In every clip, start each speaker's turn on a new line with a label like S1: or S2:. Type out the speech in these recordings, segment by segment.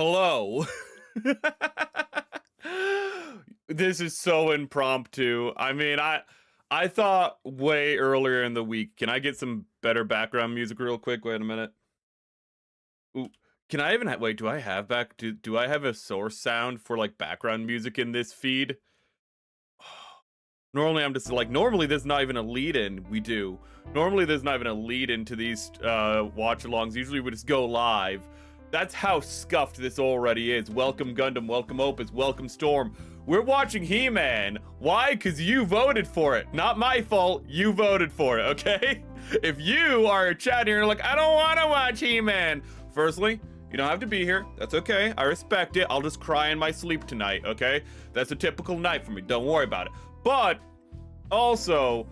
S1: Hello. This is so impromptu. I mean, I thought way earlier in the week. Can I get some better background music real quick? Wait a minute. Ooh, can I even wait, do I have do I have a source sound for like background music in this feed? Normally I'm just like, normally there's not even a lead in. We do. Normally there's not even a lead into these watch alongs. Usually we just go live. That's how scuffed this already is. Welcome Gundam, welcome Opus, welcome Storm. We're watching He-Man. Why? Because you voted for it. Not my fault, you voted for it, okay? If you are chatting and you're like, I don't want to watch He-Man. Firstly, you don't have to be here. That's okay. I respect it. I'll just cry in my sleep tonight, okay? That's a typical night for me. Don't worry about it. But also,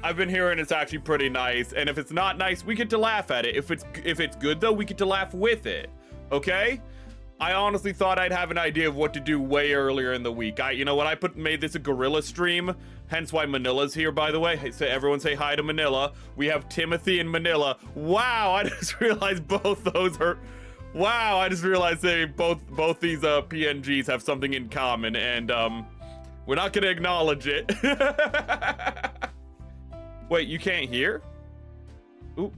S1: I've been hearing it's actually pretty nice, and if it's not nice, we get to laugh at it. If it's good though, we get to laugh with it. Okay? I honestly thought I'd have an idea of what to do way earlier in the week. You know what? made this a gorilla stream, hence why Manila's here, by the way. Hey, everyone say hi to Manila. We have Timothy and Manila. Wow, I just realized both those are. Wow, I just realized both these PNGs have something in common, and we're not gonna acknowledge it. Wait, you can't hear? Ooh.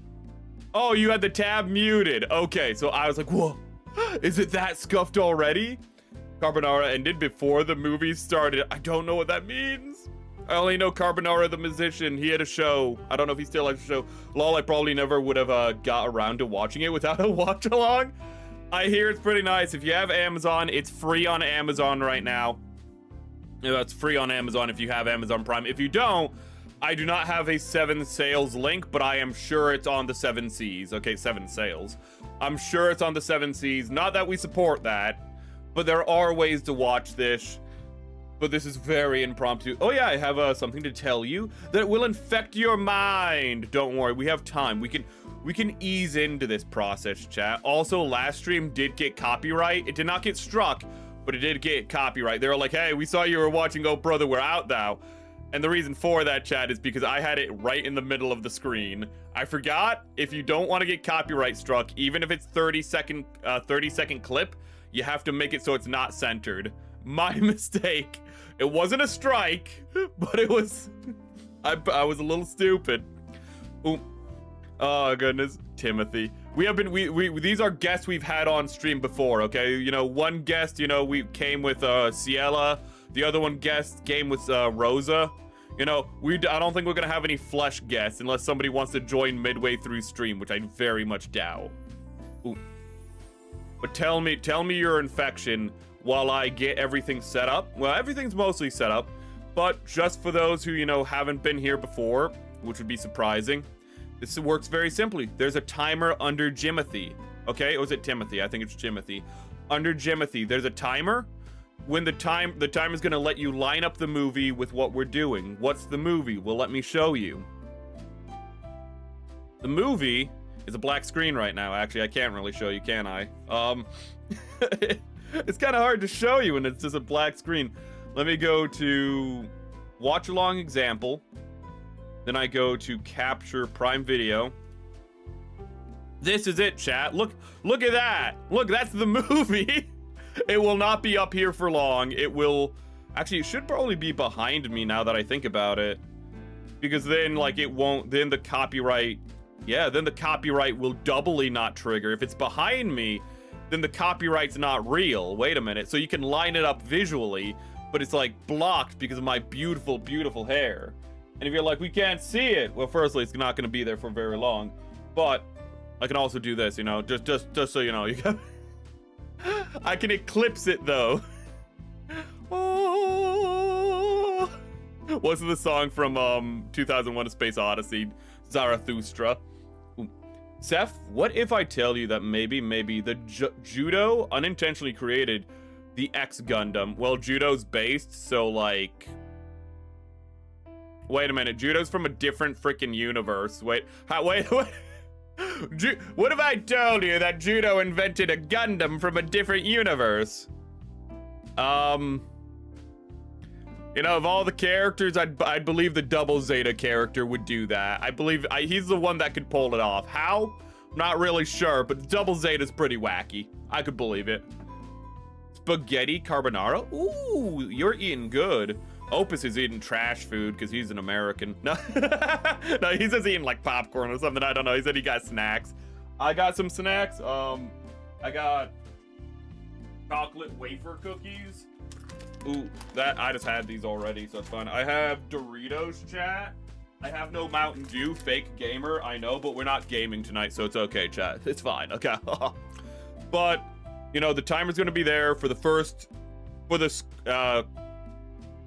S1: Oh, you had the tab muted. Okay, so I was like, whoa, is it that scuffed already? Carbonara ended before the movie started. I don't know what that means. I only know Carbonara the musician. He had a show. I don't know if he still has a show. Lol, I probably never would have got around to watching it without a watch along. I hear it's pretty nice. If you have Amazon, it's free on Amazon right now. It's free on Amazon if you have Amazon Prime. If you don't, I do not have a 7 Sales link, but I am sure it's on the 7 Seas. Okay, 7 Sales. I'm sure it's on the 7 Seas. Not that we support that, but there are ways to watch this. But this is very impromptu. Oh yeah, I have something to tell you that will infect your mind. Don't worry, we have time. We can ease into this process, chat. Also, last stream did get copyright. It did not get struck, but it did get copyright. They were like, hey, we saw you were watching Oh Brother, We're Out Thou. And the reason for that, chat, is because I had it right in the middle of the screen. I forgot, if you don't want to get copyright struck, even if it's 30-second clip, you have to make it so it's not centered. My mistake. It wasn't a strike, but it was... I was a little stupid. Ooh. Oh, goodness. Timothy. We have been... These are guests we've had on stream before, okay? You know, one guest, you know, we came with Ciela. The other one guest came with Rosa. You know, I don't think we're gonna have any flesh guests unless somebody wants to join midway through stream, which I very much doubt. Ooh. But tell me your infection while I get everything set up. Well, everything's mostly set up, but just for those who, you know, haven't been here before, which would be surprising, this works very simply. There's a timer under Jimothy. Okay, or is it Timothy? I think it's Jimothy. Under Jimothy, there's a timer. When the time is gonna let you line up the movie with what we're doing. What's the movie? Well, let me show you. The movie is a black screen right now. Actually, I can't really show you, can I? It's kind of hard to show you when it's just a black screen. Let me go to watch along example. Then I go to capture Prime Video. This is it, chat. Look at that. Look, that's the movie. It will not be up here for long. It will... Actually, it should probably be behind me now that I think about it. Because then, like, it won't... Then the copyright... Yeah, then the copyright will doubly not trigger. If it's behind me, then the copyright's not real. Wait a minute. So you can line it up visually, but it's, like, blocked because of my beautiful, beautiful hair. And if you're like, we can't see it, well, firstly, it's not going to be there for very long. But I can also do this, you know, just so you know. You got... I can eclipse it though. Oh. What's the song from 2001: A Space Odyssey? Zarathustra. Ooh. Seth, what if I tell you that maybe the Judo unintentionally created the X Gundam? Well, Judo's based, so like... Wait a minute, Judo's from a different freaking universe. Wait. What if I told you that Judo invented a Gundam from a different universe? You know, of all the characters, I'd believe the Double Zeta character would do that. I believe he's the one that could pull it off. How? I'm not really sure, but Double Zeta's pretty wacky. I could believe it. spaghetti carbonara. Ooh, you're eating good. Opus is eating trash food because he's an American. No, no, he's just eating like popcorn or something. I don't know. He said he got snacks. I got some snacks. I got chocolate wafer cookies. Ooh, that I just had these already, so it's fine. I have Doritos, chat. I have no Mountain Dew, fake gamer, I know, but we're not gaming tonight, so it's okay, chat. It's fine, okay. But, you know, the timer's gonna be there for the first, for this,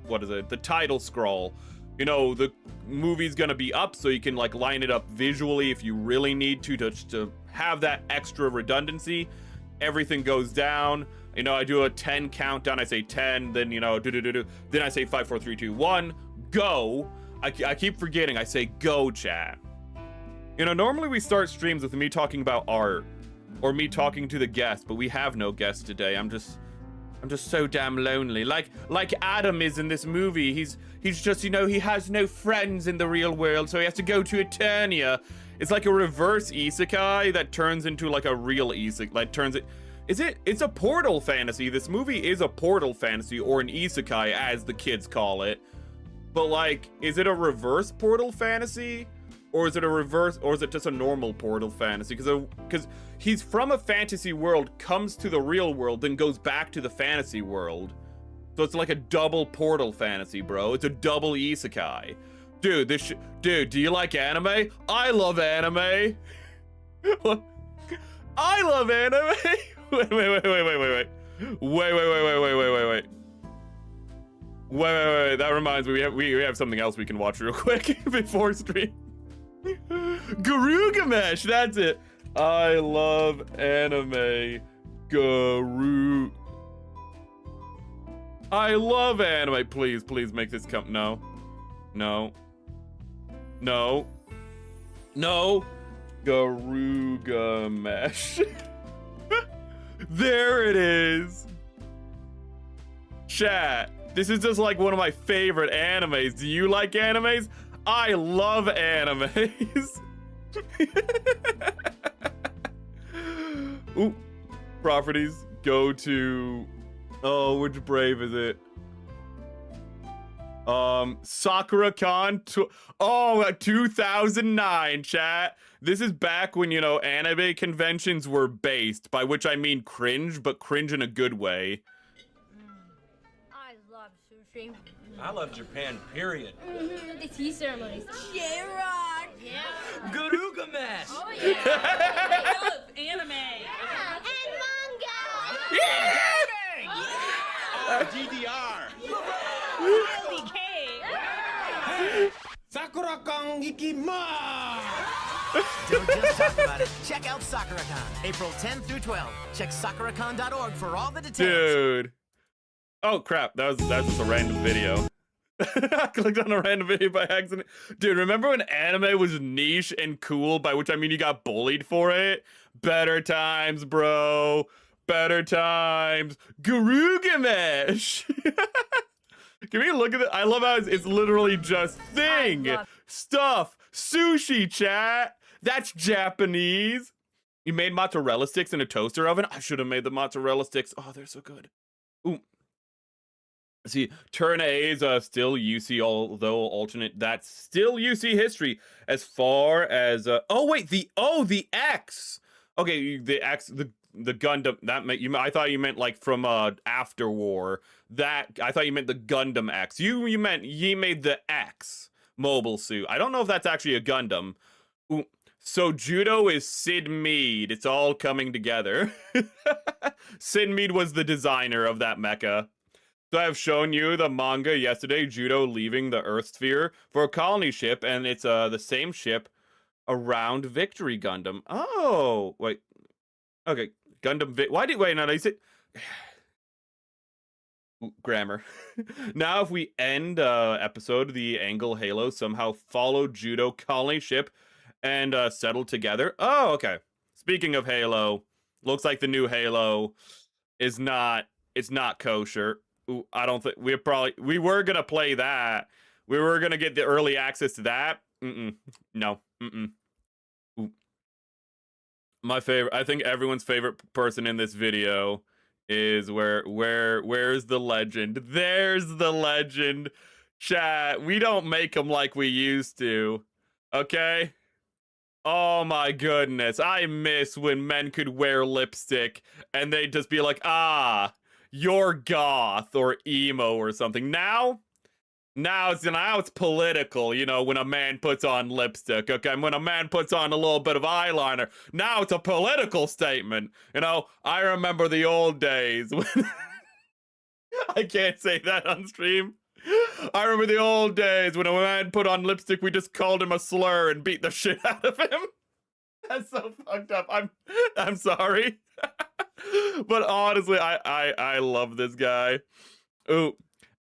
S1: what is it? The title scroll. You know, the movie's gonna be up, so you can, like, line it up visually if you really need to have that extra redundancy. Everything goes down. You know, I do a 10 countdown, I say 10, then, you know, then I say 5, 4, 3, 2, 1, go. I keep forgetting, I say go, chat. You know, normally we start streams with me talking about art, or me talking to the guest, but we have no guest today. I'm just so damn lonely. Like Adam is in this movie. He's just, you know, he has no friends in the real world, so he has to go to Eternia. It's like a reverse isekai that turns into like a real isekai, like turns it. It's a portal fantasy. This movie is a portal fantasy, or an isekai as the kids call it. But like, is it a reverse portal fantasy? Or is it a reverse, or is it just a normal portal fantasy? Because he's from a fantasy world, comes to the real world, then goes back to the fantasy world. So it's like a double portal fantasy, bro. It's a double isekai. Dude, dude, do you like anime? I love anime. I love anime. Wait. Wait. That reminds me, we have something else we can watch real quick before stream. Garugamesh, that's it. I love anime. I love anime. Please make this come. No. Garugamesh. There it is. Chat. This is just like one of my favorite animes. Do you like animes? I love animes. Ooh, properties. Go to, oh, which Brave is it? Sakura-con, 2009, chat. This is back when, you know, anime conventions were based, by which I mean cringe, but cringe in a good way.
S2: I love sushi.
S3: I love Japan, period.
S2: The tea ceremonies. J-Rock! Yeah.
S3: Garugamesh!
S2: Oh, yeah.
S4: I love anime.
S2: Yeah. And manga!
S3: Yeah! GDR!
S4: LBK!
S3: Sakura-con ikimasu!
S5: Don't just talk about it. Check out Sakura-con, April 10th through 12th. Check sakuracon.org for all the details.
S1: Dude. Oh crap, that's just a random video. I clicked on a random video by accident. Dude, remember when anime was niche and cool, by which I mean you got bullied for it? Better times, bro. Better times. Garugamesh. Can we look at it? I love how it's literally just thing, stuff, sushi, chat. That's Japanese. You made mozzarella sticks in a toaster oven? I should have made the mozzarella sticks. Oh, they're so good. Ooh. See, turn A is still UC, although alternate. That's still UC history as far as. Oh wait, the X. Okay, the X, the Gundam. That meant you. I thought you meant like from after war. That I thought you meant the Gundam X. You meant ye made the X mobile suit. I don't know if that's actually a Gundam. Ooh. So Judo is Sid Mead. It's all coming together. Sid Mead was the designer of that mecha. So I've shown you the manga yesterday, Judo leaving the Earth sphere for a colony ship, and it's the same ship around Victory Gundam. Oh, wait. Okay, Gundam wait, no, you said grammar. Now if we end episode, the Angle Halo somehow follow Judo colony ship and settle together. Oh, okay. Speaking of Halo, looks like the new Halo is not, it's not kosher. Ooh, I don't think we were gonna play that. We were gonna get the early access to that. No. Ooh. My favorite, I think everyone's favorite person in this video is where's the legend? There's the legend. Chat, we don't make them like we used to. Okay? Oh my goodness. I miss when men could wear lipstick and they'd just be like, "Ah, you're goth or emo or something." Now it's political, you know, when a man puts on lipstick, okay? And when a man puts on a little bit of eyeliner, now it's a political statement. You know, I remember the old days when I can't say that on stream. I remember the old days when a man put on lipstick, we just called him a slur and beat the shit out of him. That's so fucked up. I'm sorry. But honestly, I love this guy. Ooh.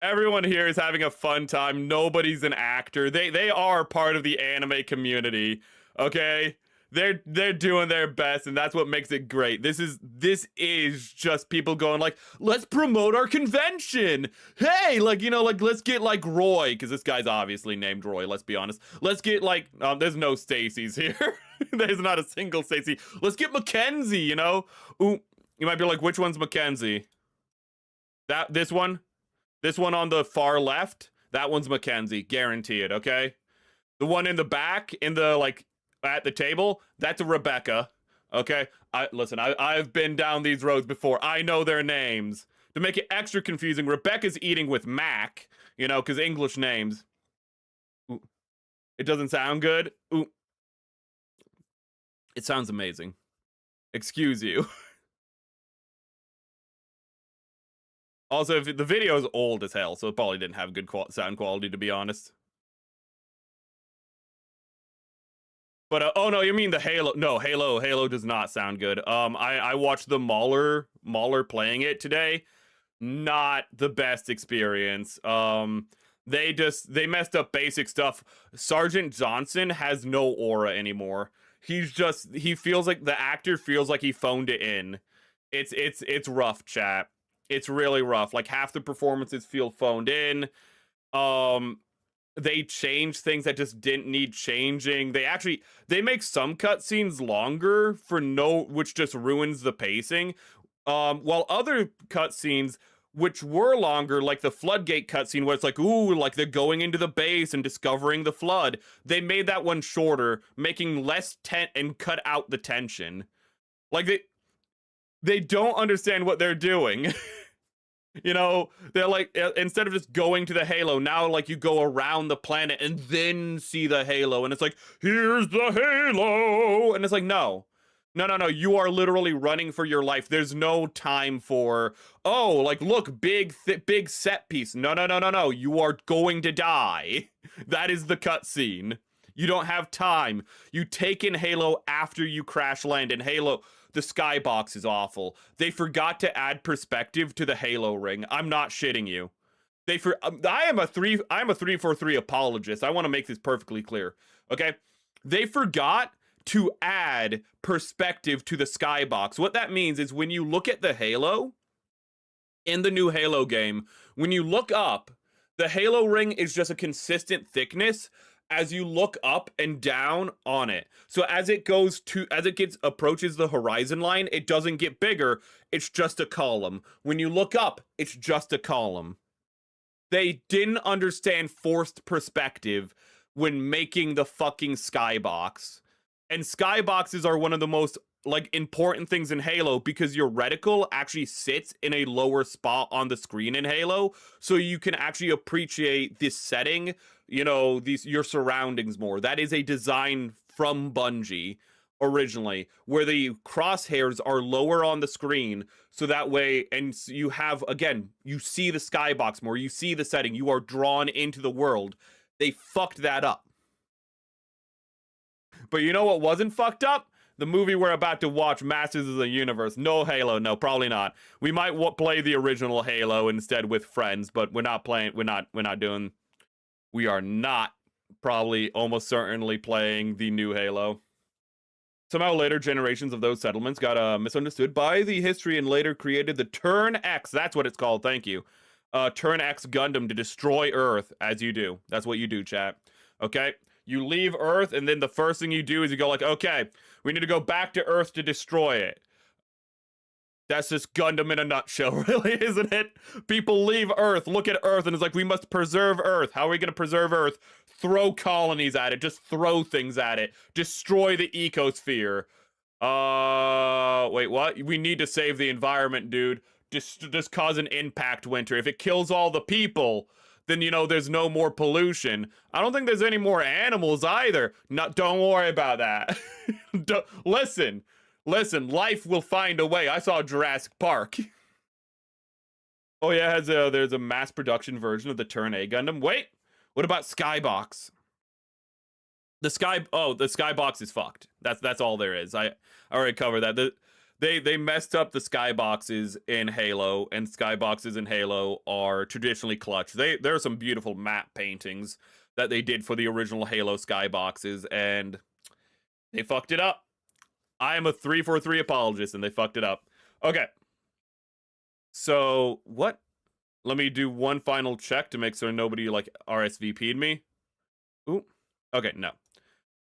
S1: Everyone here is having a fun time. Nobody's an actor. They are part of the anime community. Okay? They're doing their best, and that's what makes it great. This is just people going like, let's promote our convention. Hey, like, you know, like, let's get like Roy, because this guy's obviously named Roy, let's be honest. Let's get like, there's no Stacy's here. There's not a single Stacy. Let's get Mackenzie, you know? Ooh, you might be like, which one's Mackenzie? This one? This one on the far left, that one's Mackenzie, guarantee it, okay? The one in the back, in the, like, at the table, that's a Rebecca, okay? Listen, I've been down these roads before. I know their names. To make it extra confusing, Rebecca's eating with Mac, you know, because English names. Ooh. It doesn't sound good. Ooh. It sounds amazing. Excuse you. Also, if the video is old as hell, so it probably didn't have good sound quality, to be honest. But, oh no, you mean the Halo. No, Halo does not sound good. I watched the Mauler playing it today. Not the best experience. They messed up basic stuff. Sergeant Johnson has no aura anymore. He feels like, the actor feels like he phoned it in. It's rough, chat. It's really rough. Like, half the performances feel phoned in. They change things that just didn't need changing. They make some cutscenes longer which just ruins the pacing. While other cutscenes, which were longer, like the Floodgate cutscene, where it's like, ooh, like they're going into the base and discovering the flood. They made that one shorter, making less and cut out the tension. Like, they don't understand what they're doing. You know, they're like, instead of just going to the Halo, now like you go around the planet and then see the Halo, and it's like, here's the Halo, and it's like, no, you are literally running for your life. There's no time for, oh, like, look, big set piece. No, you are going to die. That is the cutscene. You don't have time. You take in Halo after you crash land, and Halo, the skybox is awful. They forgot to add perspective to the Halo ring. I'm not shitting you. I am a 343 apologist. I want to make this perfectly clear. Okay? They forgot to add perspective to the skybox. What that means is when you look at the Halo in the new Halo game, when you look up, the Halo ring is just a consistent thickness as you look up and down on it. So as it approaches the horizon line, it doesn't get bigger. It's just a column. When you look up, it's just a column. They didn't understand forced perspective when making the fucking skybox. And skyboxes are one of the most, like, important things in Halo, because your reticle actually sits in a lower spot on the screen in Halo, so you can actually appreciate this setting, you know, your surroundings more. That is a design from Bungie originally, where the crosshairs are lower on the screen, so that way, and you have, again, you see the skybox more, you see the setting, you are drawn into the world. They fucked that up. But you know what wasn't fucked up? The movie we're about to watch, Masters of the Universe. No Halo, no, probably not. We might play the original Halo instead with friends, but we are not probably almost certainly playing the new Halo. Somehow later generations of those settlements got misunderstood by the history and later created the Turn X. That's what it's called, thank you. Turn X Gundam to destroy Earth, as you do. That's what you do, chat. Okay? You leave Earth, and then the first thing you do is you go like, okay, we need to go back to Earth to destroy it. That's just Gundam in a nutshell, really, isn't it? People leave Earth, look at Earth, and it's like, we must preserve Earth. How are we going to preserve Earth? Throw colonies at it. Just throw things at it. Destroy the ecosphere. Wait, what? We need to save the environment, dude. Just cause an impact winter. If it kills all the people, then, you know, there's no more pollution. I don't think there's any more animals either. Don't worry about that. Listen, life will find a way. I saw Jurassic Park. Oh yeah, there's a mass production version of the Turn A Gundam. Wait, what about Skybox? The Skybox is fucked. That's all there is. I already covered that. They messed up the skyboxes in Halo, and skyboxes in Halo are traditionally clutch. There are some beautiful map paintings that they did for the original Halo skyboxes, and they fucked it up. I am a 343 apologist, and they fucked it up. Okay. So, what? Let me do one final check to make sure nobody, like, RSVP'd me. Ooh. Okay, no.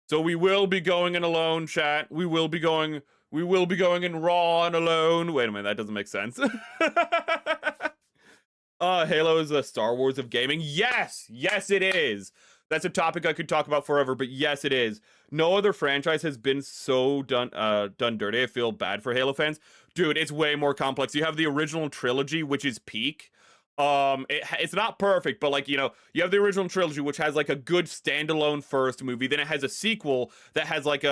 S1: So we will be going in alone, chat. We will be going in raw and alone. Wait a minute, that doesn't make sense. Halo is a Star Wars of gaming. Yes, it is. That's a topic I could talk about forever, but yes, it is. No other franchise has been so done dirty. I feel bad for Halo fans. Dude, it's way more complex. You have the original trilogy, which is peak. It's not perfect, but, like, you know, you have the original trilogy, which has, like, a good standalone first movie. Then it has a sequel that has, like,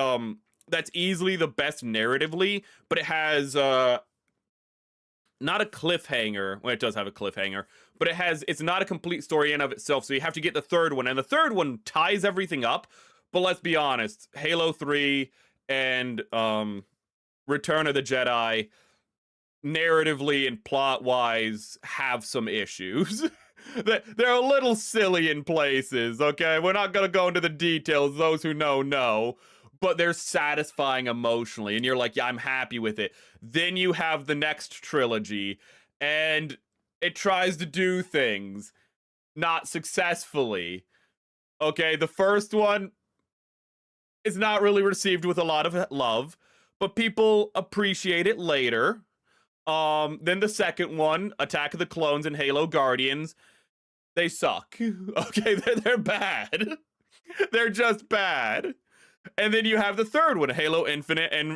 S1: that's easily the best narratively, but it has, not a cliffhanger. Well, it does have a cliffhanger, but it's not a complete story in of itself, so you have to get the third one, and the third one ties everything up. But let's be honest, Halo 3 and, Return of the Jedi, narratively and plot-wise, have some issues. They're a little silly in places, okay? We're not gonna go into the details. Those who know. But they're satisfying emotionally, and you're like, yeah, I'm happy with it. Then you have the next trilogy, and it tries to do things, not successfully. Okay, the first one is not really received with a lot of love, but people appreciate it later. Then the second one, Attack of the Clones and Halo Guardians, they suck. Okay, they're bad. They're just bad. And then you have the third one, Halo Infinite and,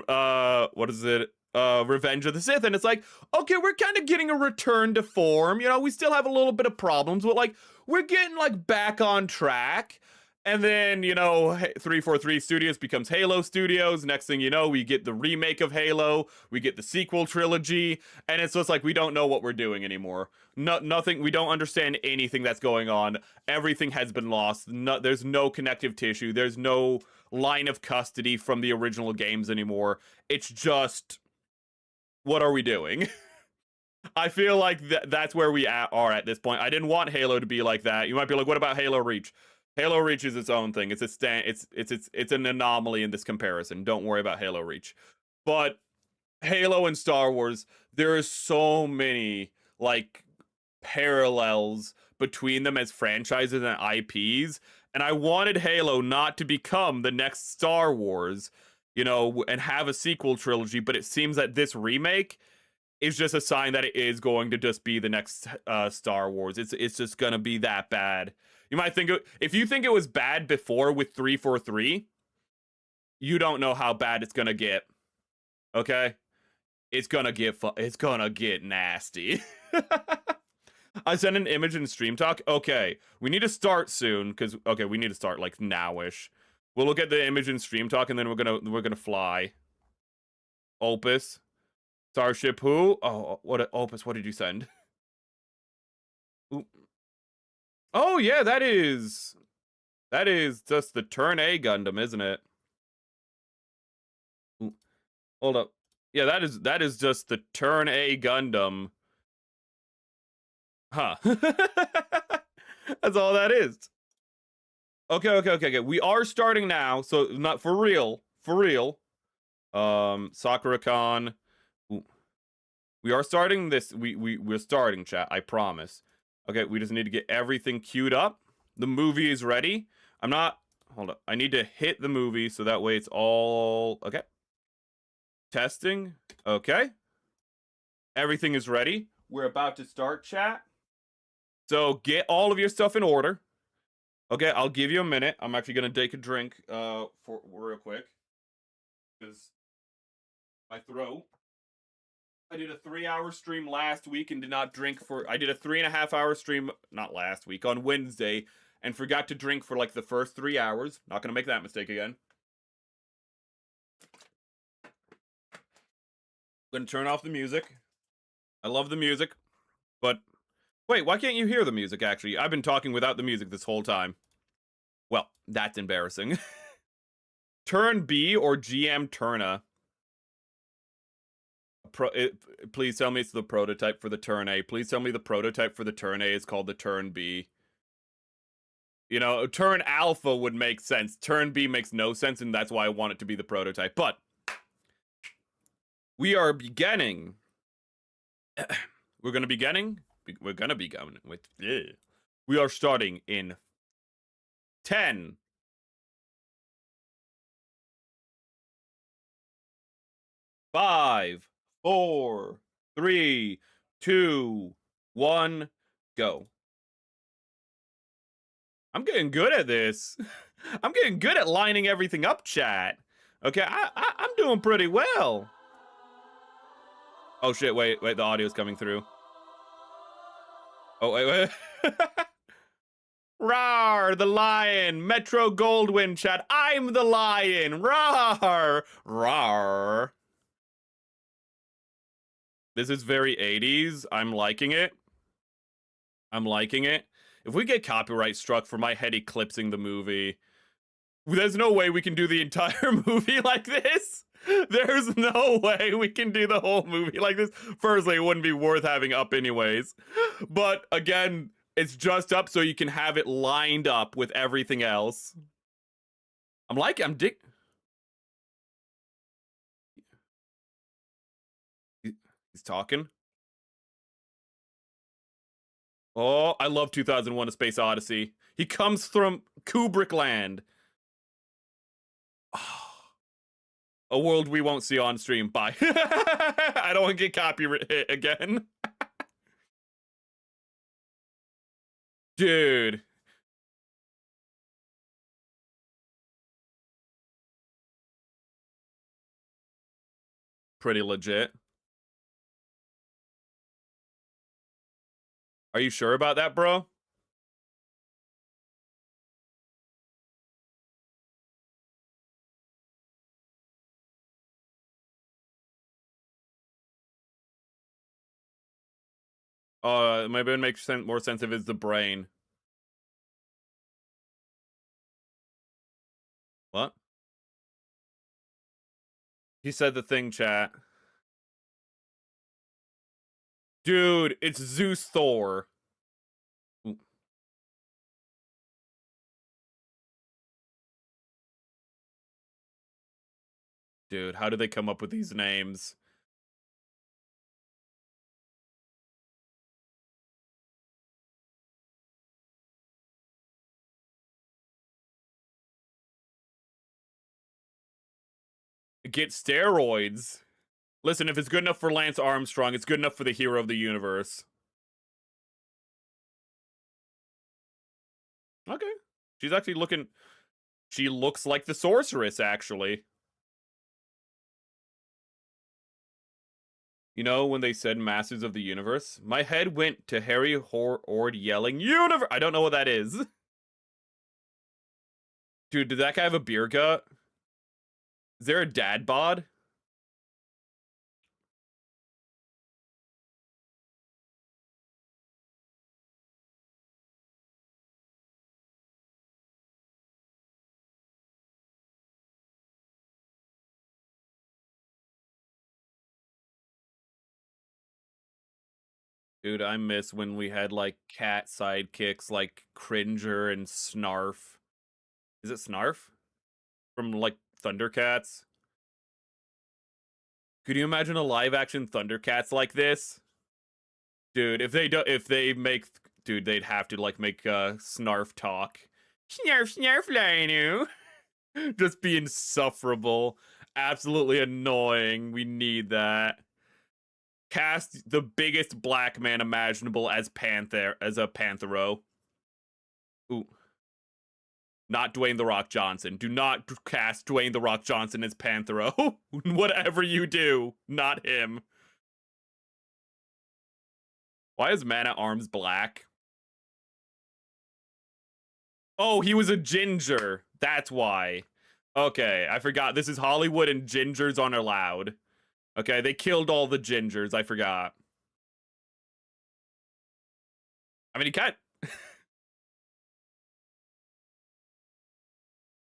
S1: Revenge of the Sith. And it's like, okay, we're kind of getting a return to form. You know, we still have a little bit of problems, but, like, we're getting, like, back on track. And then, you know, 343 Studios becomes Halo Studios. Next thing you know, we get the remake of Halo. We get the sequel trilogy. And it's just like, we don't know what we're doing anymore. Nothing. We don't understand anything that's going on. Everything has been lost. There's no connective tissue. There's no line of custody from the original games anymore. It's just, what are we doing? I feel like that's where we are at this point. I didn't want Halo to be like that. You might be like, what about Halo Reach? Halo Reach is its own thing. It's an anomaly in this comparison. Don't worry about Halo Reach. But Halo and Star Wars, there are so many, like, parallels between them as franchises and IPs. And I wanted Halo not to become the next Star Wars, you know, and have a sequel trilogy, but it seems that this remake is just a sign that it is going to just be the next Star Wars. It's just gonna be that bad. You might think, if you think it was bad before with 343, you don't know how bad it's gonna get. Okay? It's gonna get nasty. I sent an image in Stream Talk. Okay, we need to start soon, because, okay, we need to start, like, now-ish. We'll look at the image in Stream Talk, and then we're gonna fly. Opus. Starship who? Oh, Opus, what did you send? Ooh. Oh, yeah, that is just the Turn A Gundam, isn't it? Ooh. Hold up. Yeah, that is just the Turn A Gundam. Huh. That's all that is. Okay. We are starting now, so not for real. Sakura-Con. Ooh. We are starting this. We're starting, chat. I promise. Okay, we just need to get everything queued up. The movie is ready. Hold up. I need to hit the movie so that way it's all okay. Testing. Okay. Everything is ready. We're about to start, chat. So get all of your stuff in order. Okay, I'll give you a minute. I'm actually gonna take a drink for real quick. Because my throat. I did a 3-hour stream last week and did not drink for... I did a 3.5-hour stream, not last week, on Wednesday, and forgot to drink for like the first 3 hours. Not gonna make that mistake again. I'm gonna turn off the music. I love the music, but... Wait, why can't you hear the music, actually? I've been talking without the music this whole time. Well, that's embarrassing. Turn B or GM Turna? Please tell me it's the prototype for the Turn A. Please tell me the prototype for the Turn A is called the Turn B. You know, Turn Alpha would make sense. Turn B makes no sense, and that's why I want it to be the prototype. But we are beginning. We're going to be going with... We are starting in 10. 5, 4, 3, 2, 1, go. I'm getting good at this. I'm getting good at lining everything up, chat. Okay, I'm doing pretty well. Oh shit, wait, the audio's coming through. Oh, wait. Rawr, the lion. Metro Goldwyn, chat. I'm the lion. Rawr. Rawr. This is very 80s. I'm liking it. I'm liking it. If we get copyright struck for my head eclipsing the movie, there's no way we can do the entire movie like this. There's no way we can do the whole movie like this. Firstly, it wouldn't be worth having up anyways. But again, it's just up so you can have it lined up with everything else. I'm dick. He's talking. Oh, I love 2001: A Space Odyssey. He comes from Kubrick land. Oh, a world we won't see on stream. Bye. I don't want to get copyright hit again. Dude. Pretty legit. Are you sure about that, bro? Maybe it makes more sense if it's the brain. What? He said the thing, chat. Dude, it's Zeus Thor. Ooh. Dude, how do they come up with these names? Get steroids. Listen, if it's good enough for Lance Armstrong, it's good enough for the hero of the universe. Okay. She's actually looking... She looks like the sorceress, actually. You know, when they said Masters of the Universe, my head went to Harry Ord yelling, Universe! I don't know what that is. Dude, did that guy have a beer gut? Is there a dad bod? Dude, I miss when we had, like, cat sidekicks like Cringer and Snarf. Is it Snarf? From, like, Thundercats? Could you imagine a live-action Thundercats like this? Dude, if they make... Dude, they'd have to, like, make, Snarf talk. Snarf, Snarf, Linu! Just be insufferable. Absolutely annoying. We need that. Cast the biggest black man imaginable as a Panthero. Ooh. Not Dwayne The Rock Johnson. Do not cast Dwayne The Rock Johnson as Panthero. Whatever you do, not him. Why is Man-at-Arms black? Oh, he was a ginger. That's why. Okay, I forgot. This is Hollywood and gingers aren't allowed. Okay, they killed all the gingers. I forgot. I mean, he can't.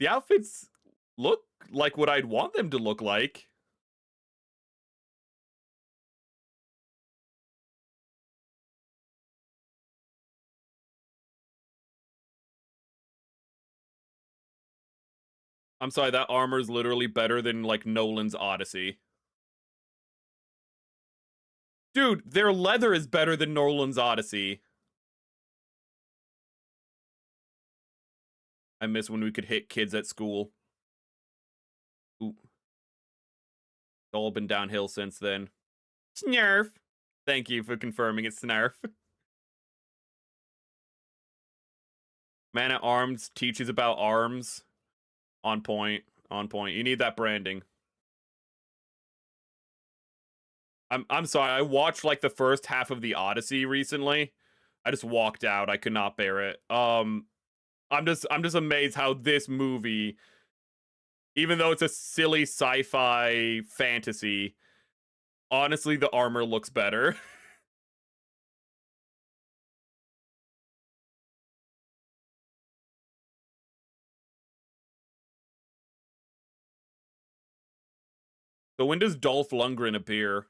S1: The outfits look like what I'd want them to look like. I'm sorry, that armor's literally better than, like, Nolan's Odyssey. Dude, their leather is better than Nolan's Odyssey. I miss when we could hit kids at school. Ooh. It's all been downhill since then. Snarf! Thank you for confirming it's Snarf. Man-at-Arms teaches about arms. On point. On point. You need that branding. I'm sorry, I watched like the first half of the Odyssey recently. I just walked out. I could not bear it. I'm just amazed how this movie, even though it's a silly sci-fi fantasy, honestly the armor looks better. So when does Dolph Lundgren appear?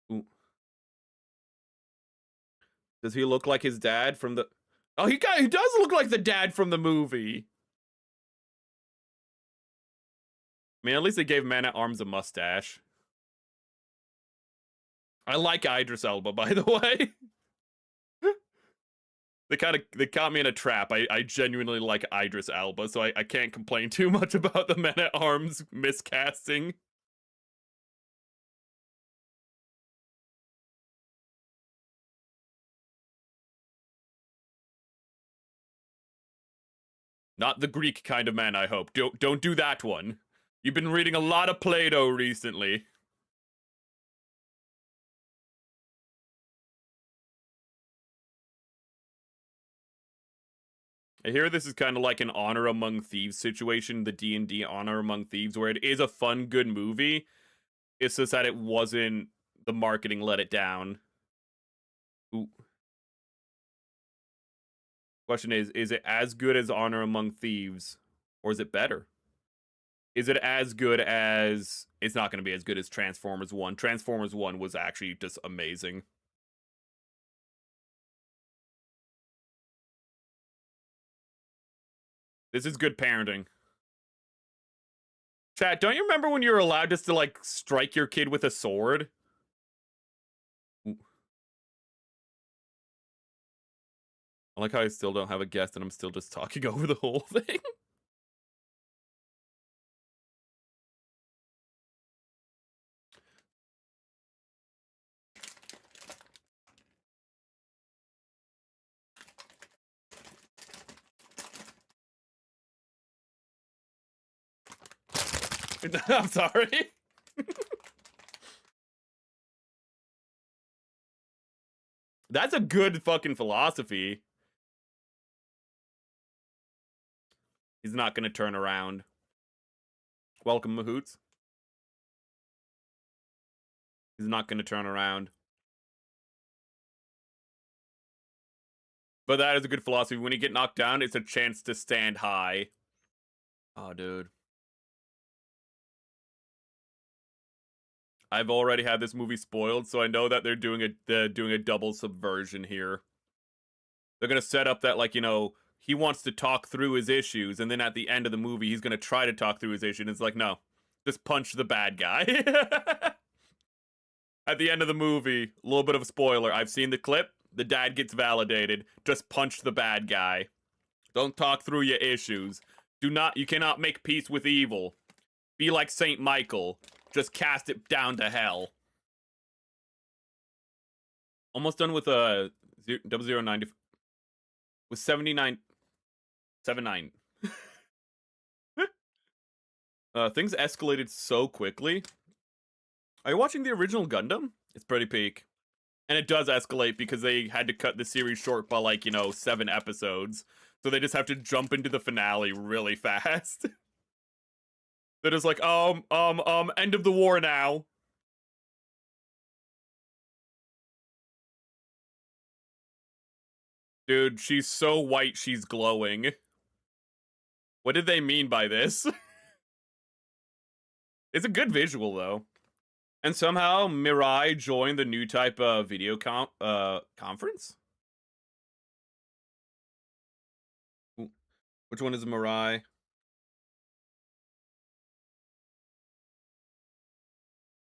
S1: Ooh. Does he look like his dad from the... Oh, he does look like the dad from the movie. I mean, at least they gave Man-at-Arms a mustache. I like Idris Elba, by the way. They caught me in a trap. I genuinely like Idris Elba, so I can't complain too much about the Men-at-Arms miscasting. Not the Greek kind of man, I hope. Don't do that one. You've been reading a lot of Plato recently. I hear this is kind of like an Honor Among Thieves situation, the D&D Honor Among Thieves, where it is a fun, good movie. It's just that it wasn't... The marketing let it down. Ooh. Question is it as good as Honor Among Thieves, or is it better? Is it as good as... It's not going to be as good as Transformers 1. Transformers 1 was actually just amazing. This is good parenting. Chat, don't you remember when you were allowed just to, like, strike your kid with a sword? Ooh. I like how I still don't have a guest and I'm still just talking over the whole thing. I'm sorry. That's a good fucking philosophy. He's not gonna turn around. Welcome, Mahoots. He's not gonna turn around. But that is a good philosophy. When you get knocked down, it's a chance to stand high. Oh, dude. I've already had this movie spoiled, so I know that they're doing a double subversion here. They're gonna set up that, like, you know, he wants to talk through his issues, and then at the end of the movie, he's gonna try to talk through his issue, and it's like, no, just punch the bad guy. At the end of the movie, a little bit of a spoiler. I've seen the clip. The dad gets validated. Just punch the bad guy. Don't talk through your issues. You cannot make peace with evil. Be like Saint Michael. just cast it down to hell. Almost done with 009 with 79 79. Things escalated so quickly. Are you watching the original Gundam? It's pretty peak. And it does escalate because they had to cut the series short by, like, 7 episodes. So they just have to jump into the finale really fast. They're just like, end of the war now. Dude, she's so white she's glowing. What did they mean by this? It's a good visual, though. And somehow Mirai joined the new type of video conference? Ooh. Which one is Mirai?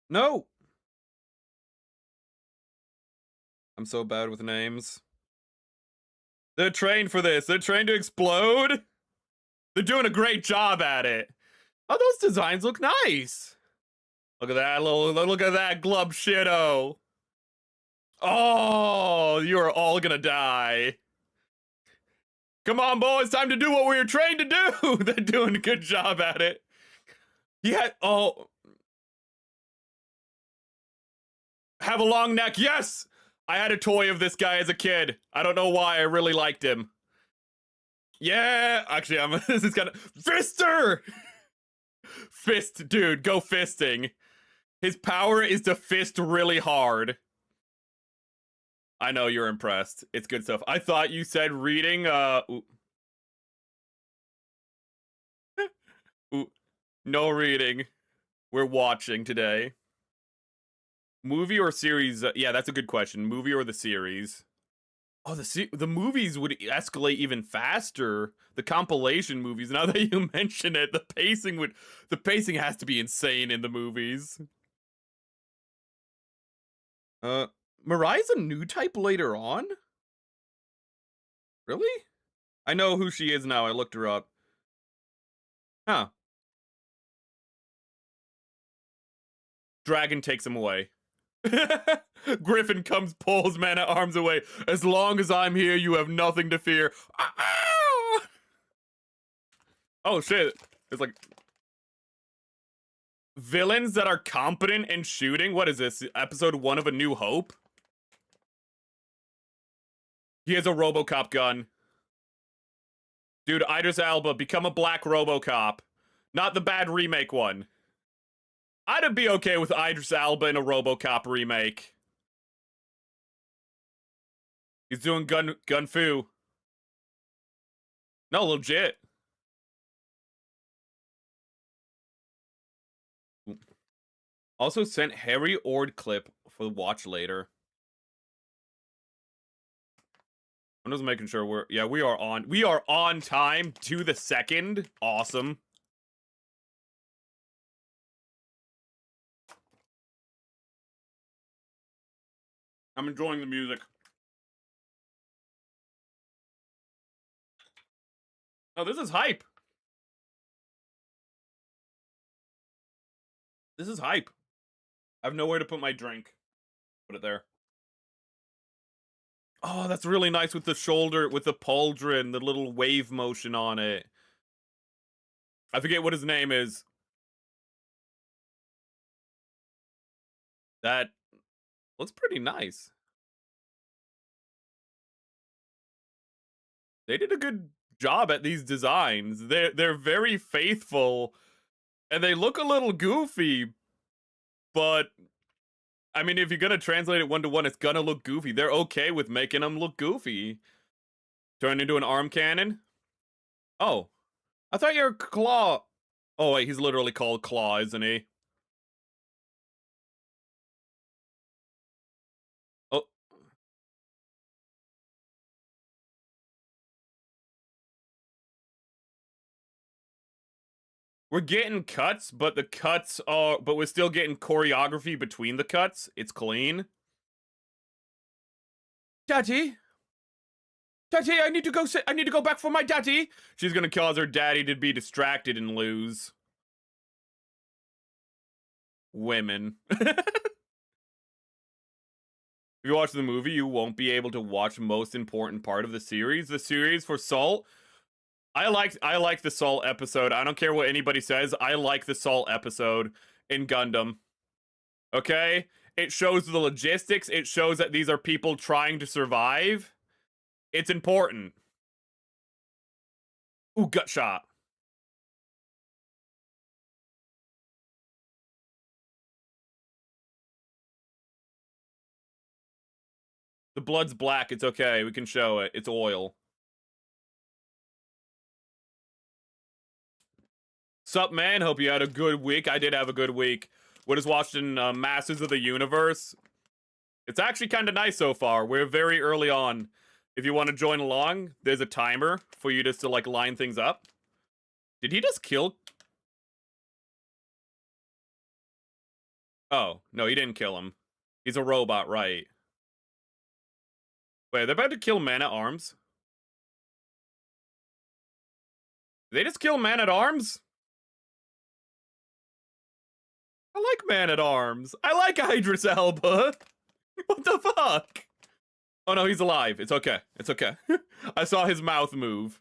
S1: No! I'm so bad with names. They're trained for this. They're trained to explode. They're doing a great job at it. Oh, those designs look nice. Look at that look at that glub shitto. Oh, you are all gonna die. Come on, boys, time to do what we were trained to do. They're doing a good job at it. Yeah, oh. Have a long neck, yes! I had a toy of this guy as a kid. I don't know why, I really liked him. Yeah, actually, this is kind of, Fister! Fist, dude, go fisting. His power is to fist really hard. I know you're impressed. It's good stuff. I thought you said reading, ooh. Ooh. No reading. We're watching today. Movie or series? Yeah, that's a good question. Movie or the series? Oh, the movies would escalate even faster. The compilation movies. Now that you mention it, the pacing has to be insane in the movies. Mirai's a new type later on? Really? I know who she is now. I looked her up. Huh. Dragon takes him away. Griffin comes, pulls Man-at-Arms away. As long as I'm here, you have nothing to fear. Oh shit. It's like villains that are competent in shooting. What is this? Episode 1 of A New Hope? He has a RoboCop gun. Dude, Idris Elba, become a black RoboCop. Not the bad remake one. I'd be okay with Idris Elba in a RoboCop remake. He's doing gun fu. No, legit. Also sent Harry Ord clip for the watch later. I'm just making sure we are on time to the second. Awesome. I'm enjoying the music. Oh, this is hype. This is hype. I have nowhere to put my drink. Put it there. Oh, that's really nice with the shoulder, with the pauldron, the little wave motion on it. I forget what his name is. That looks pretty nice. They did a good job at these designs. They're very faithful, and they look a little goofy, but I mean, if you're gonna translate it 1-to-1, it's gonna look goofy. They're okay with making them look goofy. Turn into an arm cannon? Oh. I thought you're Claw. Oh, wait, he's literally called Claw, isn't he? Oh. We're getting cuts, but we're still getting choreography between the cuts. It's clean. Daddy? Daddy, I need to go back for my daddy. She's gonna cause her daddy to be distracted and lose. Women. If you watch the movie, you won't be able to watch most important part of the series. The series for Salt, I like the Salt episode. I don't care what anybody says. I like the Salt episode in Gundam. Okay? It shows the logistics. It shows that these are people trying to survive. It's important. Ooh, gut shot. The blood's black. It's okay. We can show it. It's oil. Sup, man? Hope you had a good week. I did have a good week. We're just watching Masters of the Universe. It's actually kind of nice so far. We're very early on. If you want to join along, there's a timer for you just to, like, line things up. Did he just kill? Oh, no, he didn't kill him. He's a robot, right? Wait, they're about to kill Man-at-Arms? Did they just kill Man-at-Arms? I like Man-at-Arms. I like Idris Elba. What the fuck? Oh no, he's alive. It's okay. It's okay. I saw his mouth move.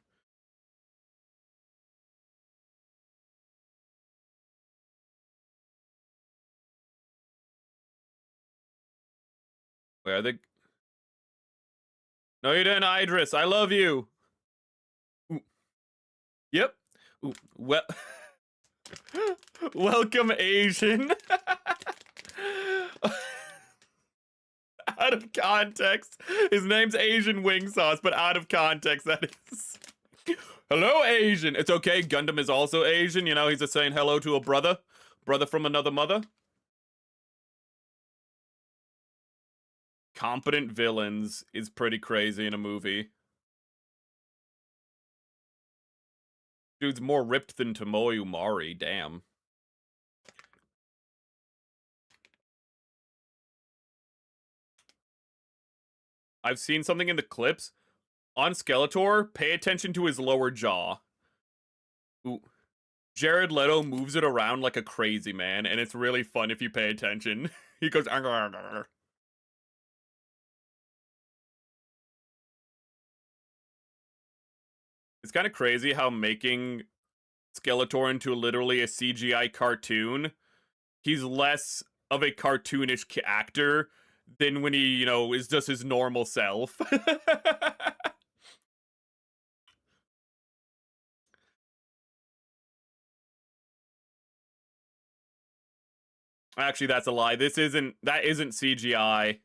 S1: Where are they? No, you didn't, Idris. I love you. Ooh. Yep. Ooh. Well, welcome, Asian. Out of context, his name's Asian Wing Sauce, but out of context, that is. Hello, Asian. It's okay. Gundam is also Asian. You know, he's just saying hello to a brother from another mother. Competent villains is pretty crazy in a movie. Dude's more ripped than Tomoe Umari, damn. I've seen something in the clips. On Skeletor, pay attention to his lower jaw. Ooh. Jared Leto moves it around like a crazy man, and it's really fun if you pay attention. He goes... It's kind of crazy how making Skeletor into literally a CGI cartoon, he's less of a cartoonish actor than when he, you know, is just his normal self. Actually, that's a lie. That isn't CGI.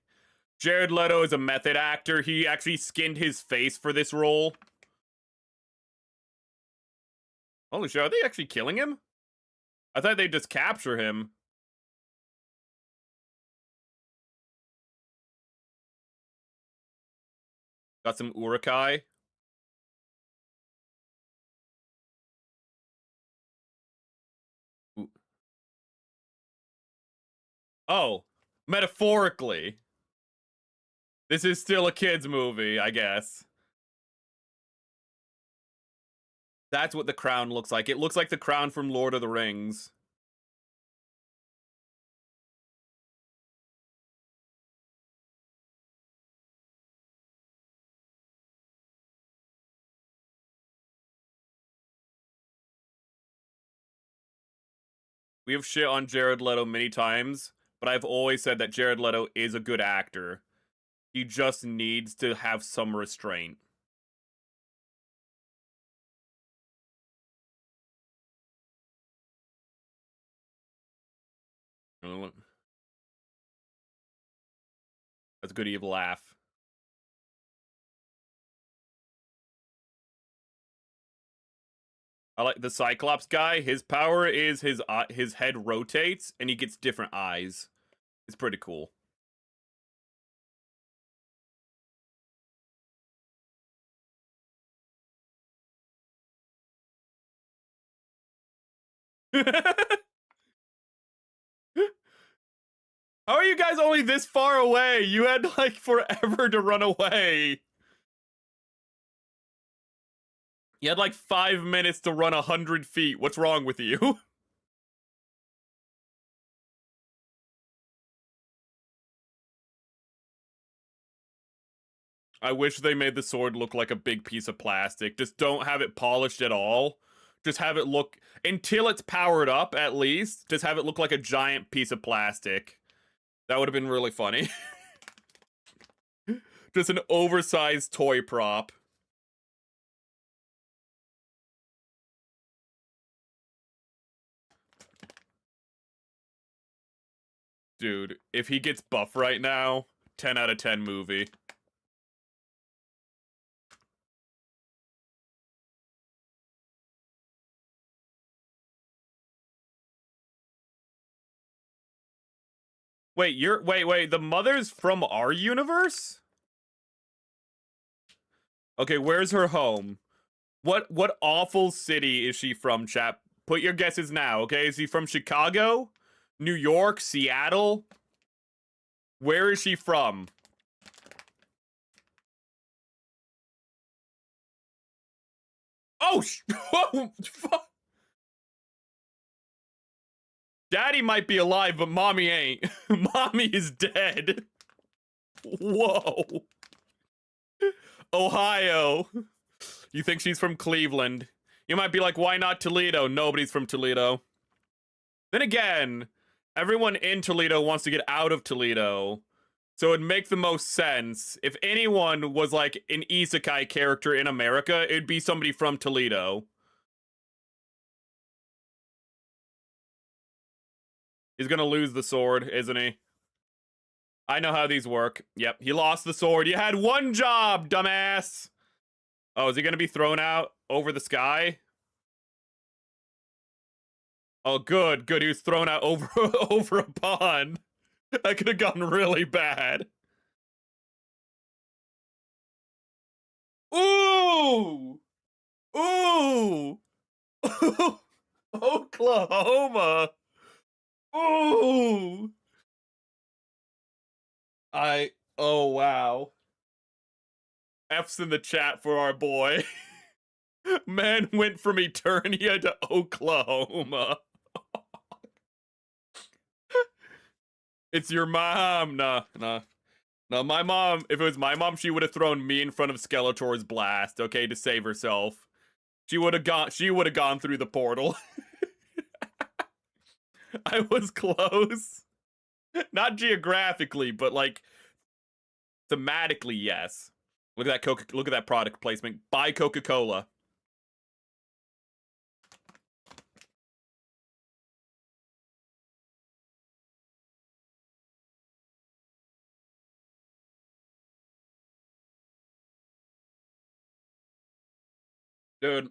S1: Jared Leto is a method actor. He actually skinned his face for this role. Holy shit, are they actually killing him? I thought they'd just capture him. Got some Urukai. Ooh. Oh, metaphorically. This is still a kid's movie, I guess. That's what the crown looks like. It looks like the crown from Lord of the Rings. We have shit on Jared Leto many times, but I've always said that Jared Leto is a good actor. He just needs to have some restraint. That's a good evil laugh. I like the Cyclops guy. His power is his head rotates and he gets different eyes. It's pretty cool. How are you guys only this far away? You had, like, forever to run away. You had, like, 5 minutes to run 100 feet. What's wrong with you? I wish they made the sword look like a big piece of plastic. Just don't have it polished at all. Just have it look, until it's powered up at least, just have it look like a giant piece of plastic. That would have been really funny. Just an oversized toy prop. Dude, if he gets buff right now, 10 out of 10 movie. Wait, wait, the mother's from our universe? Okay, where's her home? What awful city is she from, chap? Put your guesses now, okay? Is she from Chicago? New York? Seattle? Where is she from? Oh, fuck. Daddy might be alive, but mommy ain't. Mommy is dead. Whoa. Ohio. You think she's from Cleveland. You might be like, why not Toledo? Nobody's from Toledo. Then again, everyone in Toledo wants to get out of Toledo. So it'd make the most sense. If anyone was like an isekai character in America, it'd be somebody from Toledo. He's gonna lose the sword, isn't he? I know how these work. Yep, he lost the sword. You had one job, dumbass! Oh, is he gonna be thrown out over the sky? Oh, good. He was thrown out over over a pond. That could have gone really bad. Ooh! Ooh! Oklahoma! Ooh! Oh wow. F's in the chat for our boy. Man went from Eternia to Oklahoma. It's your mom. Nah. My mom, if it was my mom, she would have thrown me in front of Skeletor's blast, okay, to save herself. She would have gone through the portal. I was close. Not geographically, but like thematically, yes. Look at that look at that product placement. Buy Coca-Cola. Dude,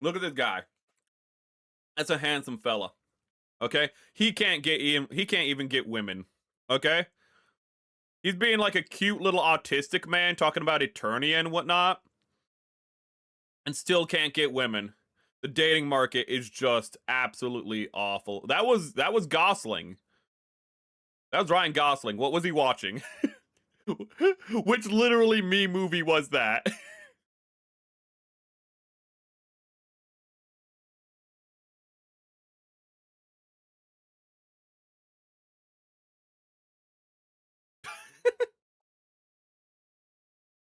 S1: look at this guy. That's a handsome fella. Okay? He can't even get women. Okay? He's being like a cute little autistic man talking about Eternia and whatnot. And still can't get women. The dating market is just absolutely awful. That was Gosling. That was Ryan Gosling. What was he watching? Which literally me movie was that?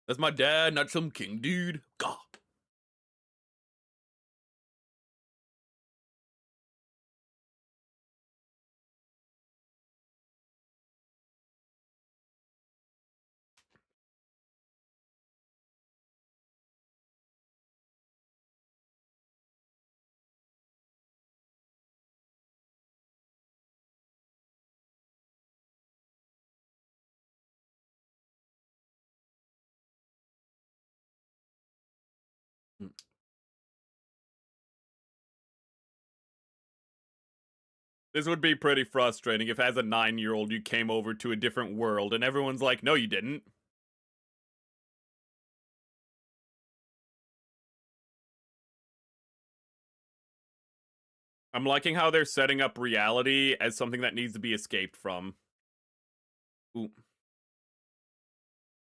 S1: That's my dad, not some king dude. God. This would be pretty frustrating if as a 9-year-old you came over to a different world and everyone's like, no you didn't. I'm liking how they're setting up reality as something that needs to be escaped from. Ooh.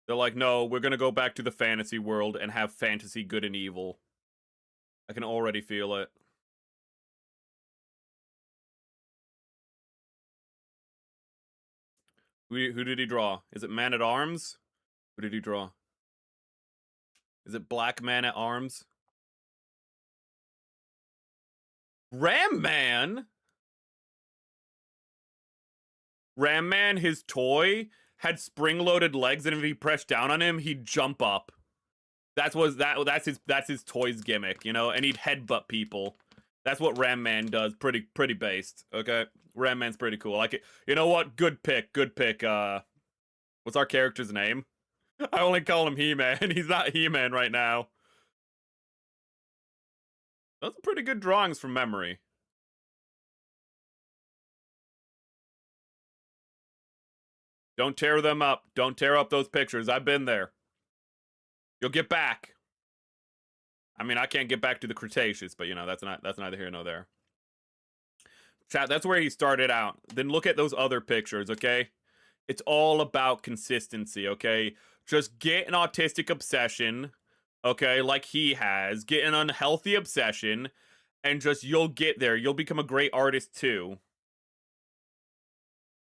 S1: They're like, no, we're gonna go back to the fantasy world and have fantasy good and evil. I can already feel it. Who did he draw? Is it Man-at-Arms? Who did he draw? Is it Black Man at Arms? Ram Man? Ram Man, his toy, had spring-loaded legs, and if he pressed down on him, he'd jump up. That's his toy's gimmick, you know, and he'd headbutt people. That's what Ram Man does. Pretty based. Okay, Ram Man's pretty cool. I like it. You know what? Good pick. Good pick. What's our character's name? I only call him He-Man. He's not He-Man right now. Those are pretty good drawings from memory. Don't tear them up. Don't tear up those pictures. I've been there. You'll get back. I mean, I can't get back to the Cretaceous, but you know, that's neither here nor there. Chat, that's where he started out. Then look at those other pictures, okay? It's all about consistency, okay? Just get an autistic obsession, okay, like he has. Get an unhealthy obsession, and just, you'll get there. You'll become a great artist, too.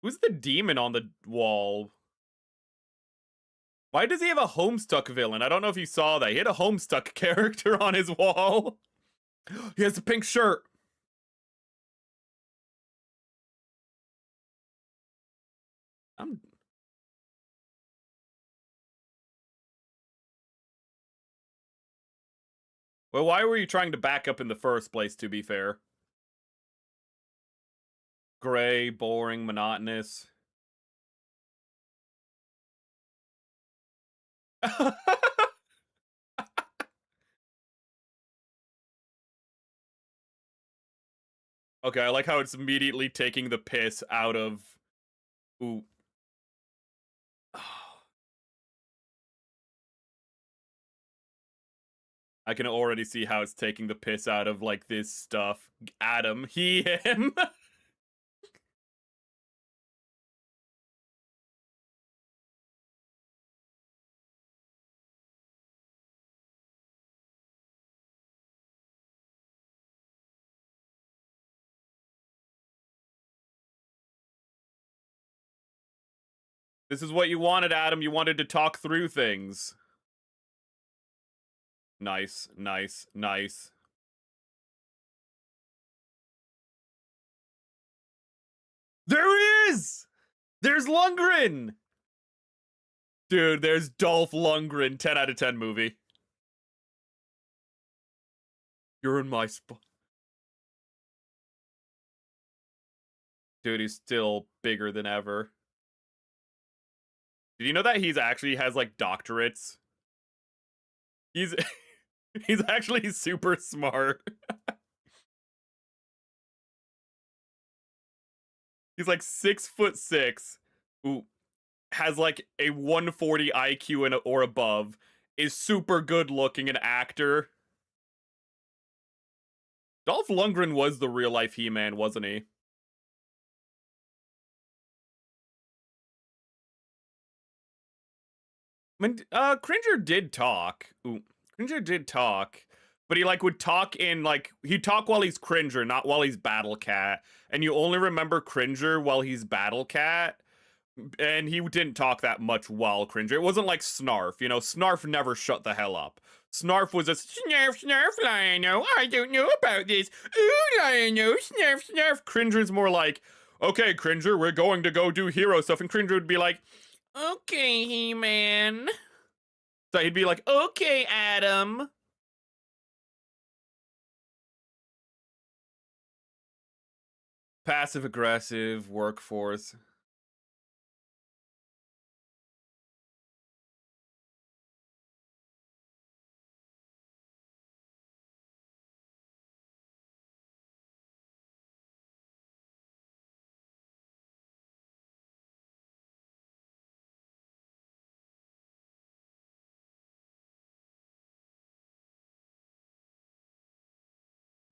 S1: Who's the demon on the wall? Why does he have a Homestuck villain? I don't know if you saw that. He had a Homestuck character on his wall. He has a pink shirt. Well, why were you trying to back up in the first place, to be fair? Gray, boring, monotonous. Okay, I like how it's immediately taking the piss out of... Ooh. I can already see how it's taking the piss out of, like, this stuff. Adam, he, him. This is what you wanted, Adam. You wanted to talk through things. Nice, nice, nice. There he is! There's Lundgren! Dude, there's Dolph Lundgren. 10 out of 10 movie. You're in my spot. Dude, he's still bigger than ever. Did you know that he's actually has, like, doctorates? He's he's actually super smart. He's like 6'6". Ooh, has like a 140 IQ or above. Is super good looking, an actor. Dolph Lundgren was the real life He-Man, wasn't he? I mean, Cringer did talk. Ooh, Cringer did talk. But he, like, would talk in, like, he'd talk while he's Cringer, not while he's Battle Cat. And you only remember Cringer while he's Battle Cat. And he didn't talk that much while Cringer. It wasn't like Snarf, you know? Snarf never shut the hell up. Snarf was a Snarf, Snarf, Lion-O, I don't know about this. Ooh, Lion-O, Snarf, Snarf. Cringer's more like, okay, Cringer, we're going to go do hero stuff. And Cringer would be like, okay, He-Man. So he'd be like, okay, Adam. Passive-aggressive workforce.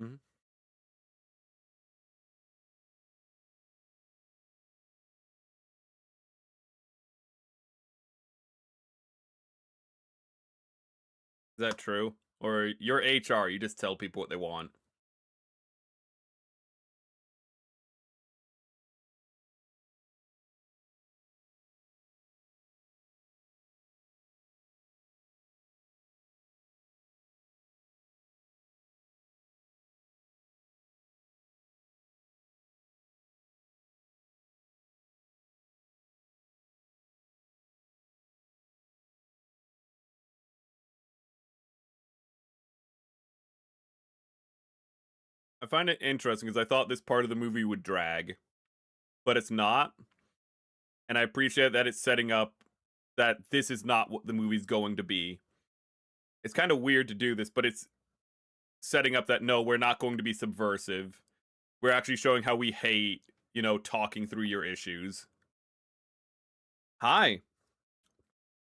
S1: Mm-hmm. Is that true? Or you're HR, you just tell people what they want. I find it interesting because I thought this part of the movie would drag, but it's not. And I appreciate that it's setting up that this is not what the movie's going to be. It's kind of weird to do this, but it's setting up that no, we're not going to be subversive. We're actually showing how we hate, you know, talking through your issues. Hi.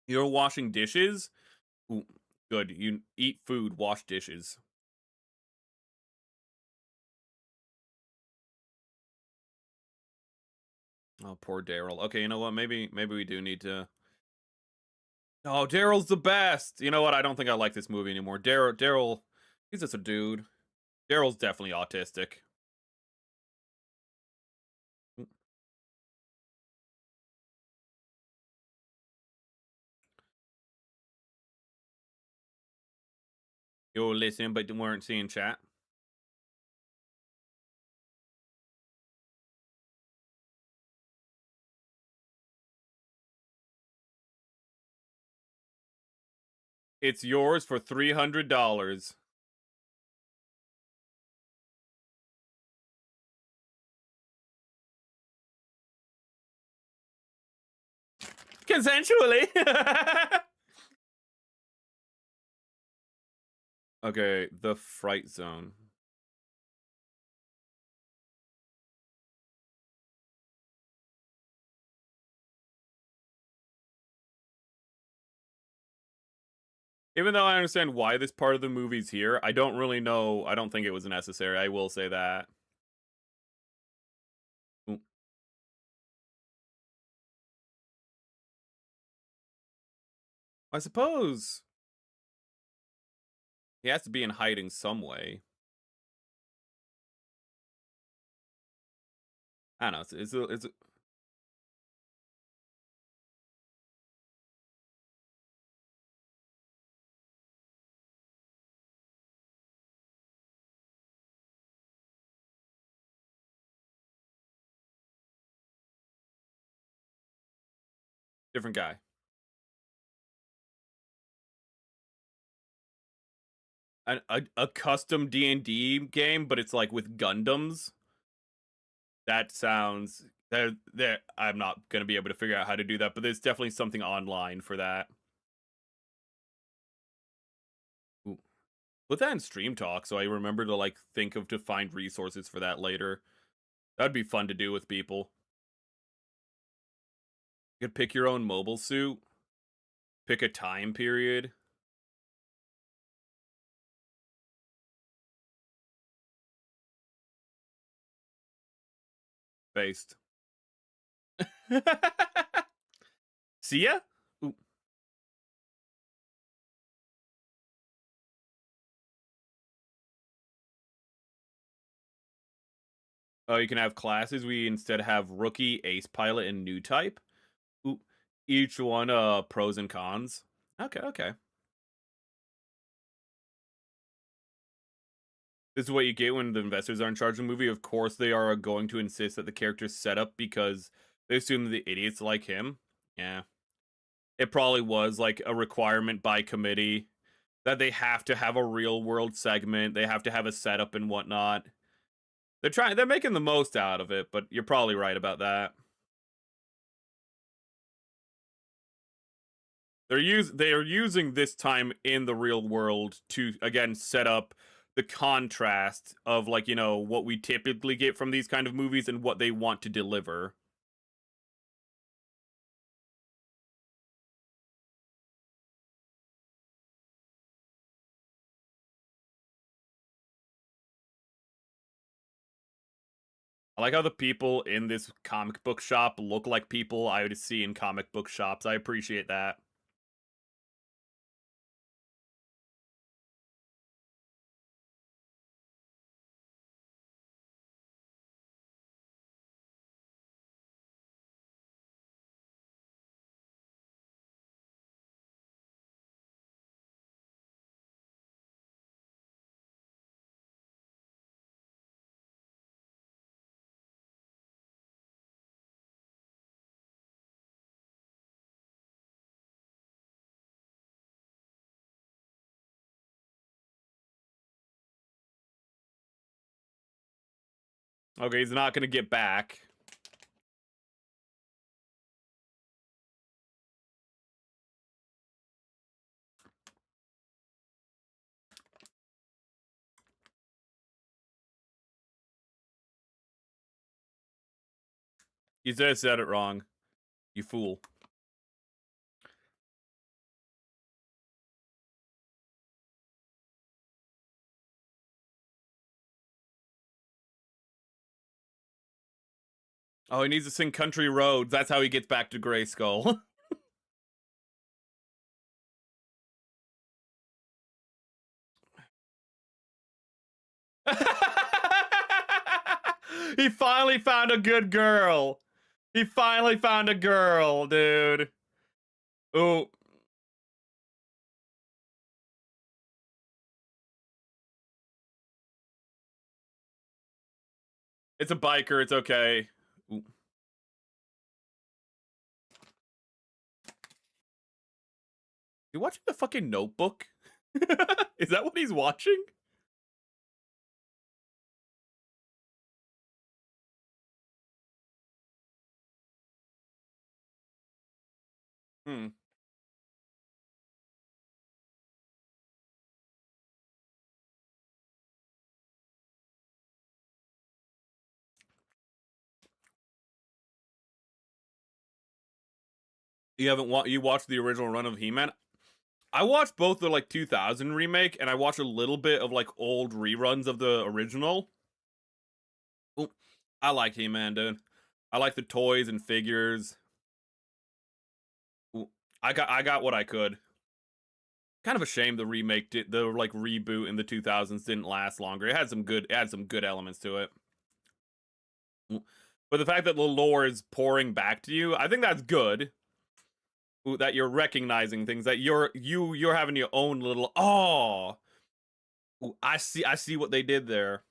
S1: You're washing dishes? Ooh, good. You eat food, wash dishes. Oh, poor Daryl. Okay, you know what? Maybe we do need to. Oh, Daryl's the best. You know what? I don't think I like this movie anymore. Daryl, he's just a dude. Daryl's definitely autistic. You were listening, but weren't seeing chat. It's yours for $300. Consensually. Okay, the fright zone. Even though I understand why this part of the movie's here, I don't really know. I don't think it was necessary. I will say that. Ooh. I suppose he has to be in hiding some way. I don't know. It's a different guy. A custom D&D game, but it's like with Gundams. That sounds there. I'm not gonna be able to figure out how to do that, but there's definitely something online for that. Ooh. Put that in Stream Talk, so I remember to like think of to find resources for that later. That'd be fun to do with people. You could pick your own mobile suit. Pick a time period. Based. See ya? Ooh. Oh, you can have classes. We instead have rookie, ace pilot, and new type. Ooh. Each one pros and cons. Okay. This is what you get when the investors are in charge of the movie. Of course, they are going to insist that the character's set up because they assume the idiots like him. Yeah. It probably was like a requirement by committee that they have to have a real world segment. They have to have a setup and whatnot. They're making the most out of it, but you're probably right about that. They are using this time in the real world to again set up the contrast of like, you know, what we typically get from these kind of movies and what they want to deliver. I like how the people in this comic book shop look like people I would see in comic book shops. I appreciate that. Okay, he's not gonna get back. You just said it wrong. You fool. Oh, he needs to sing Country Roads. That's how he gets back to Grayskull. He finally found a good girl. He finally found a girl, dude. Ooh. It's a biker. It's okay. Ooh. You watching the fucking Notebook? Is that what he's watching? Hmm. You watched the original run of He-Man? I watched both the like 2000 remake and I watched a little bit of like old reruns of the original. Ooh, I like He-Man, dude. I like the toys and figures. Ooh, I got what I could. Kind of a shame the remake the like reboot in the 2000s didn't last longer. It had some good elements to it. Ooh, but the fact that the lore is pouring back to you, I think that's good. Ooh, that you're recognizing things, that you're having your own little Ooh, I see what they did there.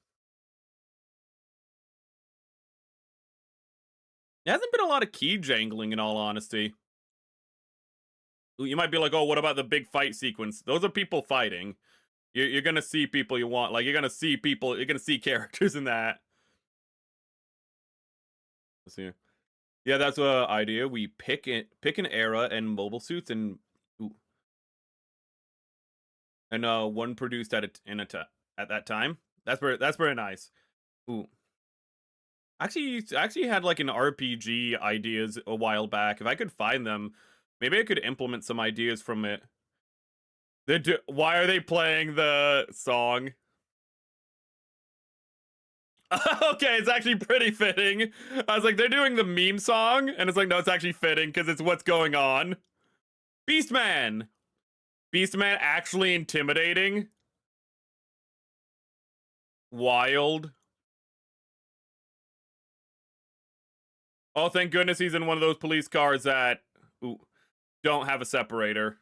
S1: There hasn't been a lot of key jangling, in all honesty. Ooh, you might be like, oh, what about the big fight sequence? Those are people fighting. You're gonna see people you want. Like, you're gonna see characters in that. Let's see. Yeah, that's an idea. We pick an era and mobile suits and one produced at that time. That's very nice. Ooh. Actually had like an RPG ideas a while back. If I could find them, maybe I could implement some ideas from it. Why are they playing the song? Okay, it's actually pretty fitting. I was like, they're doing the meme song, and it's like, no, it's actually fitting because it's what's going on. Beastman! Beastman actually intimidating? Wild. Oh, thank goodness he's in one of those police cars that don't have a separator.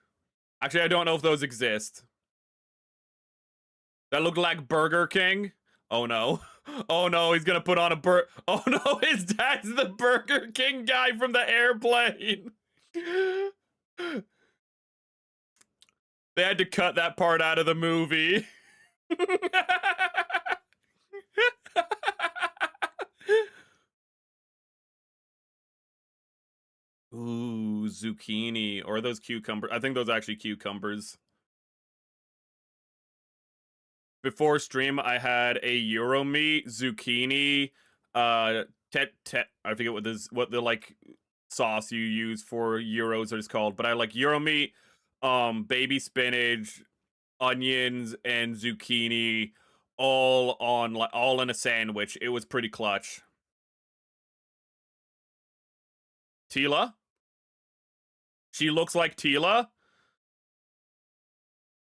S1: Actually, I don't know if those exist. That look like Burger King? Oh no. Oh no, he's gonna put on a oh no, his dad's the Burger King guy from the airplane. They had to cut that part out of the movie. Ooh, zucchini. Or are those cucumbers? I think those are actually cucumbers. Before stream, I had a Euro meat, zucchini, I forget what the like sauce you use for Euros is called, but I like Euro meat, baby spinach, onions, and zucchini all in a sandwich. It was pretty clutch. Tila? She looks like Tila?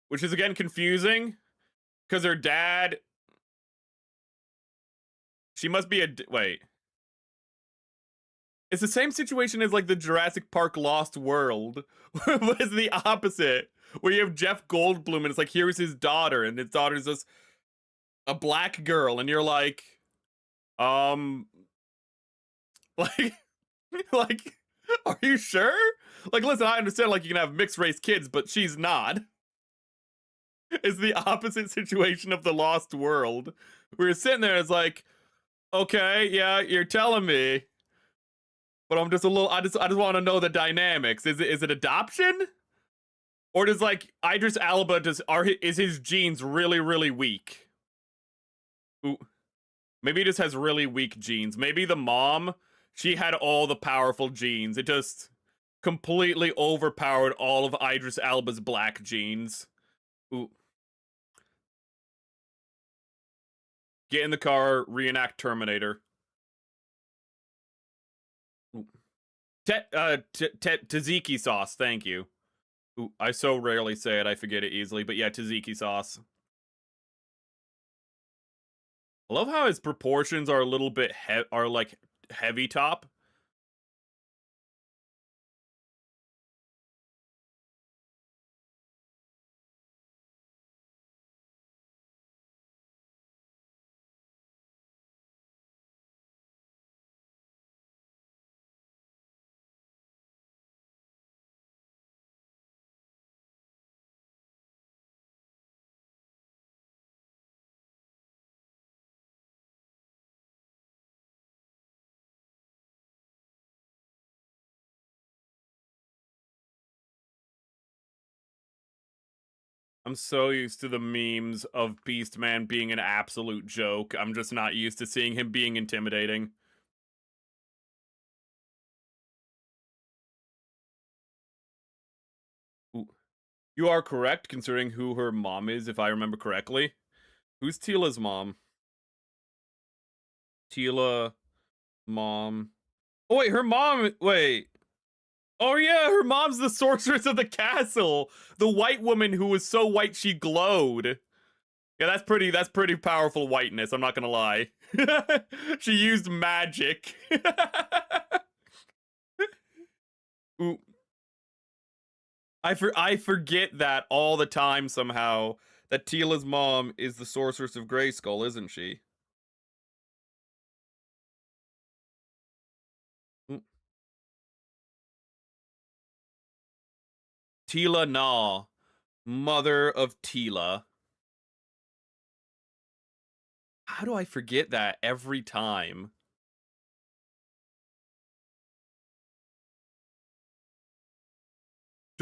S1: Which is again confusing. Because her dad... She must be wait. It's the same situation as like the Jurassic Park Lost World. But it's the opposite. Where you have Jeff Goldblum and it's like, here's his daughter. And his daughter's just a black girl. And you're like... Like, are you sure? Like, listen, I understand like you can have mixed race kids, but she's not. It's the opposite situation of the Lost World. We were sitting there, it's like, Okay, yeah, you're telling me. But I'm just a little. I just want to know the dynamics. Is it adoption, or does like Idris Elba is his genes really weak? Ooh, maybe he just has really weak genes. Maybe the mom, she had all the powerful genes. It just completely overpowered all of Idris Elba's black genes. Ooh. Get in the car, reenact Terminator. Ooh. Tzatziki sauce, thank you. Ooh, I so rarely say it, I forget it easily, but yeah, tzatziki sauce. I love how his proportions are a little bit like heavy top. I'm so used to the memes of Beastman being an absolute joke. I'm just not used to seeing him being intimidating. Ooh. You are correct, considering who her mom is, if I remember correctly. Who's Tila's mom? Tila, mom. Oh, wait, her mom. Wait. Oh, yeah, her mom's the sorceress of the castle. The white woman who was so white she glowed. Yeah, that's pretty powerful whiteness, I'm not gonna lie. She used magic. Ooh. I forget that all the time somehow. That Tila's mom is the sorceress of Grayskull, isn't she? Ooh. Tila Na, mother of Tila. How do I forget that every time?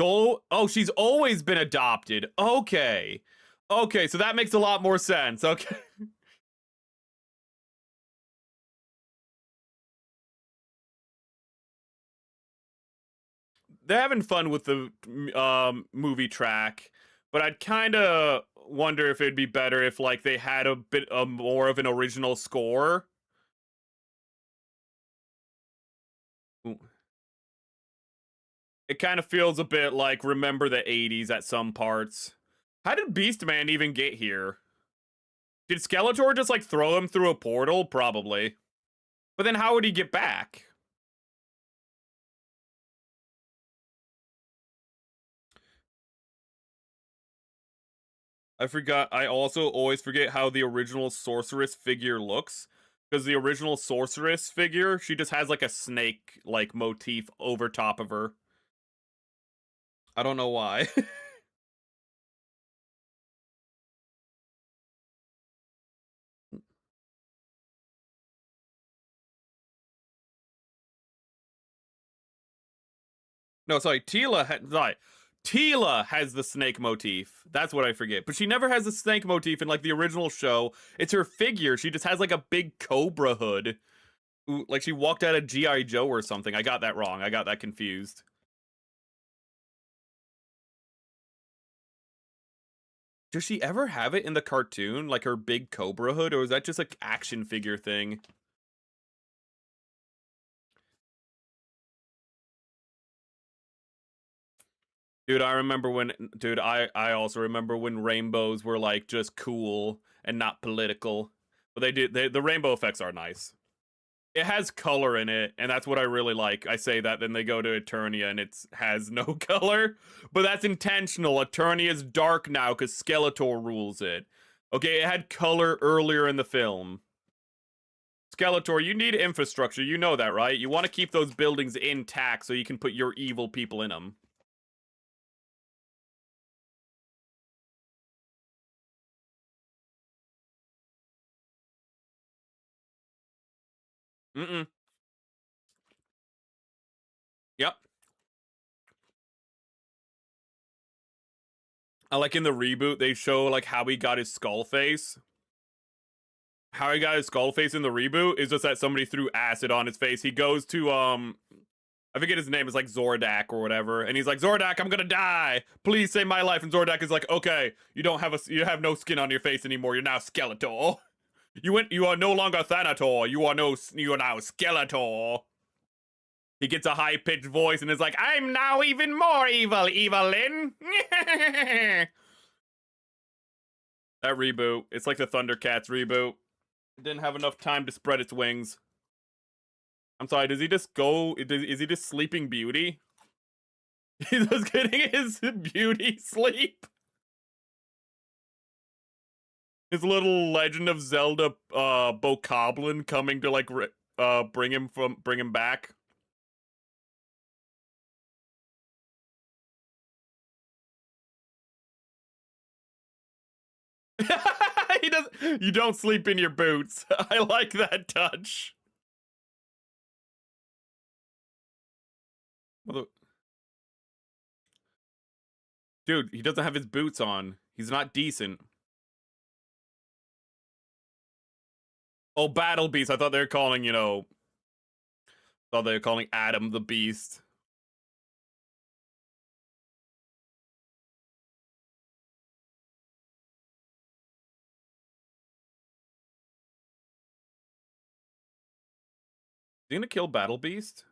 S1: Oh, she's always been adopted. Okay. Okay, so that makes a lot more sense. Okay. They're having fun with the movie track, but I'd kind of wonder if it'd be better if like they had a bit more of an original score. Ooh. It kind of feels a bit like Remember the 80s at some parts. How did Beastman even get here? Did Skeletor just like throw him through a portal? Probably. But then how would he get back? I also always forget how the original sorceress figure looks. Because the original sorceress figure, she just has like a snake like motif over top of her. I don't know why. No, sorry, Tila has the snake motif. That's what I forget. But she never has a snake motif in like the original show. It's her figure. She just has like a big cobra hood. Ooh, like she walked out of G.I. Joe or something. I got that wrong. I got that confused. Does she ever have it in the cartoon? Like her big cobra hood? Or is that just like action figure thing? Dude, I also remember when rainbows were like just cool and not political. But the rainbow effects are nice. It has color in it, and that's what I really like. I say that, then they go to Eternia and it has no color. But that's intentional. Eternia's dark now because Skeletor rules it. Okay, it had color earlier in the film. Skeletor, you need infrastructure. You know that, right? You want to keep those buildings intact so you can put your evil people in them. Mm-mm. Yep. I like in the reboot, they show like how he got his skull face. How he got his skull face in the reboot is just that somebody threw acid on his face. He goes to I forget his name. It's like Zordak or whatever, and he's like, "Zordak, I'm gonna die. Please save my life." And Zordak is like, "Okay, you have no skin on your face anymore. You're now Skeletor. You are no longer Thanator. You are now Skeletor." He gets a high pitched voice and is like, "I'm now even more evil, Evelyn." That reboot. It's like the Thundercats reboot. It didn't have enough time to spread its wings. I'm sorry, does he just go? Is he just Sleeping Beauty? He's just getting his beauty sleep. His little Legend of Zelda Bokoblin coming to like bring him back. He does. You don't sleep in your boots. I like that touch. Dude, he doesn't have his boots on. He's not decent. Oh, Battle Beast. I thought they were calling, thought they were calling Adam the Beast. Is he gonna kill Battle Beast?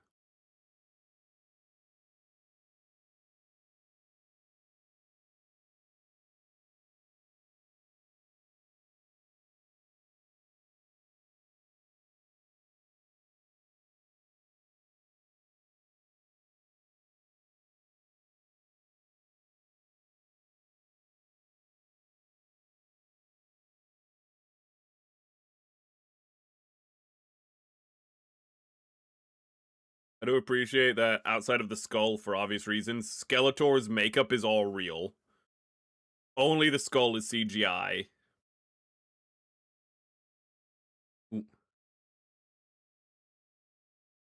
S1: I do appreciate that outside of the skull, for obvious reasons, Skeletor's makeup is all real. Only the skull is CGI. Ooh.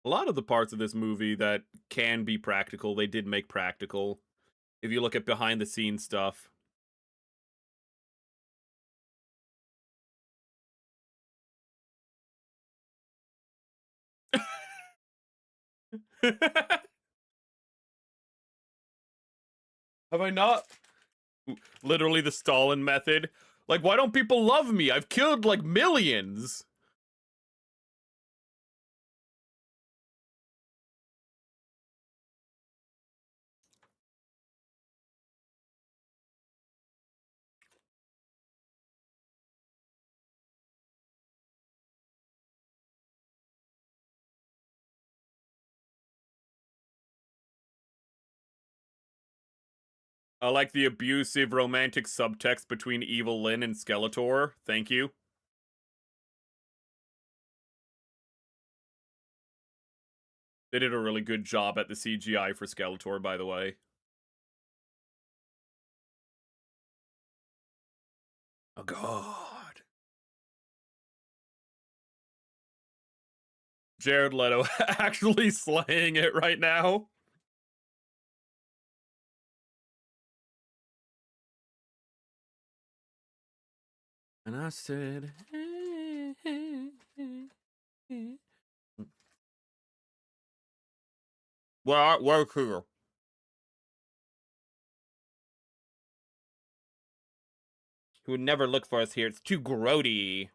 S1: A lot of the parts of this movie that can be practical, they did make practical. If you look at behind the scenes stuff. Have I not? Literally the Stalin method. Like, why don't people love me? I've killed, like, millions. I like the abusive romantic subtext between Evil Lyn and Skeletor. Thank you. They did a really good job at the CGI for Skeletor, by the way. Oh, God. Jared Leto actually slaying it right now. And I said, where's here? He would never look for us here. It's too grody.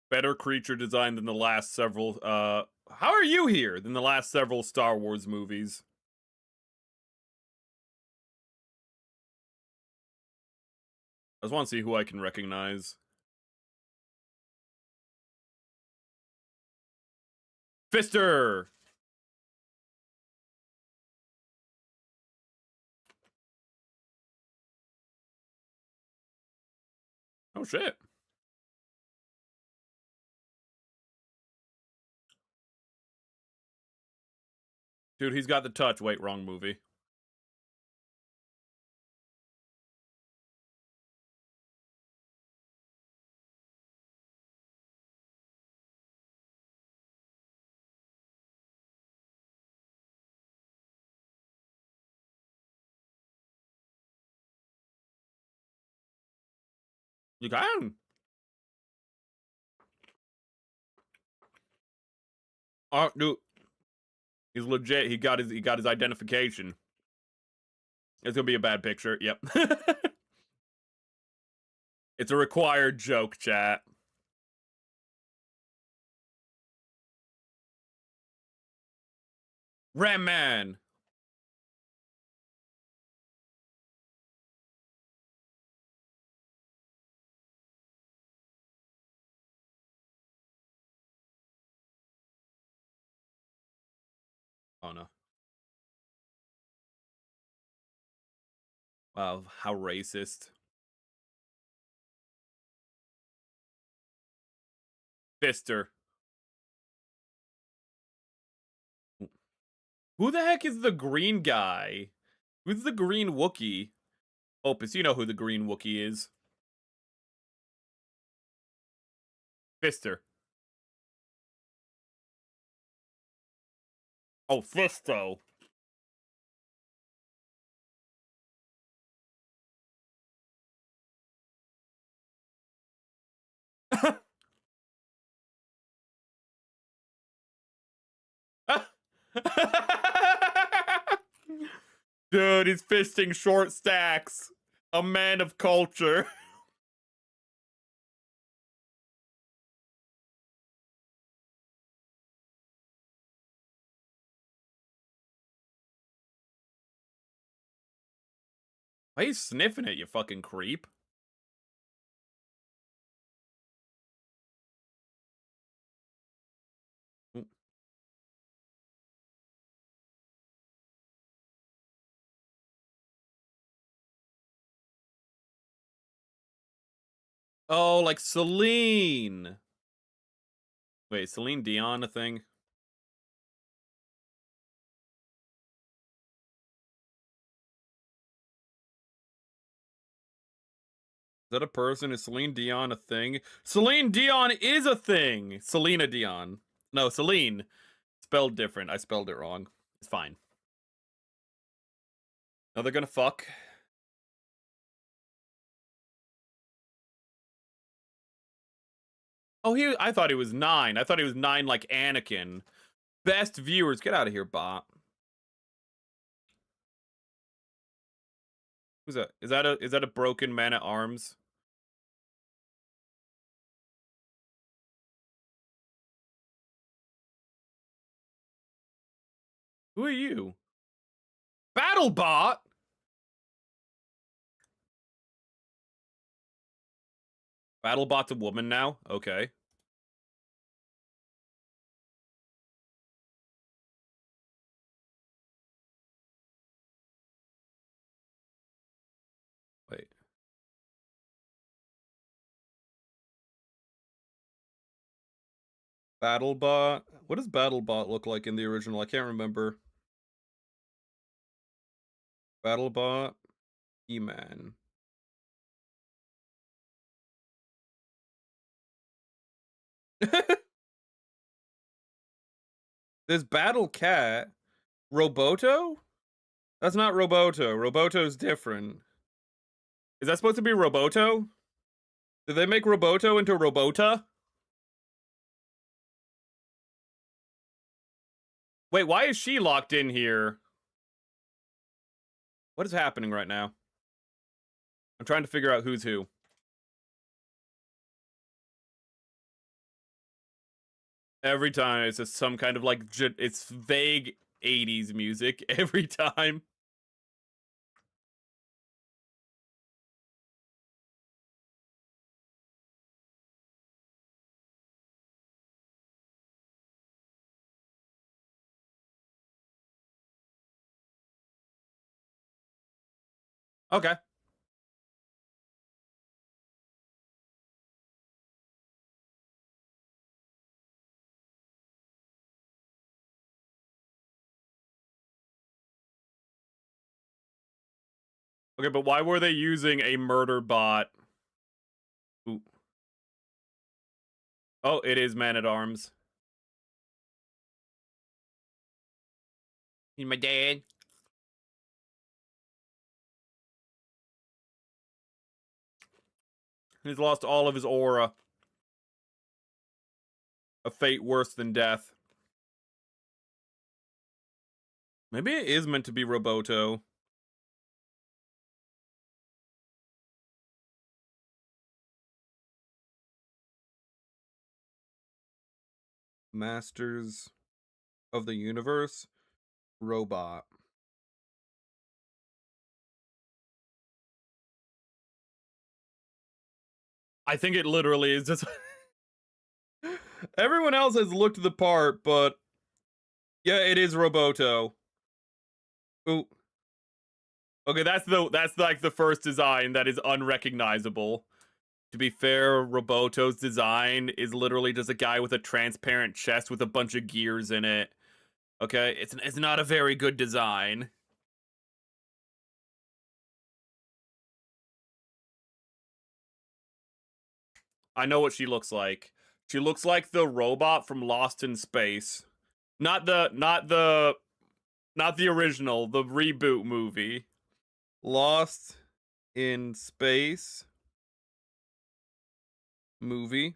S1: Better creature design than the last several, how are you here? Than the last several Star Wars movies. I just want to see who I can recognize. Fister! Oh, shit. Dude, he's got the touch. Wait, wrong movie. You can. Oh, dude. He's legit. He got his identification. It's gonna be a bad picture. Yep. It's a required joke, chat. Ram Man. Oh no. Wow, how racist. Fister. Who the heck is the green guy? Who's the green Wookiee? Opus, you know who the green Wookiee is. Fister. Oh, Fisto. Dude, he's fisting short stacks. A man of culture. Why are you sniffing it, you fucking creep? Oh, like Celine. Wait, Celine Dion a thing? Is that a person? Is Celine Dion a thing? Celine Dion is a thing! Selena Dion. No, Celine. Spelled different. I spelled it wrong. It's fine. Now they're gonna fuck. Oh, I thought he was 9. I thought he was 9 like Anakin. Best viewers. Get out of here, bot. Who's that? Is that a broken man at arms? Who are you? BattleBot? BattleBot's a woman now? Okay. Wait. BattleBot? What does BattleBot look like in the original? I can't remember. BattleBot? E-Man. There's Battle Cat. Roboto? That's not Roboto. Roboto's different. Is that supposed to be Roboto? Did they make Roboto into Robota? Wait, why is she locked in here? What is happening right now? I'm trying to figure out who's who. Every time it's just some kind of like, it's vague 80s music every time. Okay. Okay, but why were they using a murder bot? Ooh. Oh, it is Man-at-Arms. He's my dad. He's lost all of his aura. A fate worse than death. Maybe it is meant to be Roboto. Masters of the Universe. Robot. I think it literally is just... Everyone else has looked the part, but... Yeah, it is Roboto. Ooh. Okay, that's like the first design that is unrecognizable. To be fair, Roboto's design is literally just a guy with a transparent chest with a bunch of gears in it. Okay, it's not a very good design. I know what she looks like. She looks like the robot from Lost in Space. Not the original, the reboot movie. Lost in Space movie.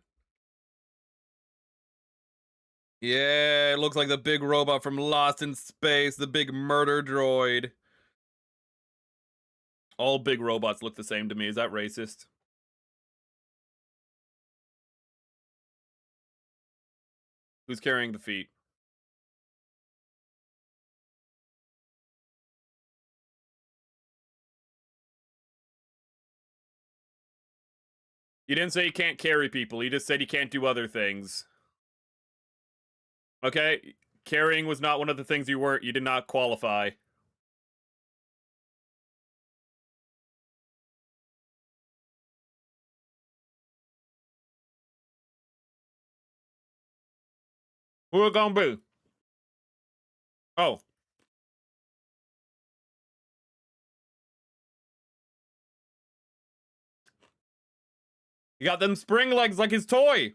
S1: Yeah, it looks like the big robot from Lost in Space, the big murder droid. All big robots look the same to me. Is that racist? Who's carrying the feet? You didn't say you can't carry people. You just said you can't do other things. Okay? Carrying was not one of the things you did not qualify. Who it gonna be? Oh. You got them spring legs like his toy.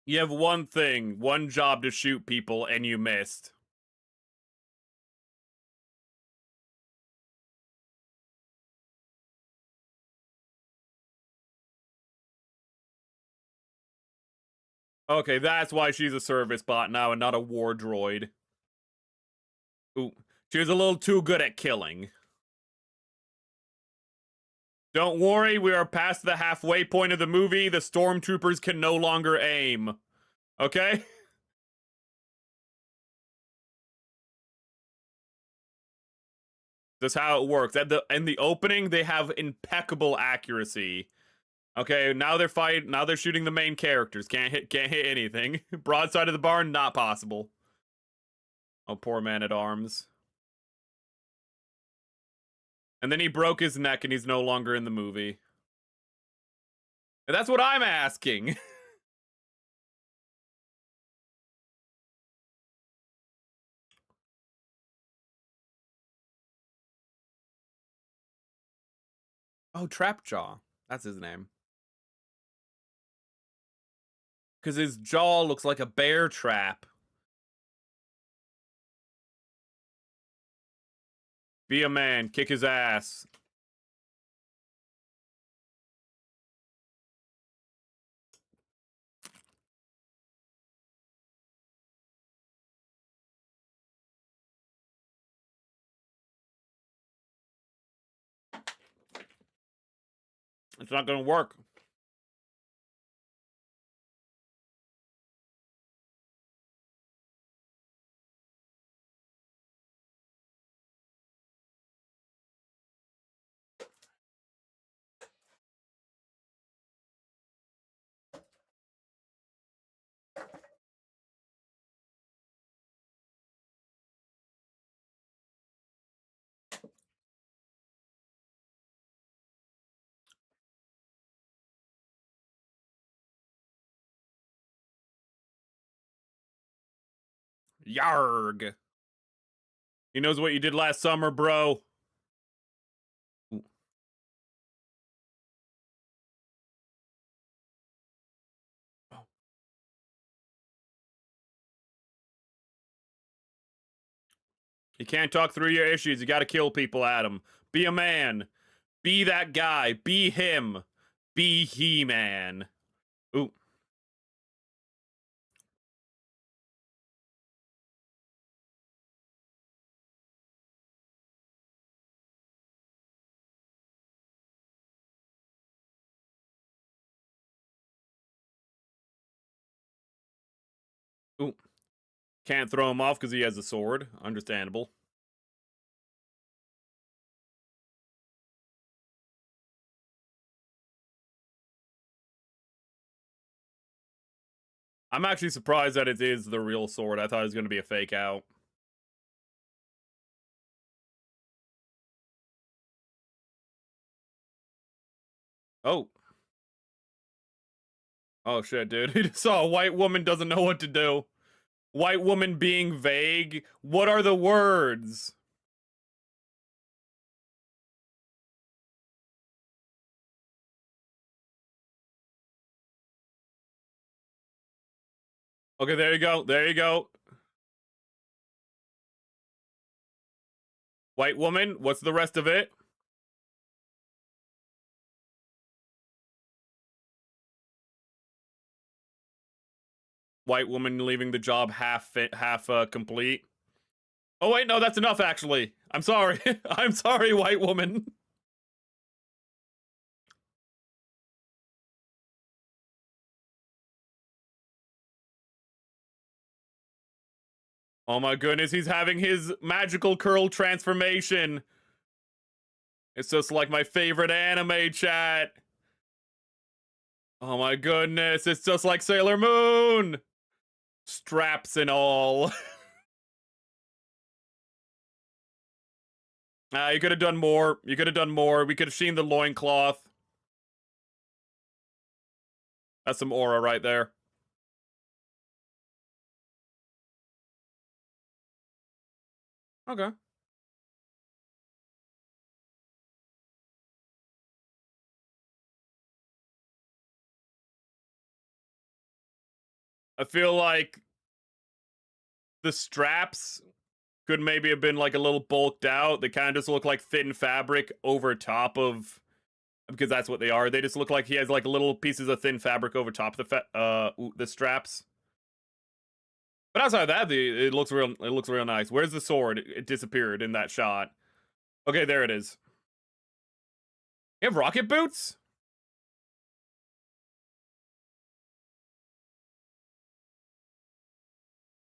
S1: You have one thing, one job to shoot people, and you missed. Okay, that's why she's a service bot now and not a war droid. Ooh, she was a little too good at killing. Don't worry, we are past the halfway point of the movie. The stormtroopers can no longer aim. Okay? That's how it works. In the opening, they have impeccable accuracy. Okay, now they're shooting the main characters. Can't hit anything. Broadside of the barn, not possible. Oh, poor Man-at-Arms. And then he broke his neck and he's no longer in the movie. And that's what I'm asking. Oh, Trapjaw. That's his name. Because his jaw looks like a bear trap. Be a man. Kick his ass. It's not gonna work. Yarg. He knows what you did last summer, bro. Ooh. Oh. You can't talk through your issues. You gotta kill people, Adam. Be a man. Be that guy. Be him. Be He-Man. Ooh. Ooh. Can't throw him off because he has a sword. Understandable. I'm actually surprised that it is the real sword. I thought it was going to be a fake out. Oh. Oh shit, dude. He just saw a white woman doesn't know what to do. White woman being vague. What are the words? Okay, there you go. There you go. White woman, what's the rest of it? White woman leaving the job half complete. Oh wait, no, that's enough actually. I'm sorry. I'm sorry, white woman. Oh my goodness, he's having his magical curl transformation. It's just like my favorite anime, chat. Oh my goodness, it's just like Sailor Moon. Straps and all. You could have done more. You could have done more. We could have seen the loincloth. That's some aura right there. Okay. I feel like the straps could maybe have been like a little bulked out. They kind of just look like thin fabric over top of, because that's what they are. They just look like he has like little pieces of thin fabric over top of the straps. But outside of that, it looks real nice. Where's the sword? It disappeared in that shot. Okay, there it is. You have rocket boots?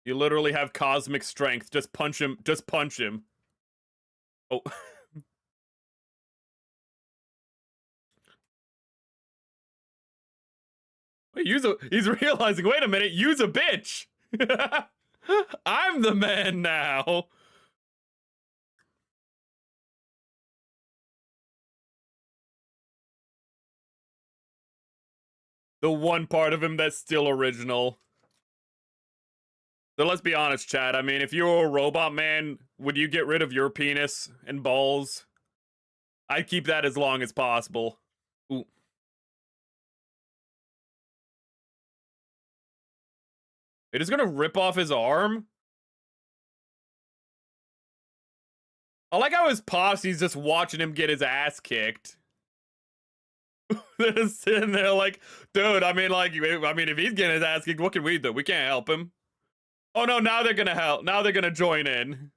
S1: You literally have cosmic strength. Just punch him. Just punch him. Oh. He's realizing, wait a minute, use a bitch. I'm the man now. The one part of him that's still original. So let's be honest, Chad. I mean, if you were a robot man, would you get rid of your penis and balls? I'd keep that as long as possible. Ooh. It is gonna rip off his arm? I like how his posse's just watching him get his ass kicked. They're just sitting there like, dude, I mean, if he's getting his ass kicked, what can we do? We can't help him. Oh no, now they're gonna help. Now they're gonna join in.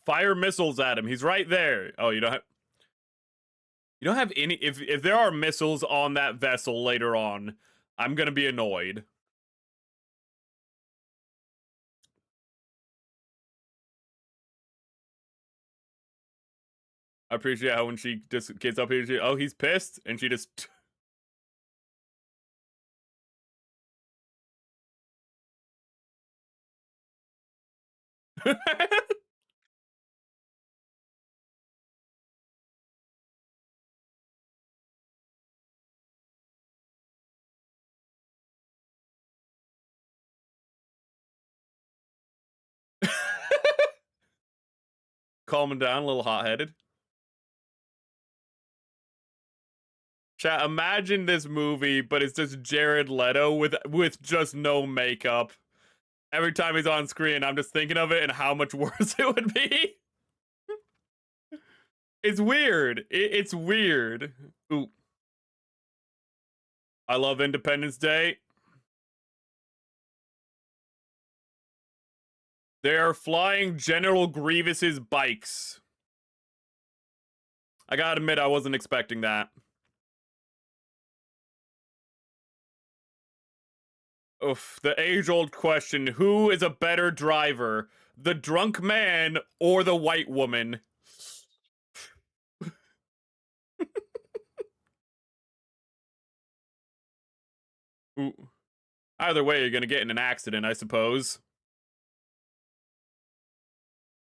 S1: Fire missiles at him. He's right there. Oh, you don't have... You don't have any. If there are missiles on that vessel later on, I'm gonna be annoyed. I appreciate how when she just gets up here, oh, he's pissed, and she just. Calming down, a little hot-headed. Chat, imagine this movie, but it's just Jared Leto with just no makeup. Every time he's on screen, I'm just thinking of it and how much worse it would be. It's weird. It's weird. Ooh. I love Independence Day. They are flying General Grievous's bikes. I gotta admit, I wasn't expecting that. Oof, the age-old question, who is a better driver? The drunk man or the white woman? Ooh. Either way, you're gonna get in an accident, I suppose.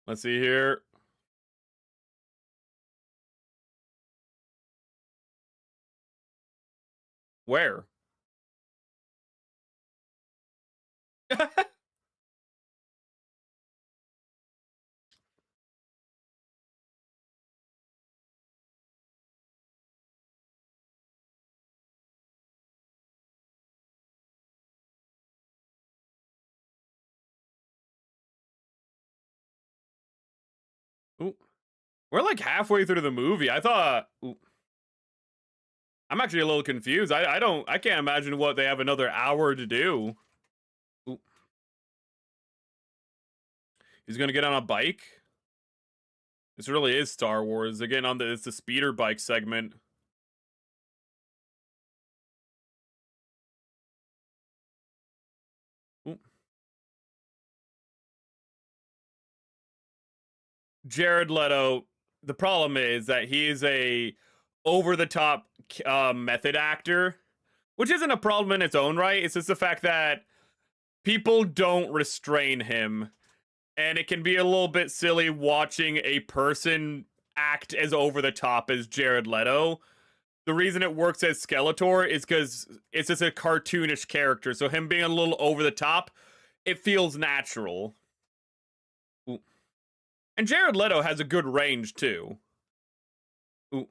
S1: Let's see here. Where? Ooh. We're like halfway through the movie. I thought... Ooh. I'm actually a little confused. I can't imagine what they have another hour to do. Ooh. He's gonna get on a bike? This really is Star Wars. Again, it's the speeder bike segment. Ooh. Jared Leto, the problem is that he is a over-the-top method actor, which isn't a problem in its own right. It's just the fact that people don't restrain him, and it can be a little bit silly watching a person act as over-the-top as Jared Leto. The reason it works as Skeletor is because it's just a cartoonish character, so him being a little over-the-top, it feels natural. Ooh. And Jared Leto has a good range, too. Ooh.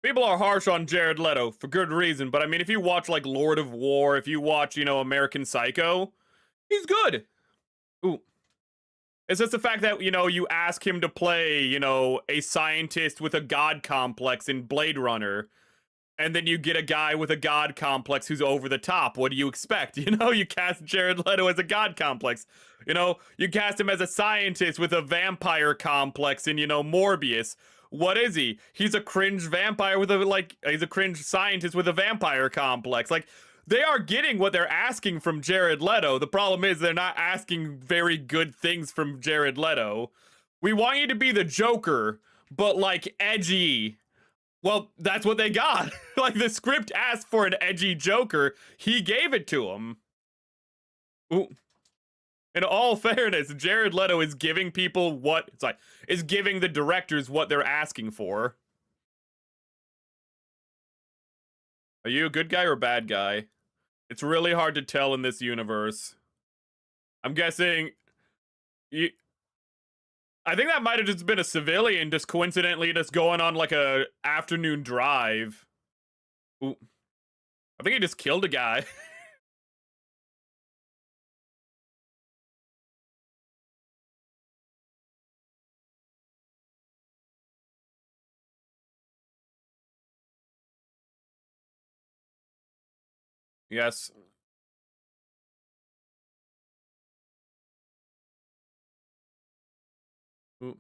S1: People are harsh on Jared Leto for good reason, but I mean, if you watch, like, Lord of War, if you watch, you know, American Psycho, he's good. Ooh. It's just the fact that, you know, you ask him to play, you know, a scientist with a god complex in Blade Runner, and then you get a guy with a god complex who's over the top. What do you expect? You know, you cast Jared Leto as a god complex. You know, you cast him as a scientist with a vampire complex in, you know, Morbius. What is he? He's a cringe vampire with a, like, he's a cringe scientist with a vampire complex. Like, they are getting what they're asking from Jared Leto. The problem is they're not asking very good things from Jared Leto. We want you to be the Joker, but, like, edgy. Well, that's what they got. Like, the script asked for an edgy Joker. He gave it to him. Ooh. In all fairness, Jared Leto is giving people what... It's like, is giving the directors what they're asking for. Are you a good guy or a bad guy? It's really hard to tell in this universe. I'm guessing... I think that might have just been a civilian just coincidentally just going on like a afternoon drive. Ooh. I think he just killed a guy. Yes. Ooh.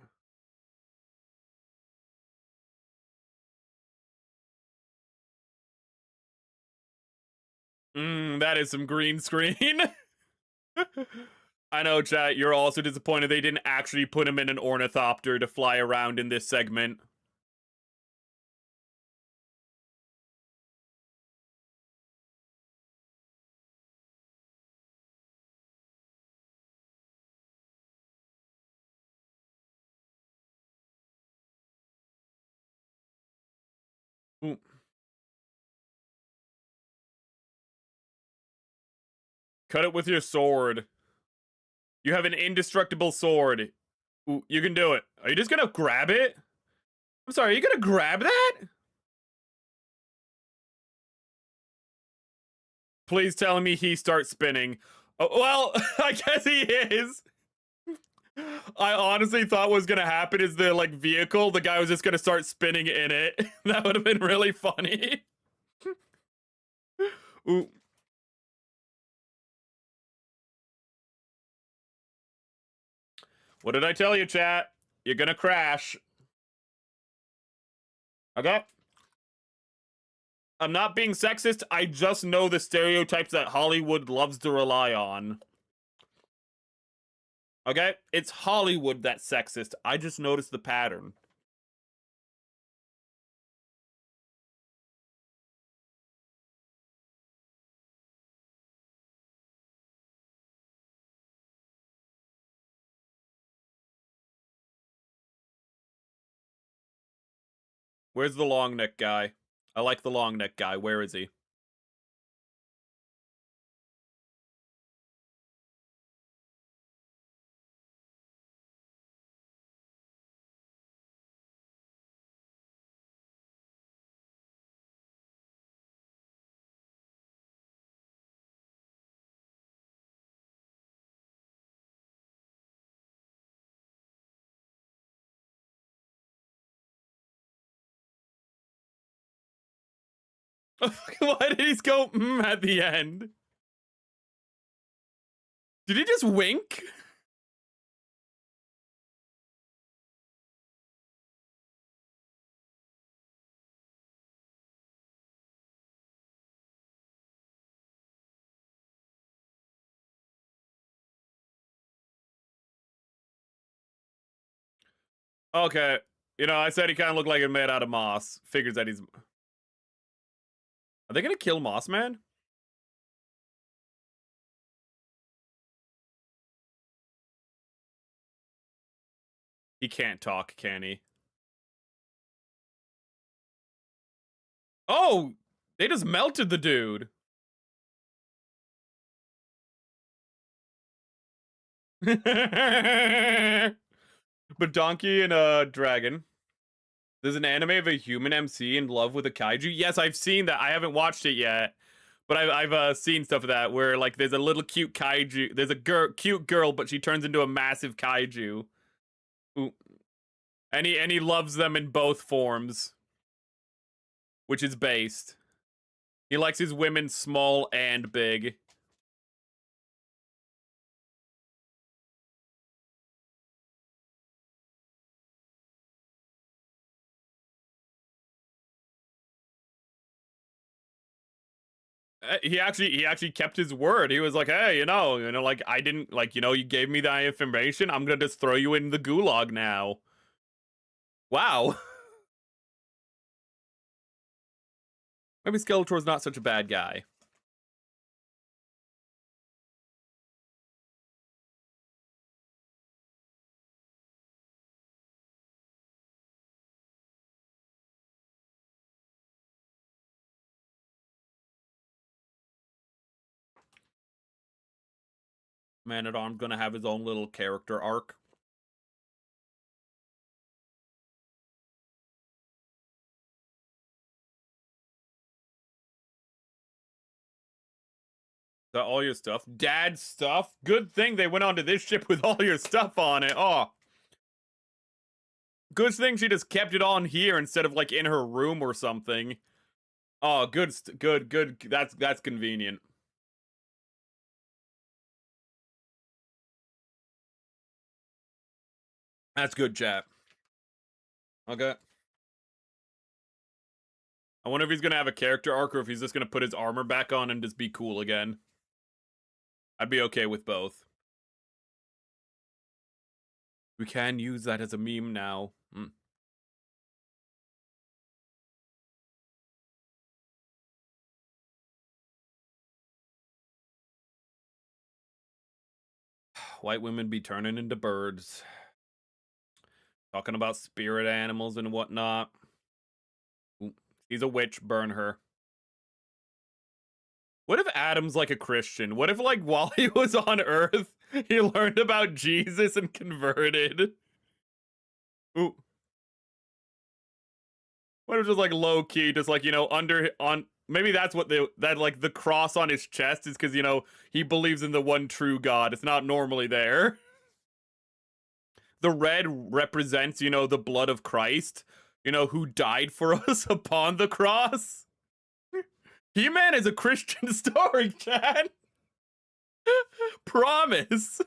S1: That is some green screen. I know, chat, you're also disappointed they didn't actually put him in an ornithopter to fly around in this segment. Ooh. Cut it with your sword. You have an indestructible sword. Ooh, you can do it. Are you just gonna grab it? I'm sorry, are you gonna grab that? Please tell me he starts spinning. Oh, well, I guess he is. I honestly thought what was gonna happen is the like vehicle, the guy was just gonna start spinning in it. That would have been really funny. Ooh. What did I tell you, chat? You're gonna crash. Okay? I'm not being sexist, I just know the stereotypes that Hollywood loves to rely on. Okay? It's Hollywood that's sexist. I just noticed the pattern. Where's the long neck guy? I like the long neck guy. Where is he? Why did he go at the end? Did he just wink? Okay. You know, I said he kind of looked like it made out of moss. Figures that he's... Are they gonna kill Moss Man? He can't talk, can he? Oh! They just melted the dude. But Donkey and a dragon. There's an anime of a human MC in love with a kaiju. Yes, I've seen that. I haven't watched it yet, but I've seen stuff of that where like there's a little cute kaiju. There's a cute girl, but she turns into a massive kaiju. Ooh. And he loves them in both forms, which is based. He likes his women small and big. He actually kept his word. He was like, "Hey, like I didn't like, you gave me that information. I'm gonna just throw you in the gulag now." Wow. Maybe Skeletor's not such a bad guy. Man-at-Arm's gonna have his own little character arc. Is that all your stuff? Dad's stuff? Good thing they went onto this ship with all your stuff on it. Oh. Good thing she just kept it on here instead of like in her room or something. Oh, good. That's convenient. That's good, chat. Okay. I wonder if he's gonna have a character arc or if he's just gonna put his armor back on and just be cool again. I'd be okay with both. We can use that as a meme now. White women be turning into birds. Talking about spirit animals and whatnot. Ooh, she's a witch, burn her. What if Adam's like a Christian? What if, like, while he was on Earth, he learned about Jesus and converted? Ooh. What if just, like, low-key, just, like, you know, maybe that's what like, the cross on his chest is because, you know, he believes in the one true God. It's not normally there. The red represents, you know, the blood of Christ, you know, who died for us upon the cross. He-Man is a Christian story, Chad. Promise.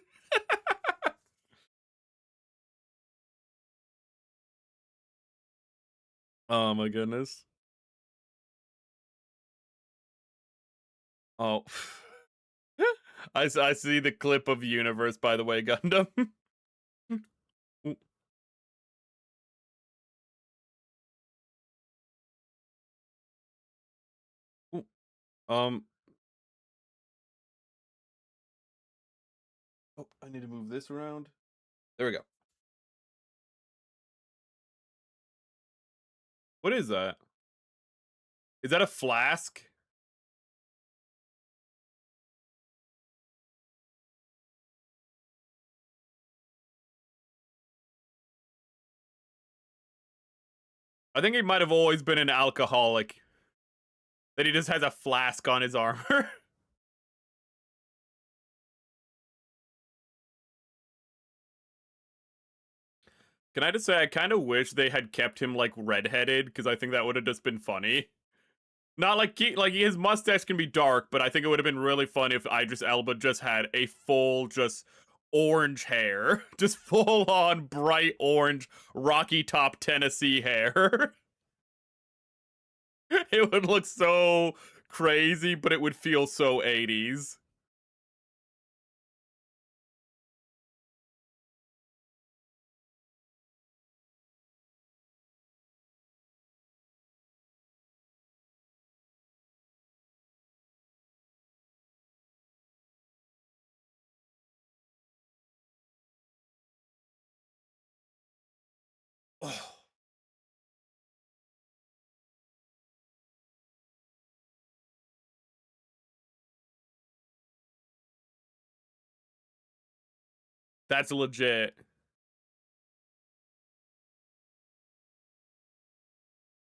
S1: Oh my goodness. Oh. I see the clip of Universe, by the way, Gundam. Oh, I need to move this around. There we go. What is that? Is that a flask? I think he might have always been an alcoholic. That he just has a flask on his armor. Can I just say, I kind of wish they had kept him, like, redheaded, because I think that would have just been funny. Not like, his mustache can be dark, but I think it would have been really funny if Idris Elba just had a full, just, orange hair. Just full-on, bright orange, Rocky Top Tennessee hair. It would look so crazy, but it would feel so 80s. That's legit.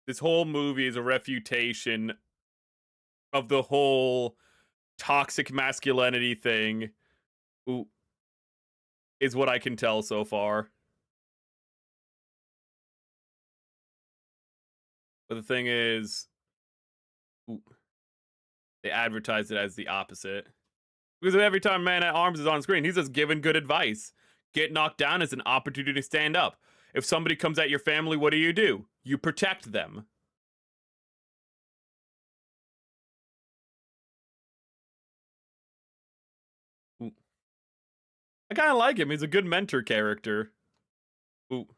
S1: This whole movie is a refutation of the whole toxic masculinity thing. Ooh, is what I can tell so far. But the thing is, ooh, they advertise it as the opposite. Because every time Man at Arms is on screen, he's just giving good advice. Get knocked down is an opportunity to stand up. If somebody comes at your family, what do? You protect them. Ooh. I kind of like him. He's a good mentor character. Ooh.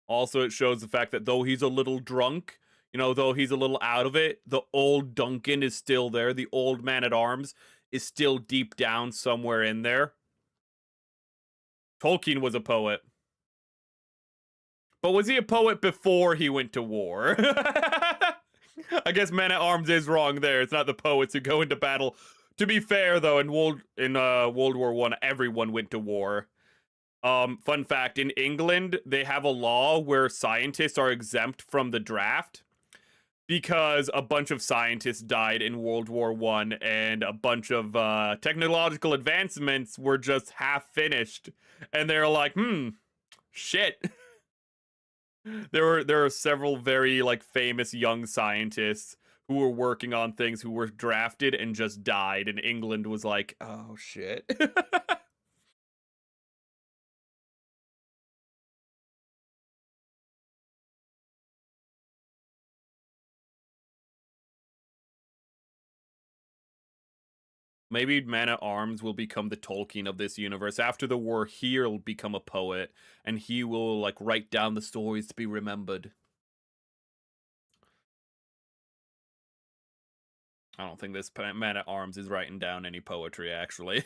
S1: Also, it shows the fact that though he's a little drunk, you know, though he's a little out of it, the old Duncan is still there. The old Man at Arms is still deep down somewhere in there. Tolkien was a poet. But was he a poet before he went to war? I guess Man at Arms is wrong there. It's not the poets who go into battle. To be fair, though, in World War I, everyone went to war. Fun fact, in England, they have a law where scientists are exempt from the draft because a bunch of scientists died in World War I and a bunch of technological advancements were just half finished. And they're like, shit. There are several very, like, famous young scientists who were working on things who were drafted and just died, and England was like, oh shit. Maybe Man-at-Arms will become the Tolkien of this universe. After the war, he'll become a poet, and he will, like, write down the stories to be remembered. I don't think this Man-at-Arms is writing down any poetry, actually.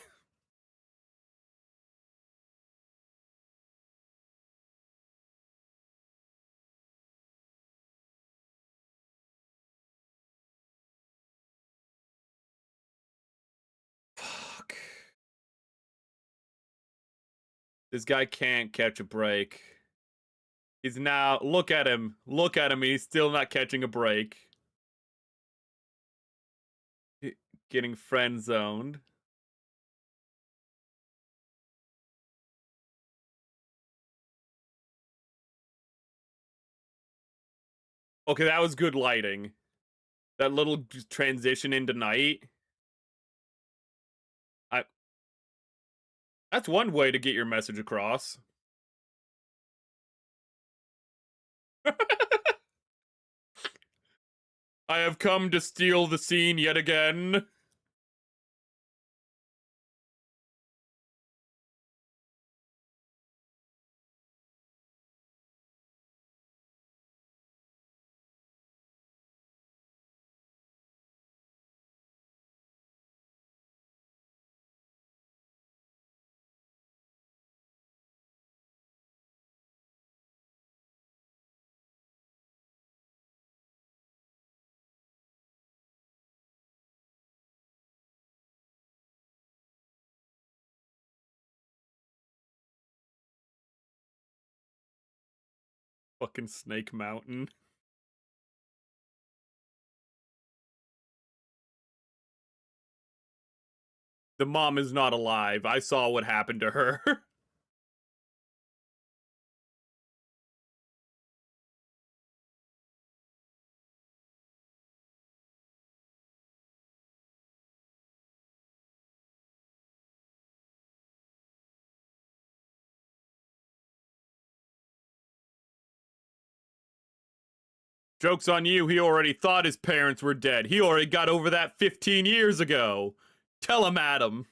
S1: Fuck. This guy can't catch a break. He's now... Look at him. Look at him. He's still not catching a break. Getting friend-zoned. Okay, that was good lighting. That little transition into night. That's one way to get your message across. I have come to steal the scene yet again. Fucking Snake Mountain. The mom is not alive. I saw what happened to her. Joke's on you, he already thought his parents were dead. He already got over that 15 years ago. Tell him, Adam.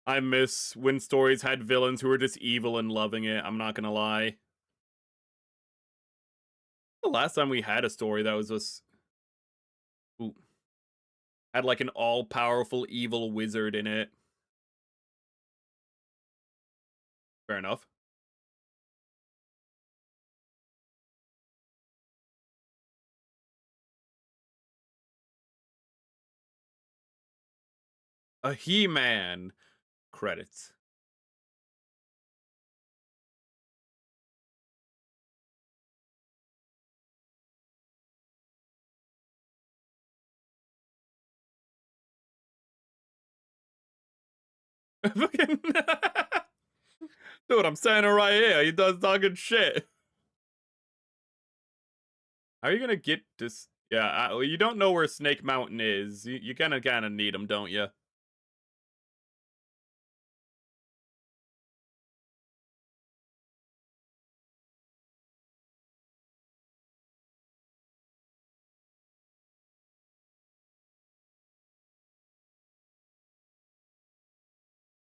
S1: I miss when stories had villains who were just evil and loving it, I'm not gonna lie. The last time we had a story that was just... Ooh. Had like an all-powerful evil wizard in it. Fair enough. A He-Man. Credits. Fucking... Dude, I'm standing right here. He does talking shit. How are you gonna get this? Yeah, well, you don't know where Snake Mountain is. You kind of need him, don't you?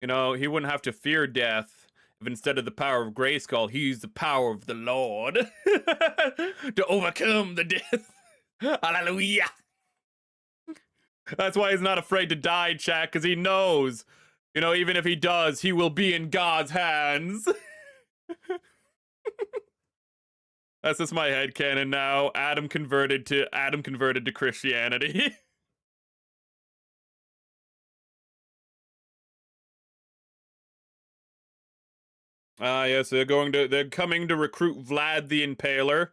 S1: You know, he wouldn't have to fear death if instead of the power of Grayskull, he used the power of the Lord to overcome the death. Hallelujah. That's why he's not afraid to die, chat, because he knows, you know, even if he does, he will be in God's hands. That's just my headcanon now. Adam converted to Christianity. Yes, they're coming to recruit Vlad the Impaler.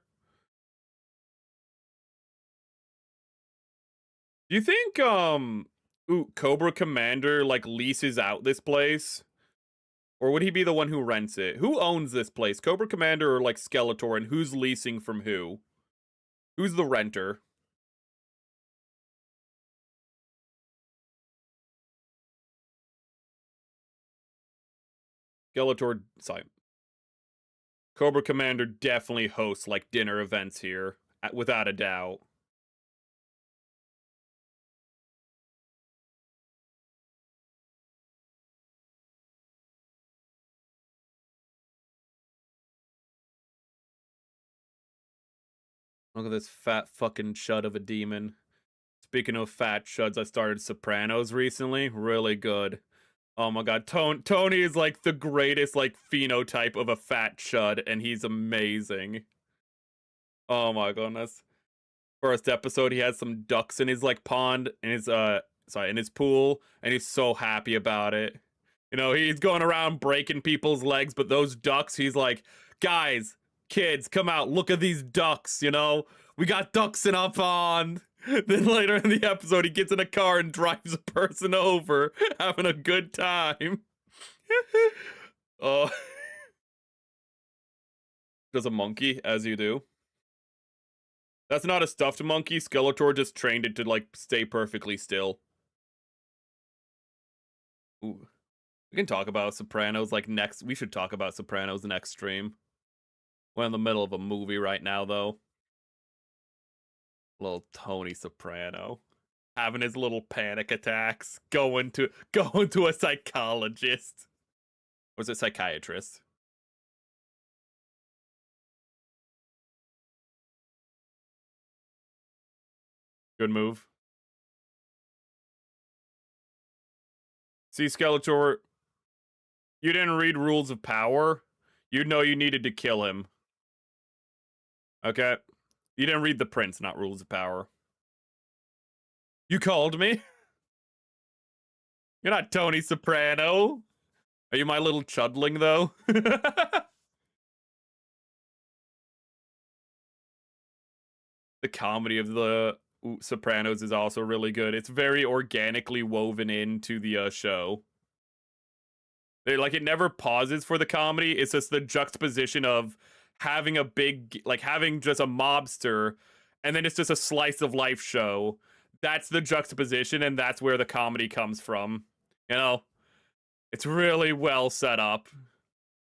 S1: Do you think, Cobra Commander, like, leases out this place? Or would he be the one who rents it? Who owns this place? Cobra Commander or, like, Skeletor, and who's leasing from who? Who's the renter? Skeletor, sorry. Cobra Commander definitely hosts, like, dinner events here, without a doubt. Look at this fat fucking chud of a demon. Speaking of fat chuds, I started Sopranos recently. Really good. Oh my god, Tony is like the greatest like phenotype of a fat chud, and he's amazing. Oh my goodness. First episode, he has some ducks in his like pond, in his in his pool, and he's so happy about it. You know, he's going around breaking people's legs, but those ducks, he's like, guys, kids, come out, look at these ducks, you know? We got ducks in our pond. Then later in the episode, he gets in a car and drives a person over, having a good time. Oh. Does a monkey, as you do. That's not a stuffed monkey. Skeletor just trained it to, like, stay perfectly still. Ooh. We can talk about Sopranos, like, next. We should talk about Sopranos next stream. We're in the middle of a movie right now, though. Little Tony Soprano. Having his little panic attacks. Going to a psychologist. Or is it psychiatrist? Good move. See, Skeletor, you didn't read Rules of Power. You'd know you needed to kill him. Okay? You didn't read The Prince, not Rules of Power. You called me? You're not Tony Soprano. Are you my little chudling, though? The comedy of the Sopranos is also really good. It's very organically woven into the show. It never pauses for the comedy. It's just the juxtaposition of having a big, like having just a mobster, and then it's just a slice of life show. That's the juxtaposition, and that's where the comedy comes from. You know, it's really well set up.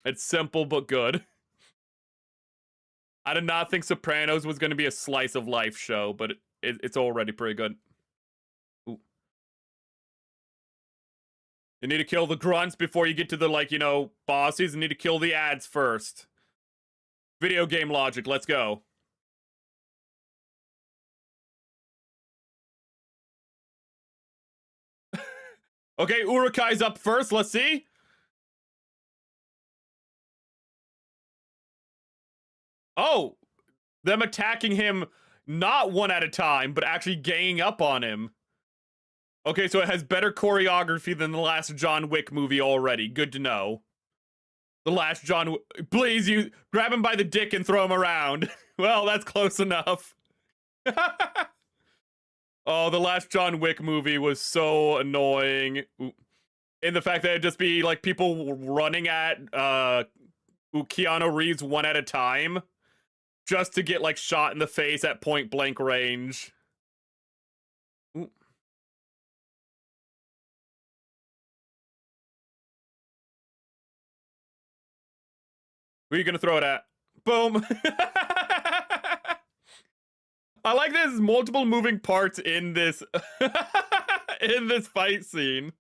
S1: It's simple but good. I did not think Sopranos was going to be a slice of life show, but it's already pretty good. Ooh. You need to kill the grunts before you get to the, like, you know, bosses. You need to kill the ads first. Video game logic, let's go. Okay, Urukai's up first, let's see. Oh, them attacking him not one at a time, but actually ganging up on him. Okay, so it has better choreography than the last John Wick movie already. Good to know. The last John... Please, you grab him by the dick and throw him around. Well, that's close enough. Oh, the last John Wick movie was so annoying. In the fact that it'd just be, like, people running at Keanu Reeves one at a time. Just to get, like, shot in the face at point-blank range. Ooh. Who are you gonna throw it at? Boom! I like there's multiple moving parts in this... in this fight scene.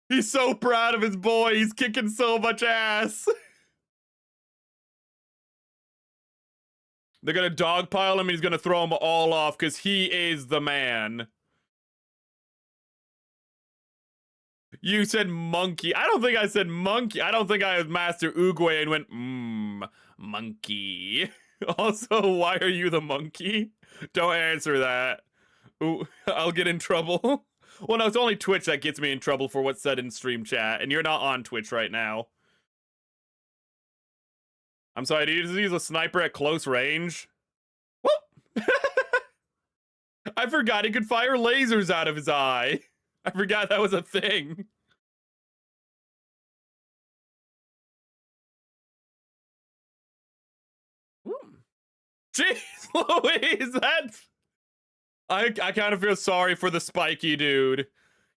S1: He's so proud of his boy. He's kicking so much ass. They're gonna dogpile him and he's gonna throw them all off because he is the man. You said monkey. I don't think I said monkey. I don't think I was Master Oogway and went, monkey. Also, why are you the monkey? Don't answer that. Ooh, I'll get in trouble. Well, no, it's only Twitch that gets me in trouble for what's said in stream chat, and you're not on Twitch right now. I'm sorry, did you just use a sniper at close range? Whoop! I forgot he could fire lasers out of his eye. I forgot that was a thing. Jeez Louise, that's... I kind of feel sorry for the spiky dude.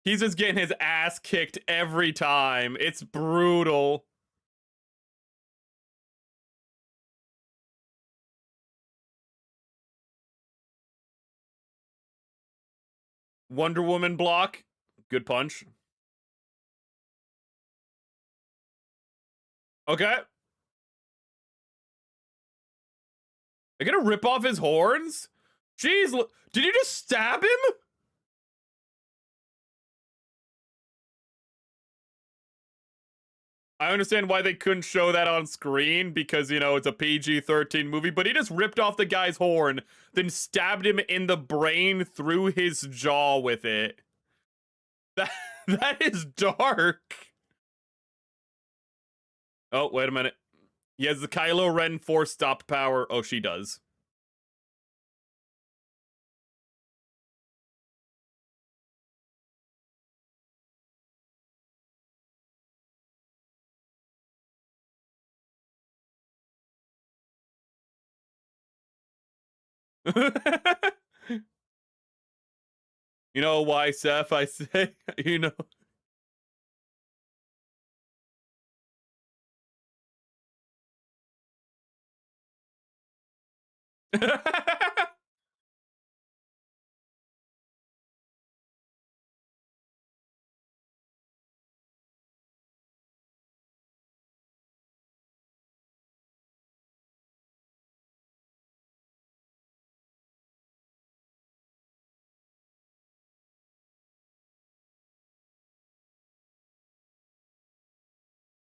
S1: He's just getting his ass kicked every time. It's brutal. Wonder Woman block. Good punch. Okay. They're gonna rip off his horns? Jeez, did you just stab him? I understand why they couldn't show that on screen because, you know, it's a PG-13 movie, but he just ripped off the guy's horn, then stabbed him in the brain through his jaw with it. That is dark. Oh, wait a minute. He has the Kylo Ren force stopped power. Oh, she does. You know why, Seth? I say, you know.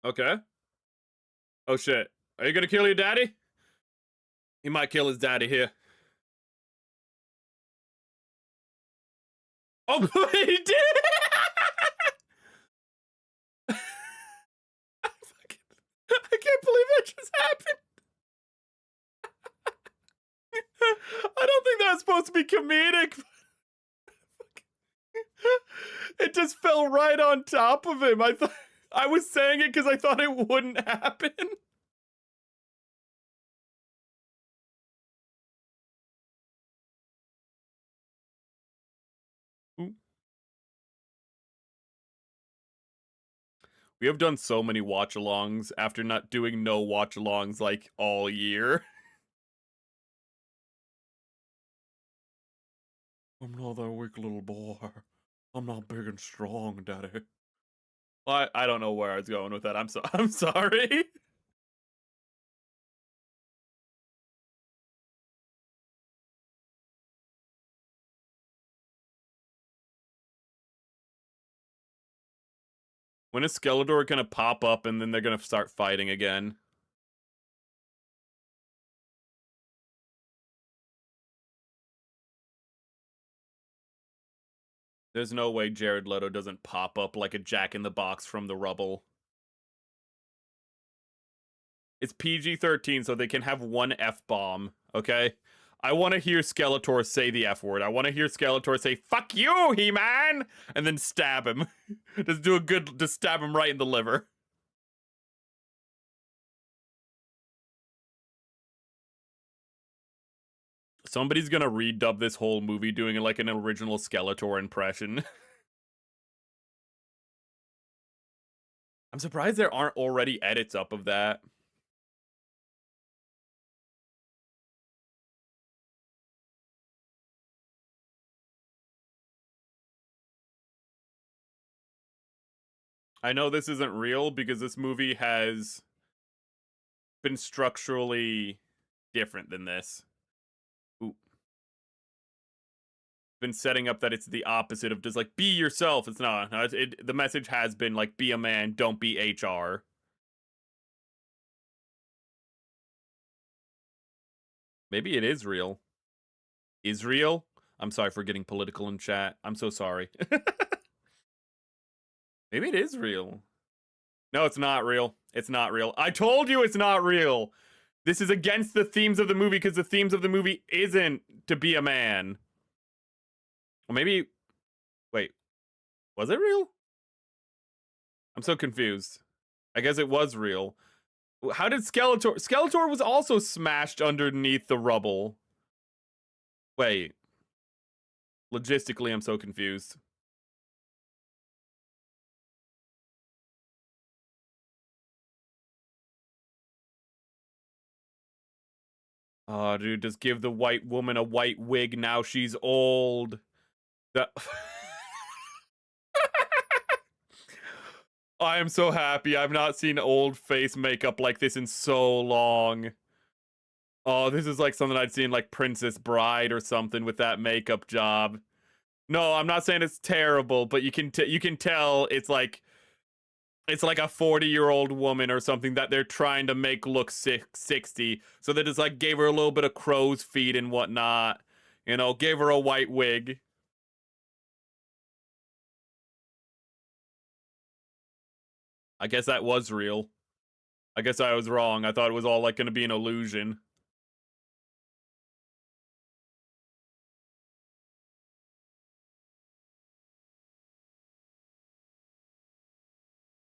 S1: Okay. Oh shit. Are you gonna kill your daddy? He might kill his daddy here. Oh, he did! I can't believe that just happened. I don't think that was supposed to be comedic. It just fell right on top of him. I was saying it because I thought it wouldn't happen. Ooh. We have done so many watch-alongs after not doing no watch-alongs like all year. I'm not that weak little boy. I'm not big and strong, Daddy. I don't know where I was going with that. I'm sorry. When is Skeletor gonna pop up and then they're gonna start fighting again? There's no way Jared Leto doesn't pop up like a Jack-in-the-Box from the rubble. It's PG-13, so they can have one F-bomb, okay? I want to hear Skeletor say the F-word. I want to hear Skeletor say, "Fuck you, He-Man!" and then stab him. Just stab him right in the liver. Somebody's gonna redub this whole movie doing like an original Skeletor impression. I'm surprised there aren't already edits up of that. I know this isn't real because this movie has been structurally different than this. Ooh. Been setting up that it's the opposite of just like be yourself. It's not. No, the message has been like be a man, don't be HR. Maybe it is real. Israel? I'm sorry for getting political in chat. I'm so sorry. Maybe it is real. No, it's not real. It's not real. I told you it's not real. This is against the themes of the movie because the themes of the movie isn't to be a man. Or maybe... Wait. Was it real? I'm so confused. I guess it was real. How did Skeletor... Skeletor was also smashed underneath the rubble. Wait. Logistically, I'm so confused. Oh, dude, just give the white woman a white wig. Now she's old. I am so happy. I've not seen old face makeup like this in so long. Oh, this is like something I'd see in like Princess Bride or something with that makeup job. No, I'm not saying it's terrible, but you can tell it's like a 40-year-old woman or something that they're trying to make look 60. So they just like gave her a little bit of crow's feet and whatnot. You know, gave her a white wig. I guess that was real. I guess I was wrong. I thought it was all like gonna be an illusion.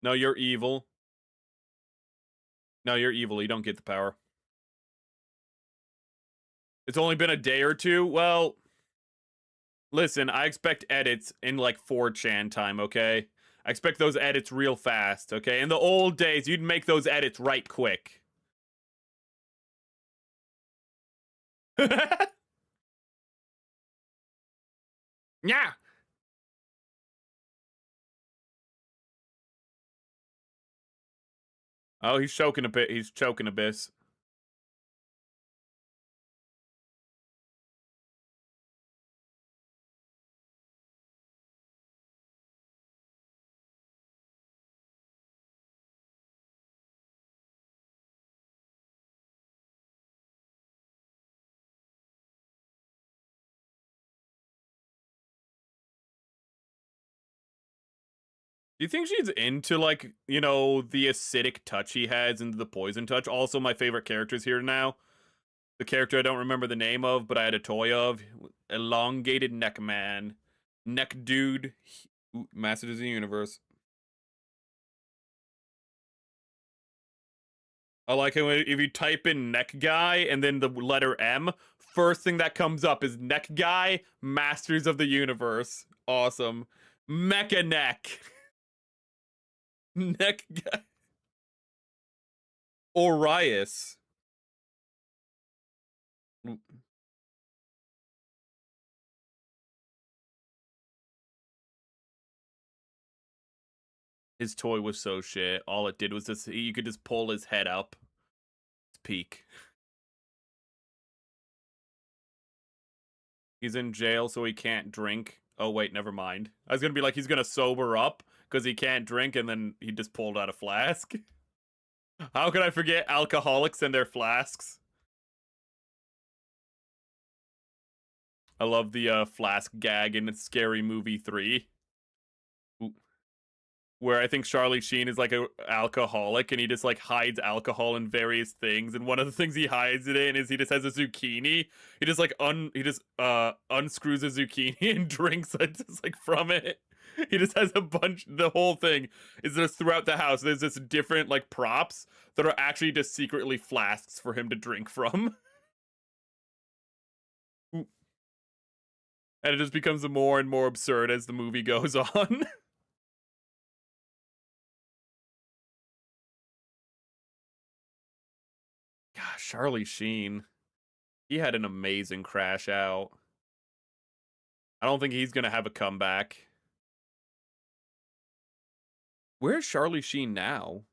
S1: No, you're evil. No, you're evil. You don't get the power. It's only been a day or two. Well, listen, I expect edits in like 4chan time, okay? I expect those edits real fast, okay? In the old days, you'd make those edits right quick. Yeah. Oh, he's choking a bit. He's choking a bit. Do you think she's into, like, you know, the acidic touch he has and the poison touch? Also, my favorite characters here now. The character I don't remember the name of, but I had a toy of. Elongated Neck Man. Neck Dude. Masters of the Universe. I like how if you type in neck guy and then the letter M, first thing that comes up is neck guy, Masters of the Universe. Awesome. Mecha neck. Neck guy. Orius. His toy was so shit. All it did was just, you could just pull his head up. It's peak. He's in jail, so he can't drink. Oh, wait, never mind. I was gonna be like, he's gonna sober up because he can't drink, and then he just pulled out a flask. How could I forget alcoholics and their flasks? I love the flask gag in Scary Movie 3. Where I think Charlie Sheen is like a alcoholic and he just like hides alcohol in various things, and one of the things he hides it in is he just has a zucchini. He just like unscrews a zucchini and drinks it just like from it. He just has a bunch. The whole thing is just throughout the house. There's this different like props that are actually just secretly flasks for him to drink from. And it just becomes more and more absurd as the movie goes on. Gosh, Charlie Sheen. He had an amazing crash out. I don't think he's gonna have a comeback. Where's Charlie Sheen now?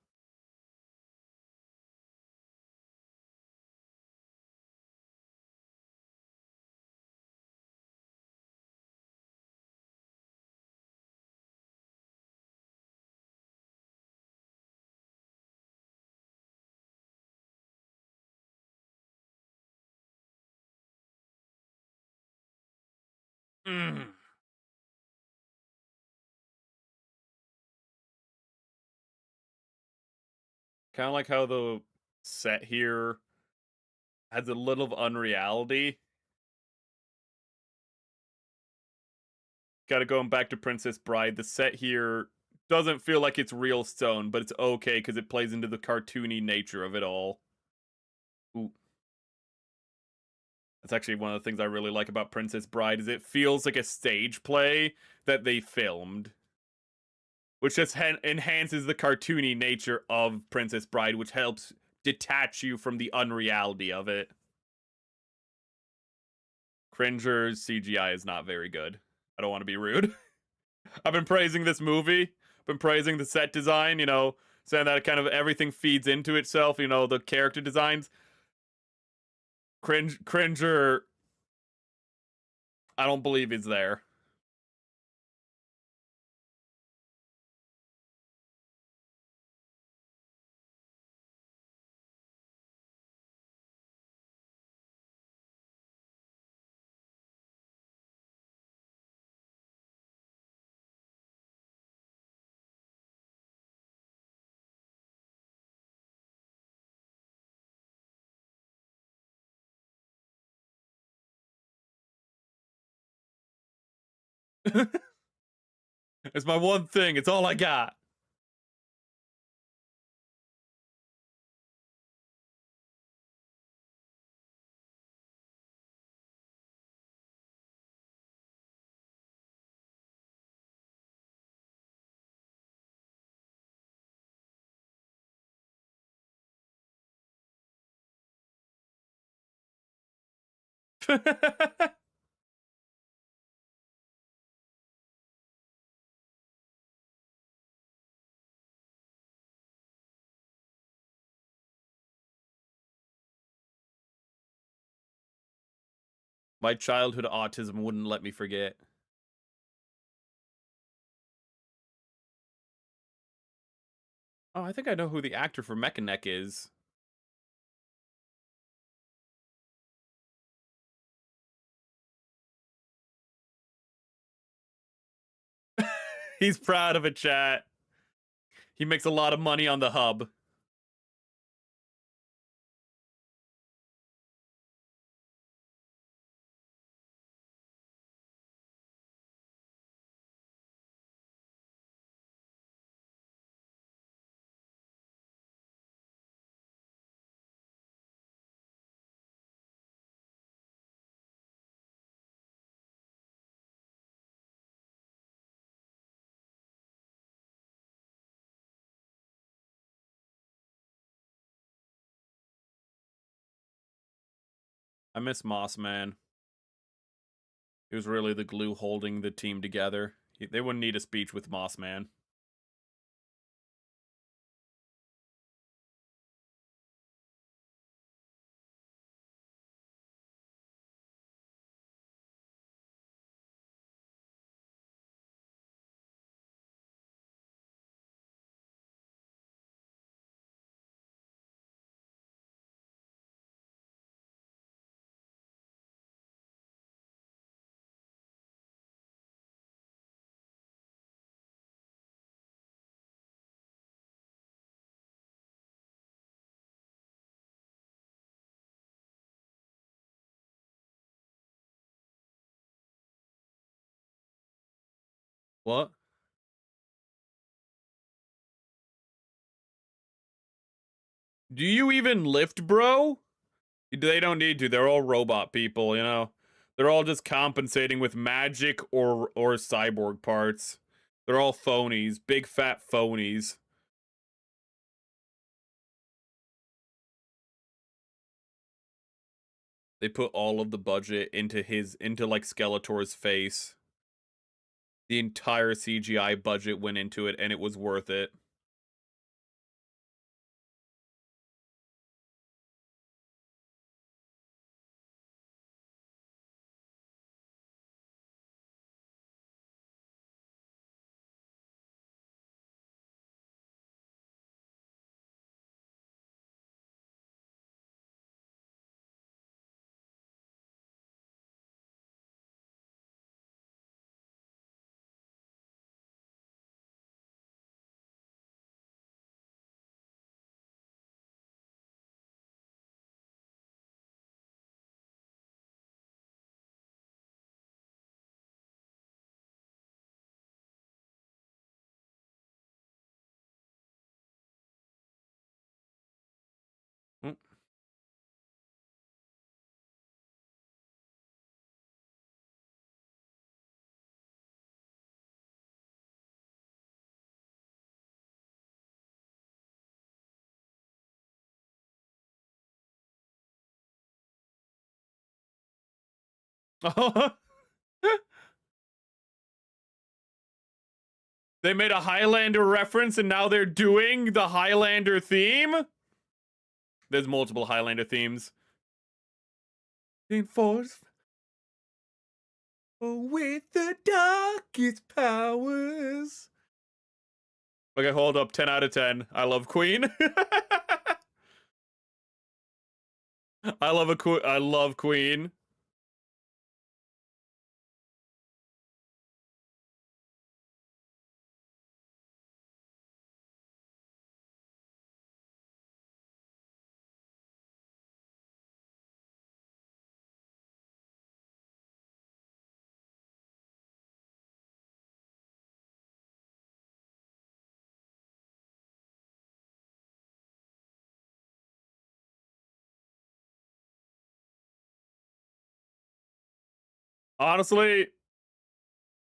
S1: Mm. Kind of like how the set here has a little of unreality. Gotta going back to Princess Bride. The set here doesn't feel like it's real stone, but it's okay because it plays into the cartoony nature of it all. Ooh. That's actually one of the things I really like about Princess Bride is it feels like a stage play that they filmed. Which just enhances the cartoony nature of Princess Bride, which helps detach you from the unreality of it. Cringer's CGI is not very good. I don't want to be rude. I've been praising this movie, been praising the set design, you know, saying that kind of everything feeds into itself, you know, the character designs. Cringer, I don't believe is there. It's my one thing. It's all I got. My childhood autism wouldn't let me forget. Oh, I think I know who the actor for Mechanic is. He's proud of it, chat. He makes a lot of money on the hub. I miss Moss Man. He was really the glue holding the team together. They wouldn't need a speech with Moss Man. What? Do you even lift, bro? They don't need to. They're all robot people, you know? They're all just compensating with magic or cyborg parts. They're all phonies. Big fat phonies. They put all of the budget into like Skeletor's face. The entire CGI budget went into it, and it was worth it. Mm. They made a Highlander reference and now they're doing the Highlander theme? There's multiple Highlander themes. Force with the darkest powers. Okay, hold up. 10 out of 10. I love Queen. I love Queen. Honestly,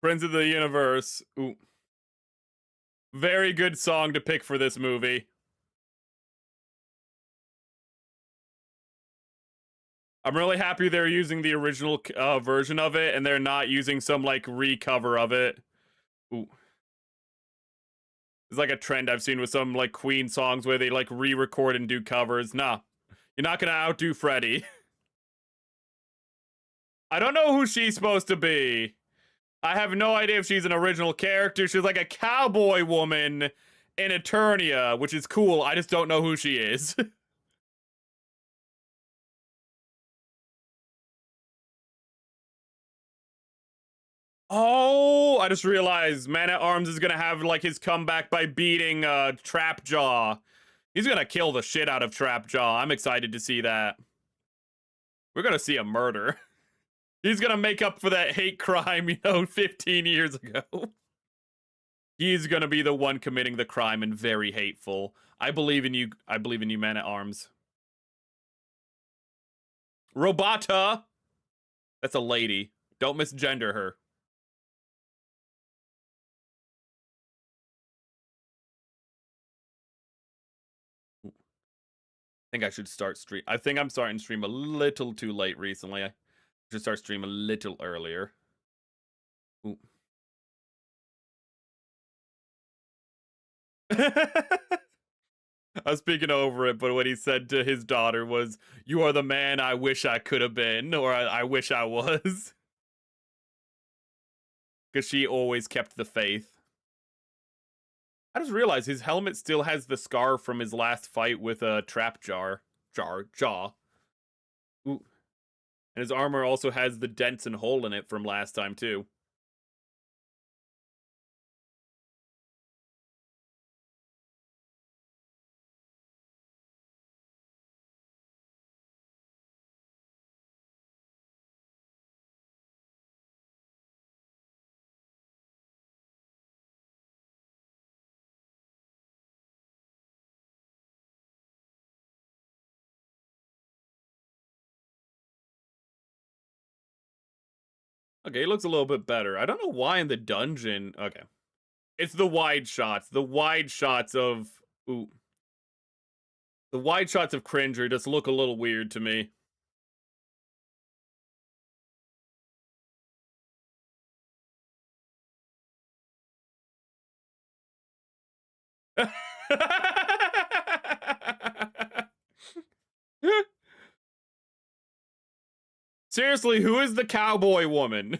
S1: Friends of the Universe. Ooh. Very good song to pick for this movie. I'm really happy they're using the original version of it and they're not using some like recover of it. Ooh. It's like a trend I've seen with some like Queen songs where they like re-record and do covers. Nah, you're not gonna outdo Freddie. I don't know who she's supposed to be. I have no idea if she's an original character. She's like a cowboy woman in Eternia, which is cool. I just don't know who she is. Oh, I just realized Man-at-Arms is gonna have like his comeback by beating Trapjaw. He's gonna kill the shit out of Trapjaw. I'm excited to see that. We're gonna see a murder. He's gonna make up for that hate crime, 15 years ago. He's gonna be the one committing the crime and very hateful. I believe in you. I believe in you, Man-at-Arms. Robota! That's a lady. Don't misgender her. I think I should start stream. I think I'm starting to stream a little too late recently. I should start stream a little earlier. Ooh. I was speaking over it, but what he said to his daughter was, "You are the man I wish I could have been, or I wish I was." Because she always kept the faith. I just realized his helmet still has the scar from his last fight with a jaw. Ooh. And his armor also has the dents and hole in it from last time, too. Okay, he looks a little bit better. I don't know why in the dungeon. Okay. It's the wide shots. The wide shots of... Ooh. The wide shots of Cringer just look a little weird to me. Seriously, who is the cowboy woman?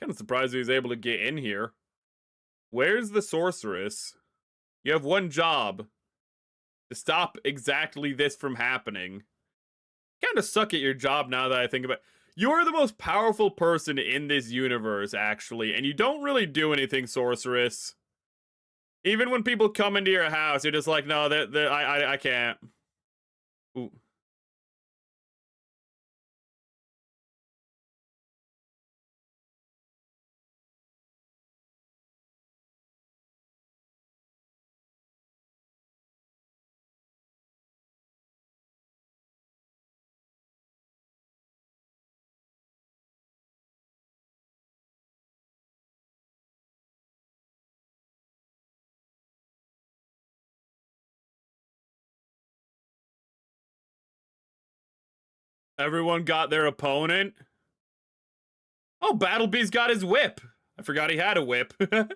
S1: Kind of surprised he was able to get in here. Where's the sorceress? You have one job. To stop exactly this from happening. Kind of suck at your job now that I think about it. You're the most powerful person in this universe, actually, and you don't really do anything, sorceress. Even when people come into your house, you're just like, no, I can't. Ooh. Everyone got their opponent. Oh, Battlebee's got his whip. I forgot he had a whip. I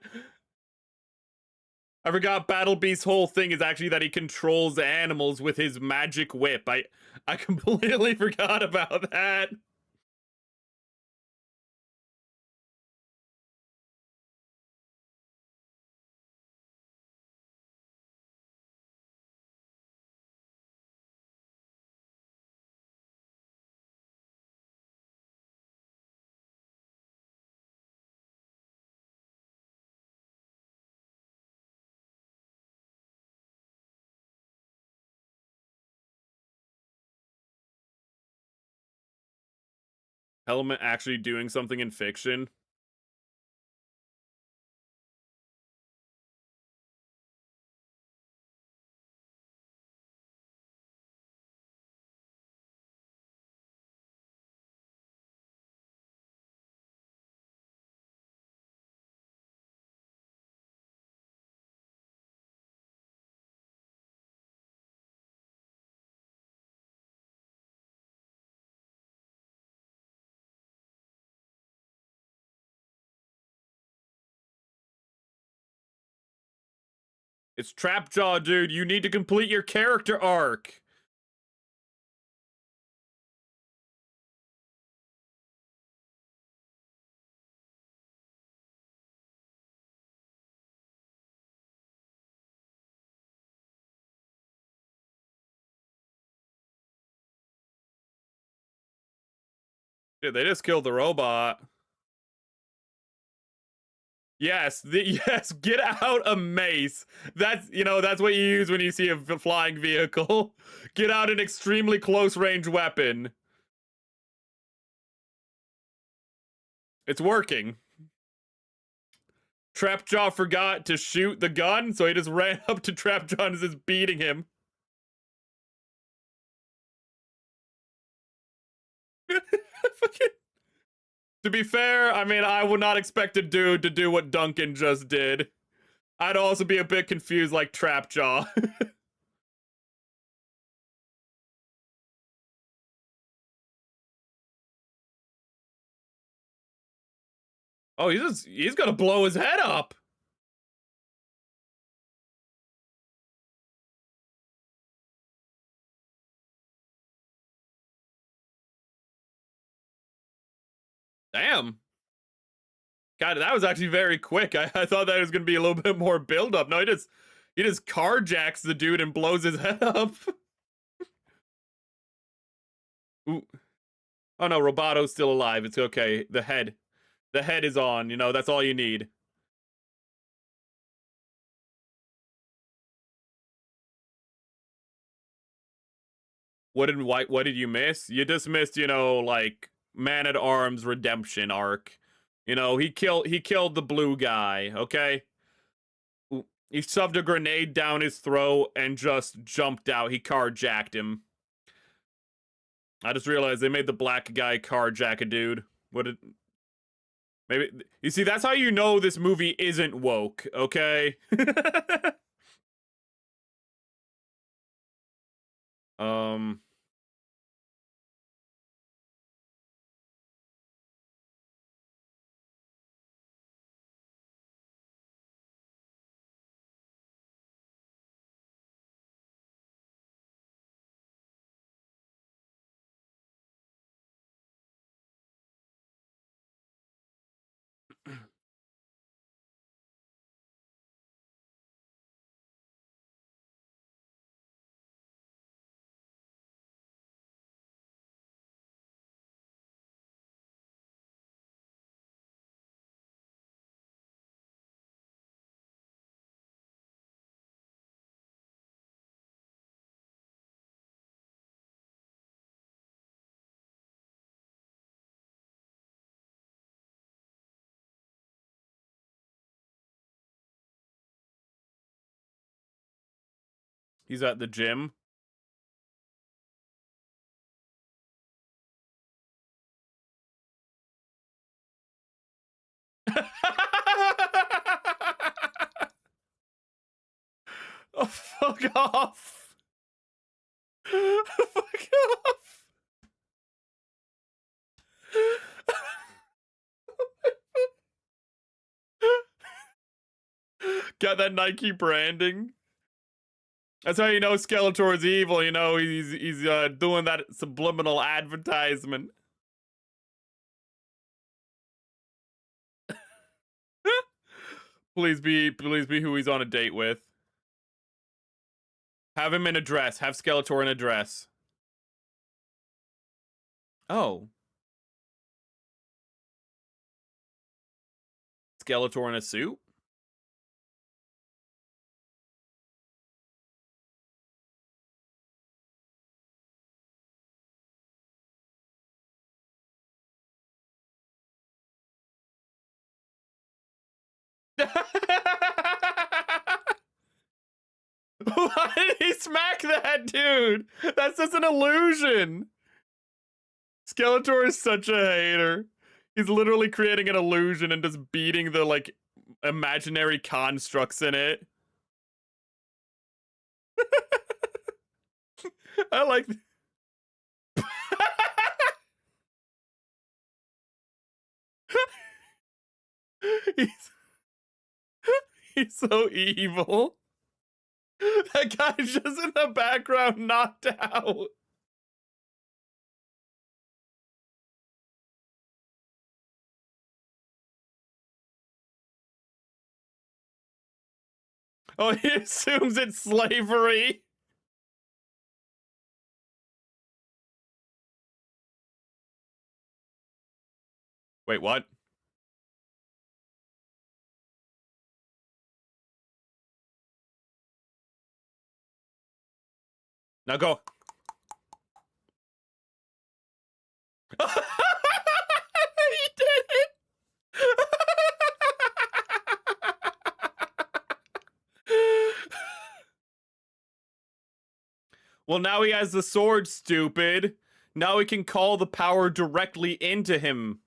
S1: forgot Battlebeast's whole thing is actually that he controls animals with his magic whip. I completely forgot about that. Element actually doing something in fiction. It's Trapjaw, dude. You need to complete your character arc. Dude, they just killed the robot. Yes, yes, get out a mace. That's, that's what you use when you see a flying vehicle. Get out an extremely close range weapon. It's working. Trapjaw forgot to shoot the gun, so he just ran up to Trapjaw and is just beating him. Fucking... To be fair, I mean, I would not expect a dude to do what Duncan just did. I'd also be a bit confused like Trapjaw. Oh, he's gonna blow his head up. Damn. God, that was actually very quick. I thought that was gonna be a little bit more build up. No, he just carjacks the dude and blows his head up. Ooh. Oh no, Roboto's still alive. It's okay. The head is on. That's all you need. What did you miss? You just missed, like Man at Arms redemption arc. He killed the blue guy, okay? He shoved a grenade down his throat and just jumped out. He carjacked him. I just realized they made the black guy carjack a dude. Maybe, you see, that's how you know this movie isn't woke, okay? He's at the gym. Oh, fuck off. Fuck off. Got that Nike branding. That's how you know Skeletor's evil. You know he's doing that subliminal advertisement. Please be who he's on a date with. Have him in a dress. Have Skeletor in a dress. Oh. Skeletor in a suit? Why did he smack that dude? That's just an illusion. Skeletor is such a hater. He's literally creating an illusion and just beating the, like, imaginary constructs in it. I like... he's so evil. That guy's just in the background, knocked out. Oh, he assumes it's slavery. Wait, what? Now go. He did it. Well, now he has the sword, stupid. Now he can call the power directly into him.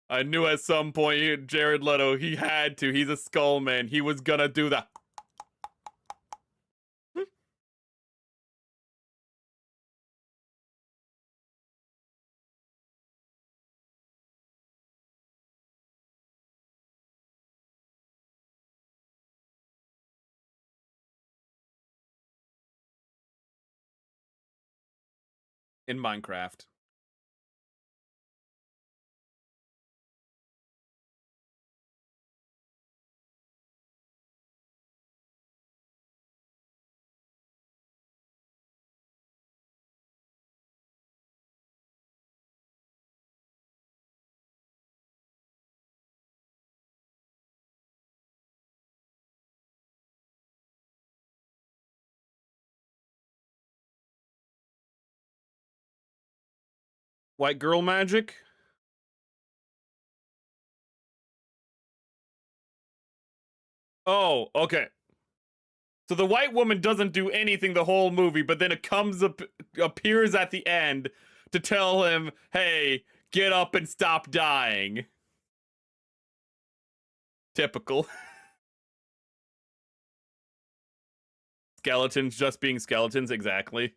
S1: I knew at some point, Jared Leto, he had to. He's a skull man. He was gonna do that. In Minecraft. White girl magic? Oh, okay. So the white woman doesn't do anything the whole movie, but then it appears at the end to tell him, hey, get up and stop dying. Typical. Skeletons just being skeletons, exactly.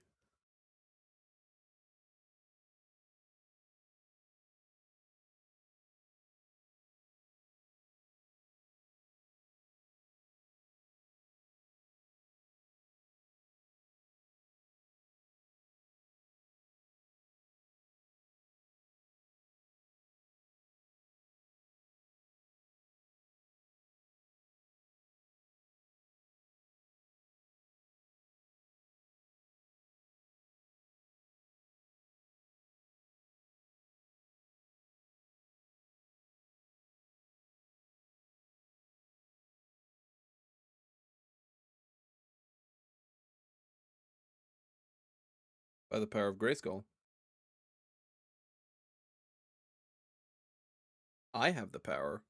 S1: By the power of Grayskull. I have the power.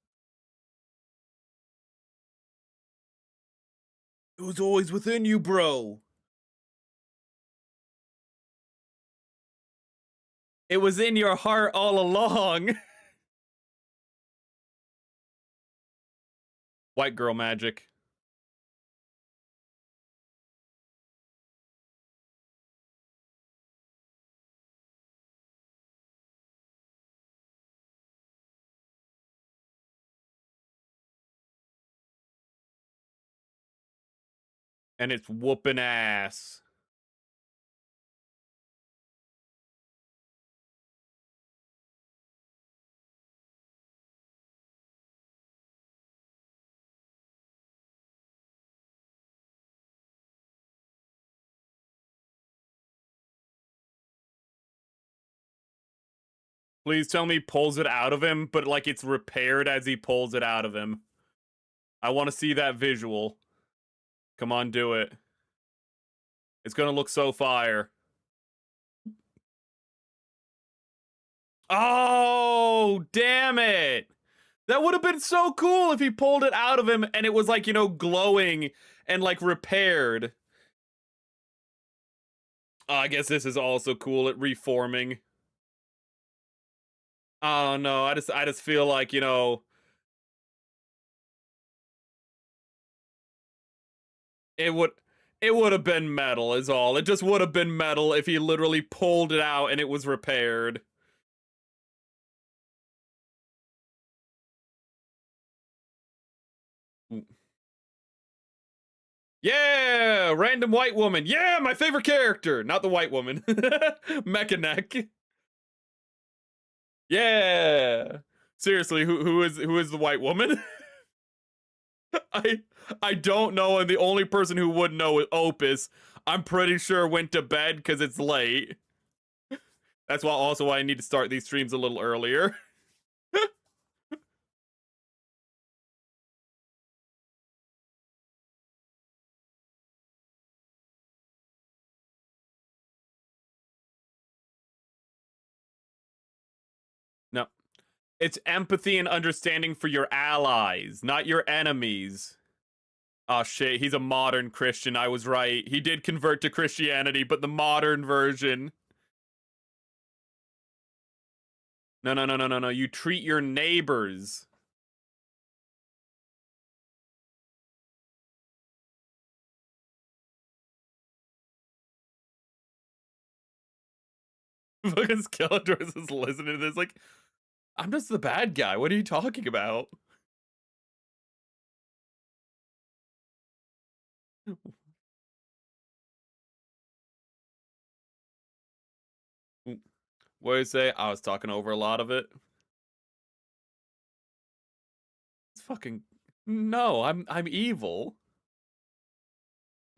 S1: It was always within you, bro. It was in your heart all along. White girl magic. And it's whooping ass. Please tell me he pulls it out of him, but like it's repaired as he pulls it out of him. I want to see that visual. Come on, do it. It's gonna look so fire. Oh, damn it. That would have been so cool if he pulled it out of him and it was like, you know, glowing and like repaired. Oh, I guess this is also cool at reforming. Oh no, I just feel like, you know, it would have been metal is all. It just would have been metal if he literally pulled it out and it was repaired. Yeah, random white woman. Yeah, my favorite character. Not the white woman. Mecha Neck. Yeah. Seriously, who is the white woman? I don't know, and the only person who would know is Opus. I'm pretty sure went to bed because it's late. That's why also why I need to start these streams a little earlier. No. It's empathy and understanding for your allies, not your enemies. Oh shit, he's a modern Christian. I was right. He did convert to Christianity, but the modern version. No, no, no, no, no, no. You treat your neighbors. Fucking Skeletor's is listening to this like, I'm just the bad guy. What are you talking about? What did I say? I was talking over a lot of it. It's fucking no. I'm evil.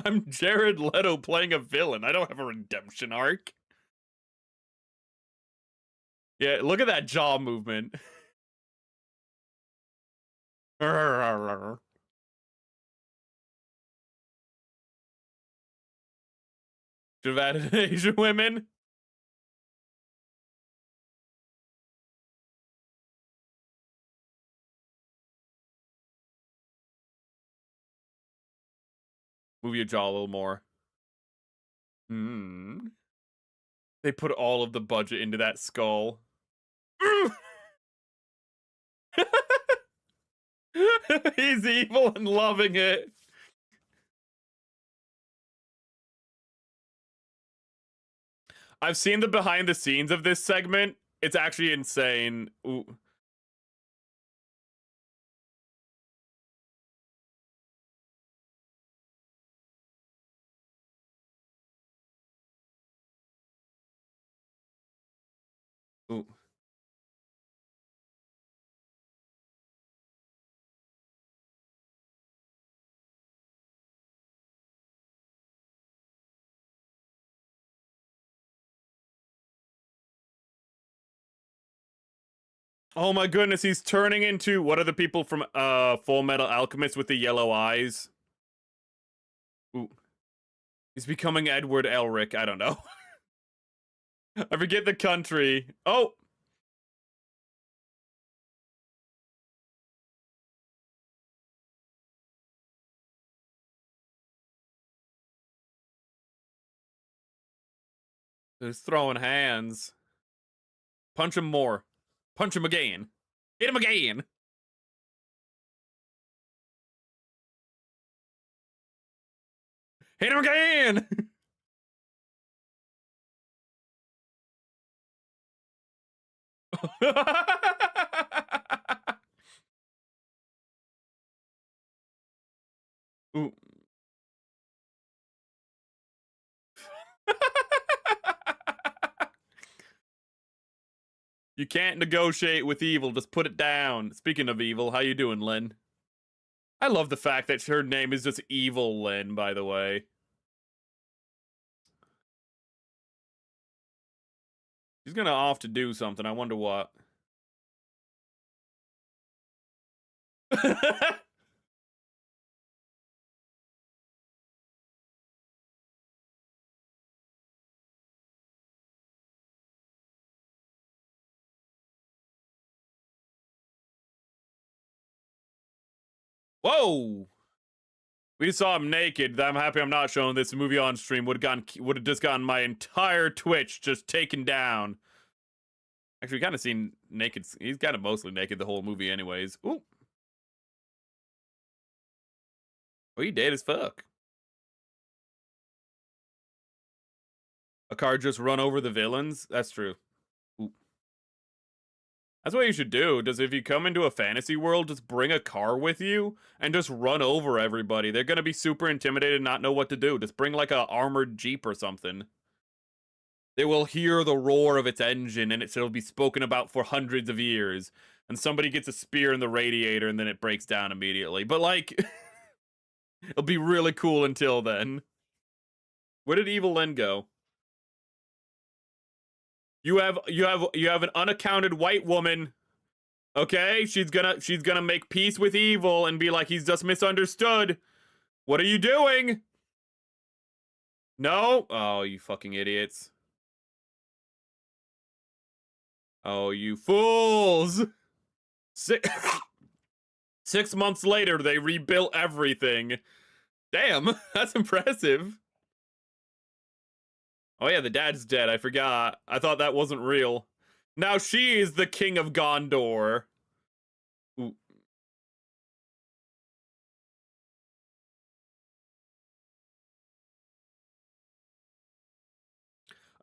S1: I'm Jared Leto playing a villain. I don't have a redemption arc. Yeah, look at that jaw movement. Should have added Asian women. Move your jaw a little more. They put all of the budget into that skull. He's evil and loving it. I've seen the behind the scenes of this segment. It's actually insane. Ooh. Ooh. Oh my goodness, he's turning into what are the people from Full Metal Alchemist with the yellow eyes? Ooh. He's becoming Edward Elric, I don't know. I forget the country. Oh! He's throwing hands. Punch him more. Punch him again. Hit him again! Hit him again! Ooh. You can't negotiate with evil. Just put it down. Speaking of evil, how you doing, Lynn? I love the fact that her name is just Evil Lynn, by the way. She's gonna off to do something. I wonder what. Whoa! We just saw him naked. I'm happy I'm not showing this movie on stream. Would have just gotten my entire Twitch just taken down. Actually, kind of seen naked. He's kind of mostly naked the whole movie, anyways. Ooh. Oh, he dead as fuck. A car just run over the villains? That's true. Ooh. That's what you should do. Does if you come into a fantasy world, just bring a car with you and just run over everybody. They're gonna be super intimidated and not know what to do. Just bring like a armored Jeep or something. They will hear the roar of its engine and it'll be spoken about for hundreds of years. And somebody gets a spear in the radiator and then it breaks down immediately. But like, it'll be really cool until then. Where did Evil Lynn go? You have an unaccounted white woman. Okay? She's gonna make peace with evil and be like, he's just misunderstood. What are you doing? No? Oh, you fucking idiots. Oh, you fools! 6 months later, they rebuilt everything. Damn, that's impressive. Oh yeah, the dad's dead. I forgot. I thought that wasn't real. Now she is the king of Gondor. Ooh.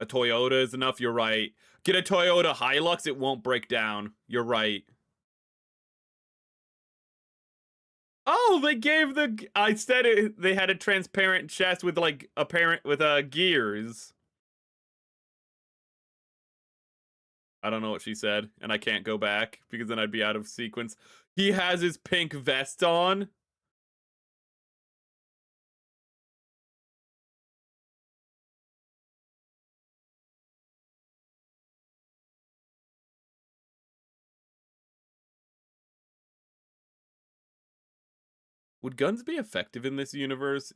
S1: A Toyota is enough, you're right. Get a Toyota Hilux, it won't break down. You're right. Oh, they gave the... I said it, they had a transparent chest with like gears. I don't know what she said, and I can't go back because then I'd be out of sequence. He has his pink vest on. Would guns be effective in this universe?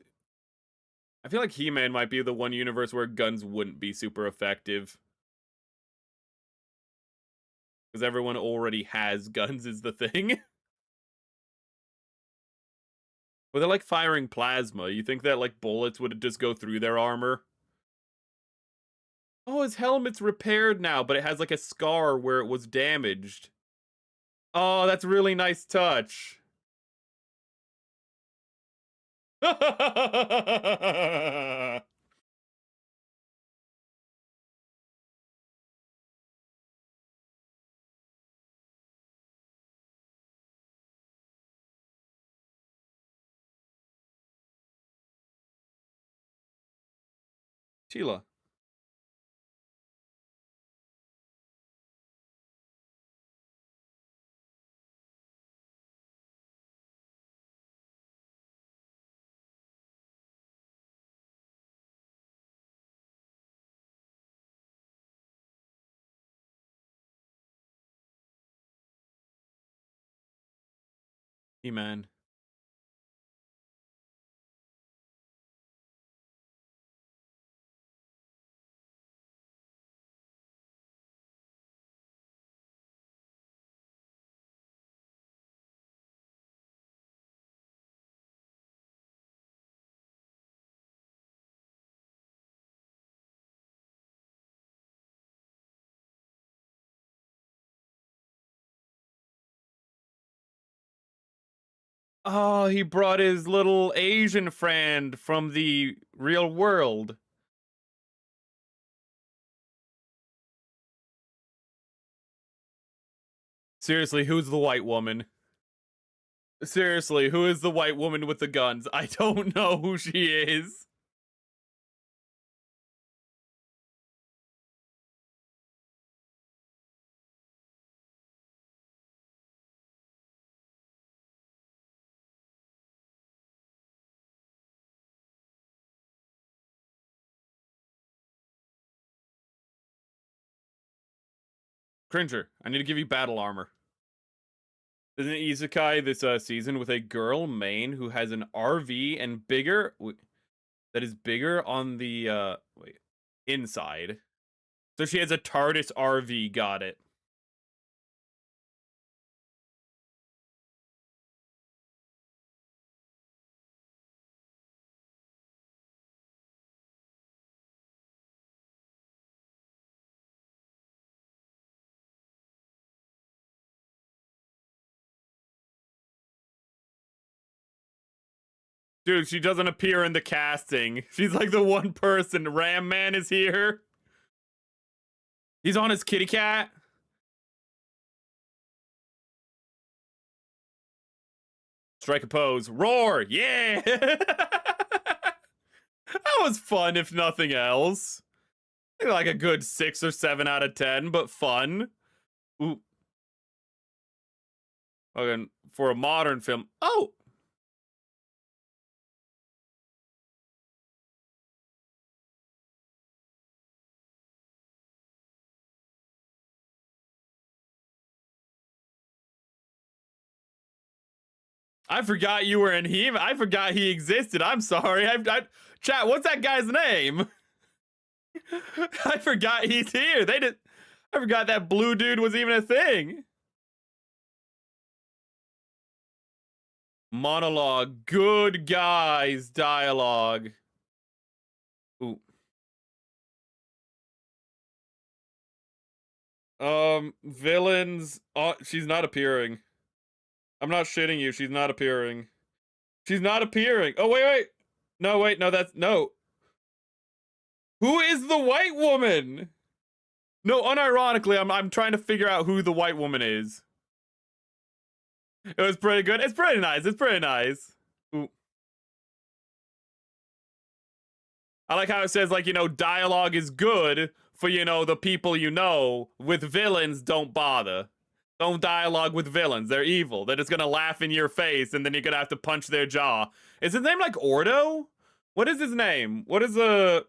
S1: I feel like He-Man might be the one universe where guns wouldn't be super effective. Because everyone already has guns is the thing. But they're like firing plasma. You think that like bullets would just go through their armor? Oh, his helmet's repaired now, but it has like a scar where it was damaged. Oh, that's a really nice touch. Sheila. He-Man. Oh, he brought his little Asian friend from the real world. Seriously, who's the white woman? Seriously, who is the white woman with the guns? I don't know who she is. Cringer, I need to give you battle armor. There's an isekai this season with a girl main who has an RV and bigger that is bigger on the inside. So she has a TARDIS RV, got it. Dude, she doesn't appear in the casting. She's like the one person. Ram Man is here. He's on his kitty cat. Strike a pose. Roar! Yeah! That was fun, if nothing else. Like a good 6 or 7 out of 10, but fun. Ooh. Okay, for a modern film. Oh! I forgot you were in him. I forgot he existed. I'm sorry. Chat, what's that guy's name? I forgot he's here. I forgot that blue dude was even a thing. Monologue. Good guys dialogue. Ooh. Villains. Oh, she's not appearing. I'm not shitting you. She's not appearing. She's not appearing. Oh, wait. No, wait. No, no. Who is the white woman? No, unironically, I'm trying to figure out who the white woman is. It was pretty good. It's pretty nice. It's pretty nice. Ooh. I like how it says, like, dialogue is good for, the people you know. With villains, don't bother. Don't dialogue with villains. They're evil. They're just gonna laugh in your face, and then you're gonna have to punch their jaw. Is his name like Ordo? What is his name? What is I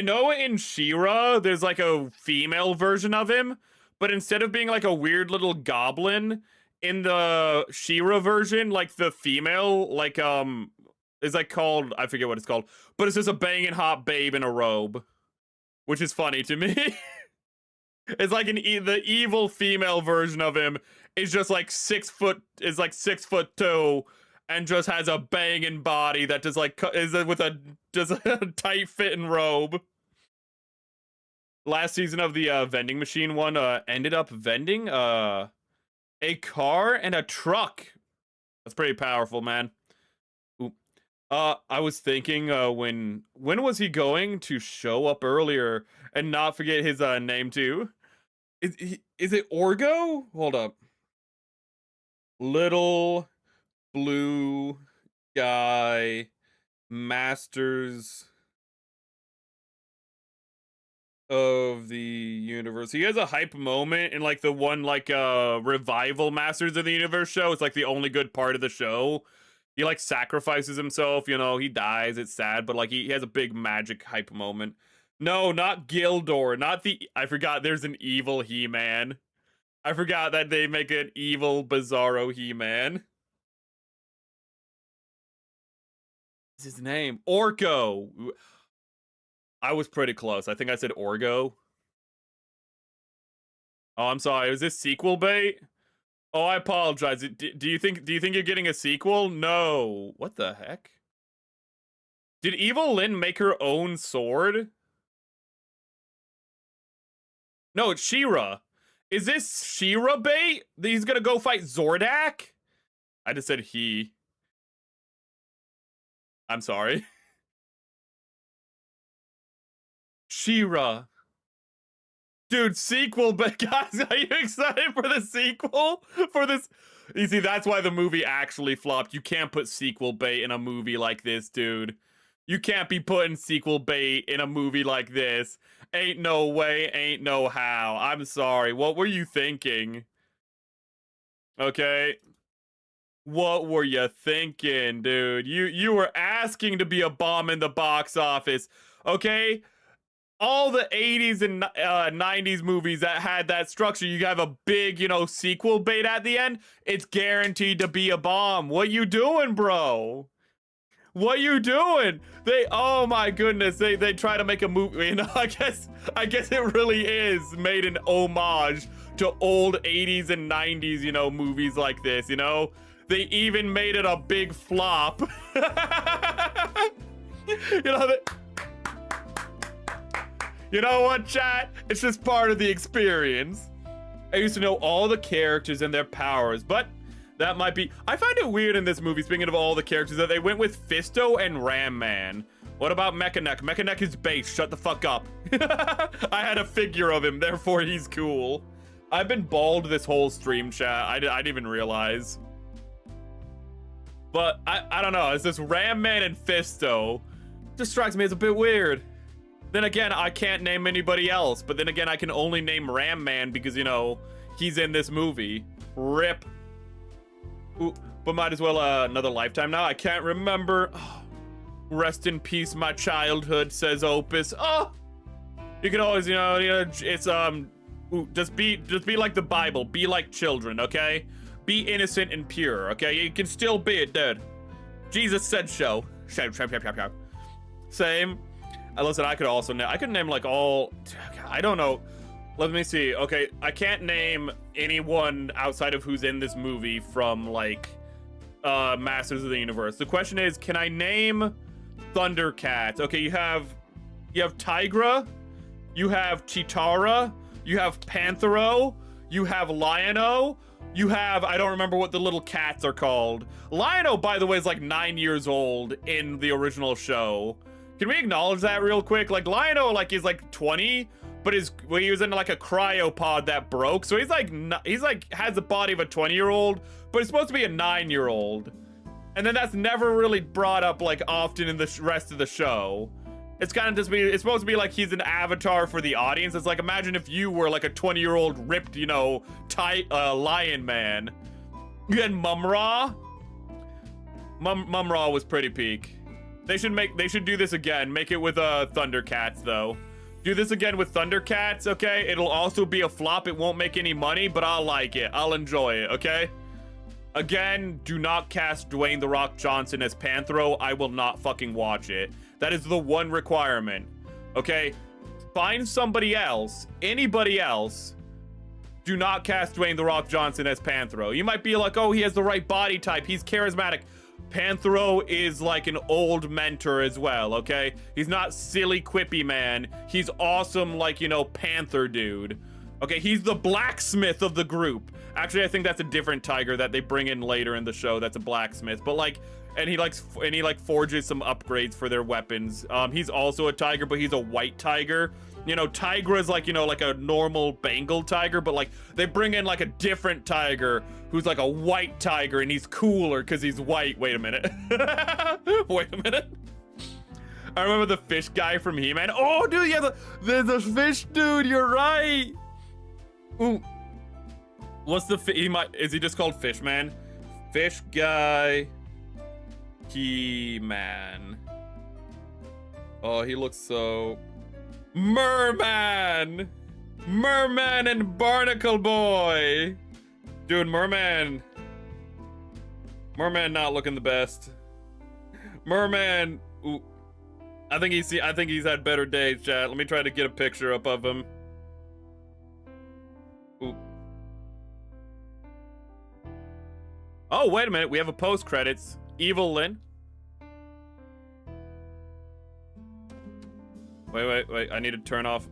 S1: know in She-Ra, there's like a female version of him, but instead of being like a weird little goblin, in the She-Ra version, like the female, like, is like called, I forget what it's called, but it's just a banging hot babe in a robe, which is funny to me. It's like the evil female version of him is just like 6'2" and just has a banging body that just like is with a tight fitting robe. Last season of the vending machine one ended up vending a car and a truck. That's pretty powerful, man. Ooh. I was thinking when was he going to show up earlier and not forget his name too? Is it Orgo? Hold up. Little blue guy masters of the universe. He has a hype moment in like the one like revival Masters of the Universe show. It's like the only good part of the show. He like sacrifices himself, he dies, it's sad, but like he has a big magic hype moment. No, not Gildor, I forgot there's an evil He-Man. I forgot that they make an evil Bizarro He-Man. What's his name? Orko. I was pretty close. I think I said Orgo. Oh, I'm sorry. Is this sequel bait? Oh, I apologize. Do you think you're getting a sequel? No. What the heck? Did Evil Lyn make her own sword? No, it's She-Ra. Is this She-Ra bait? He's gonna go fight Zordak? I just said he. I'm sorry. She-Ra. Dude, sequel, but guys, are you excited for the sequel? For this? You see, that's why the movie actually flopped. You can't put sequel bait in a movie like this, dude. You can't be putting sequel bait in a movie like this. Ain't no way, ain't no how. I'm sorry. What were you thinking? Okay. What were you thinking, dude? You were asking to be a bomb in the box office. Okay? all the 80s and 90s movies that had that structure, you have a big, you know, sequel bait at the end, it's guaranteed to be a bomb. What you doing, bro? What you doing? Oh my goodness, they try to make a movie, you know, I guess it really is made an homage to old 80s and 90s, you know, movies like this, you know? They even made it a big flop. You know what, chat? It's just part of the experience. I used to know all the characters and their powers, but that might be... I find it weird in this movie, speaking of all the characters, that they went with Fisto and Ram Man. What about Mechaneck? Mechaneck is base. Shut the fuck up. I had a figure of him, therefore he's cool. I've been bald this whole stream, chat. I didn't even realize. But I don't know. It's this Ram Man and Fisto. Just strikes me as a bit weird. Then again, I can't name anybody else. But then again, I can only name Ram Man because, you know, he's in this movie. RIP. Ooh, but might as well another lifetime now. I can't remember. Oh, rest in peace, my childhood, says Opus. Oh, you can always, you know, it's ooh, just be like the Bible. Be like children, okay? Be innocent and pure, okay? You can still be it, dude. Jesus said so. Same. Listen, I could also name, I could name like all, I don't know. Let me see. Okay, I can't name anyone outside of who's in this movie from like Masters of the Universe. The question is, can I name Thundercats? Okay, you have Tigra, you have Chitara, you have Panthero, you have Lion-O, you have, I don't remember what the little cats are called. Lion-O, by the way, is like 9 years old in the original show. Can we acknowledge that real quick? Like, Lion-O, like, is like 20, but he was in like a cryopod that broke. So he's like has the body of a 20-year-old, but he's supposed to be a 9-year-old. And then that's never really brought up like often in the rest of the show. It's kind of just it's supposed to be like he's an avatar for the audience. It's like, imagine if you were like a 20-year-old ripped, you know, tight lion man. You had Mum-Ra. Mum-Ra was pretty peak. They should do this again. Make it with Thundercats though. Do this again with Thundercats, okay? It'll also be a flop. It won't make any money, but I'll like it. I'll enjoy it, okay? Again, do not cast Dwayne "The Rock" Johnson as Panthero. I will not fucking watch it. That is the one requirement, okay? Find somebody else, anybody else. Do not cast Dwayne "The Rock" Johnson as Panthero. You might be like, oh, he has the right body type. He's charismatic. Panthero is like an old mentor as well, okay? He's not silly, quippy man. He's awesome, like, you know, Panther dude. Okay, he's the blacksmith of the group. Actually, I think that's a different tiger that they bring in later in the show. That's a blacksmith, but like, and he forges some upgrades for their weapons. He's also a tiger, but he's a white tiger. You know, Tigra is like, you know, like a normal Bengal tiger, but like they bring in like a different tiger who's like a white tiger and he's cooler because he's white. Wait a minute. Wait a minute. I remember the fish guy from He-Man. Oh, dude, yeah, there's a fish dude. You're right. Ooh. What's the is he just called Fishman? Fish guy. He-Man. Oh, he looks so... Merman! Merman and Barnacle Boy! Dude, Merman not looking the best. Merman, ooh. I think he's had better days, chat. Let me try to get a picture up of him. Ooh. Oh, wait a minute. We have a post credits. Evil Lynn. Wait. I need to turn off.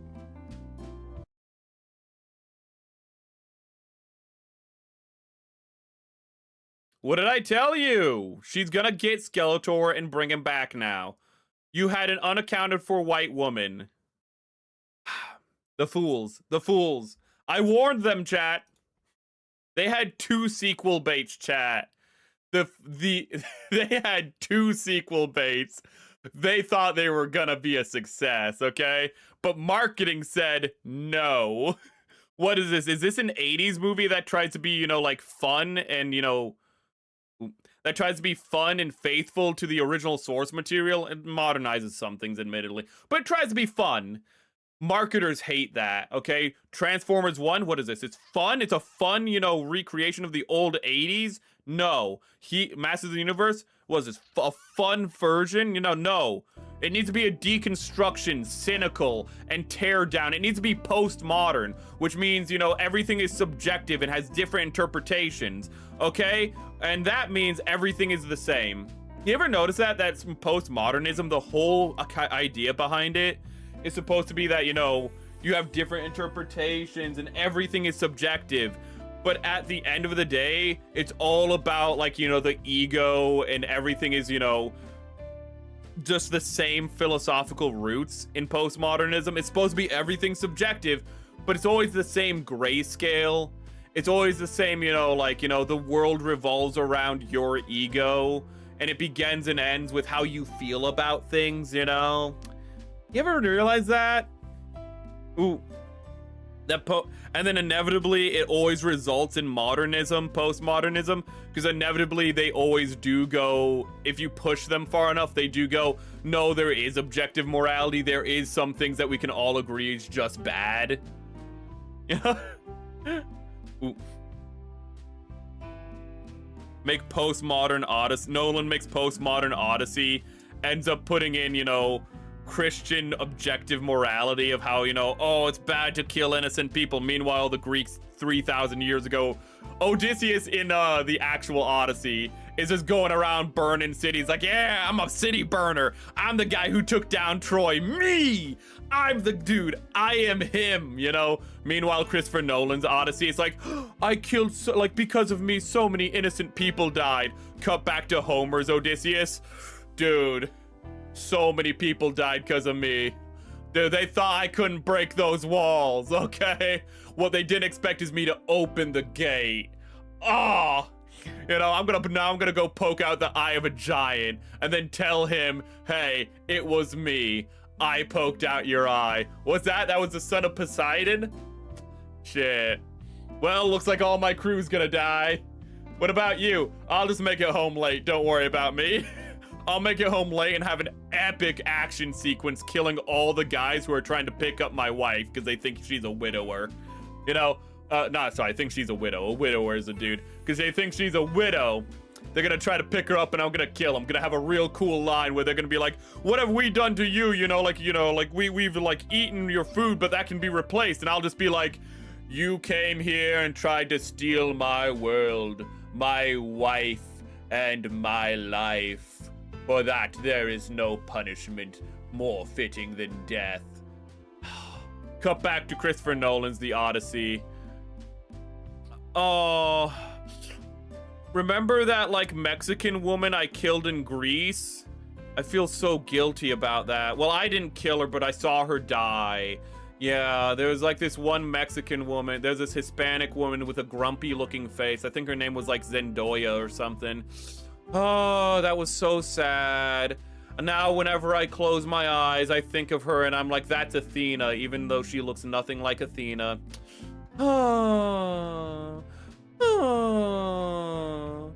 S1: What did I tell you? She's gonna get Skeletor and bring him back now. You had an unaccounted for white woman. The fools. The fools. I warned them, chat. They had 2 sequel baits, chat. They had 2 sequel baits. They thought they were gonna be a success, okay? But marketing said no. What is this? Is this an 80s movie that tries to be, you know, like fun and, you know, that tries to be fun and faithful to the original source material? It modernizes some things, admittedly, but it tries to be fun. Marketers hate that, okay? Transformers 1, what is this? It's fun? It's a fun, you know, recreation of the old 80s? No. Masters of the Universe was this a fun version? You know, no. It needs to be a deconstruction, cynical, and tear down. It needs to be postmodern, which means, you know, everything is subjective and has different interpretations, okay? And that means everything is the same. You ever notice that? That's postmodernism, the whole idea behind it is supposed to be that, you know, you have different interpretations and everything is subjective. But at the end of the day, it's all about, like, you know, the ego, and everything is, you know, just the same philosophical roots in postmodernism. It's supposed to be everything subjective, but it's always the same grayscale. It's always the same, you know, like, you know, the world revolves around your ego, and it begins and ends with how you feel about things, you know? You ever realize that? Ooh. And then inevitably it always results in modernism, postmodernism, because inevitably they always do go, if you push them far enough, they do go, no, there is objective morality, there is some things that we can all agree is just bad. Yeah. Ooh. Make postmodern Odyssey. Nolan makes postmodern Odyssey, ends up putting in, you know, Christian objective morality of how, you know, oh, it's bad to kill innocent people. Meanwhile, the Greeks 3,000 years ago, Odysseus in the actual Odyssey is just going around burning cities like, yeah, I'm a city burner. I'm the guy who took down Troy. Me! I'm the dude. I am him, you know? Meanwhile, Christopher Nolan's Odyssey, it's like, I killed, because of me, so many innocent people died. Cut back to Homer's Odysseus. Dude. So many people died because of me. Dude, they thought I couldn't break those walls, okay? What they didn't expect is me to open the gate. Oh, you know, I'm gonna go poke out the eye of a giant and then tell him, hey, it was me. I poked out your eye. What's that? That was the son of Poseidon? Shit. Well, looks like all my crew's gonna die. What about you? I'll just make it home late. Don't worry about me. I'll make it home late and have an epic action sequence killing all the guys who are trying to pick up my wife because they think she's a widower. You know, I think she's a widow. A widower is a dude. Because they think she's a widow. They're gonna try to pick her up and I'm gonna kill them. Gonna have a real cool line where they're gonna be like, what have we done to you? You know, like we've like eaten your food, but that can be replaced. And I'll just be like, you came here and tried to steal my world, my wife, and my life. For that, there is no punishment more fitting than death. Cut back to Christopher Nolan's The Odyssey. Oh, remember that, like, Mexican woman I killed in Greece? I feel so guilty about that. Well, I didn't kill her, but I saw her die. Yeah, there was, like, this one Mexican woman. There's this Hispanic woman with a grumpy-looking face. I think her name was, like, Zendoya or something. Oh, that was so sad. And now whenever I close my eyes, I think of her and I'm like, that's Athena, even though she looks nothing like Athena. Oh. Oh.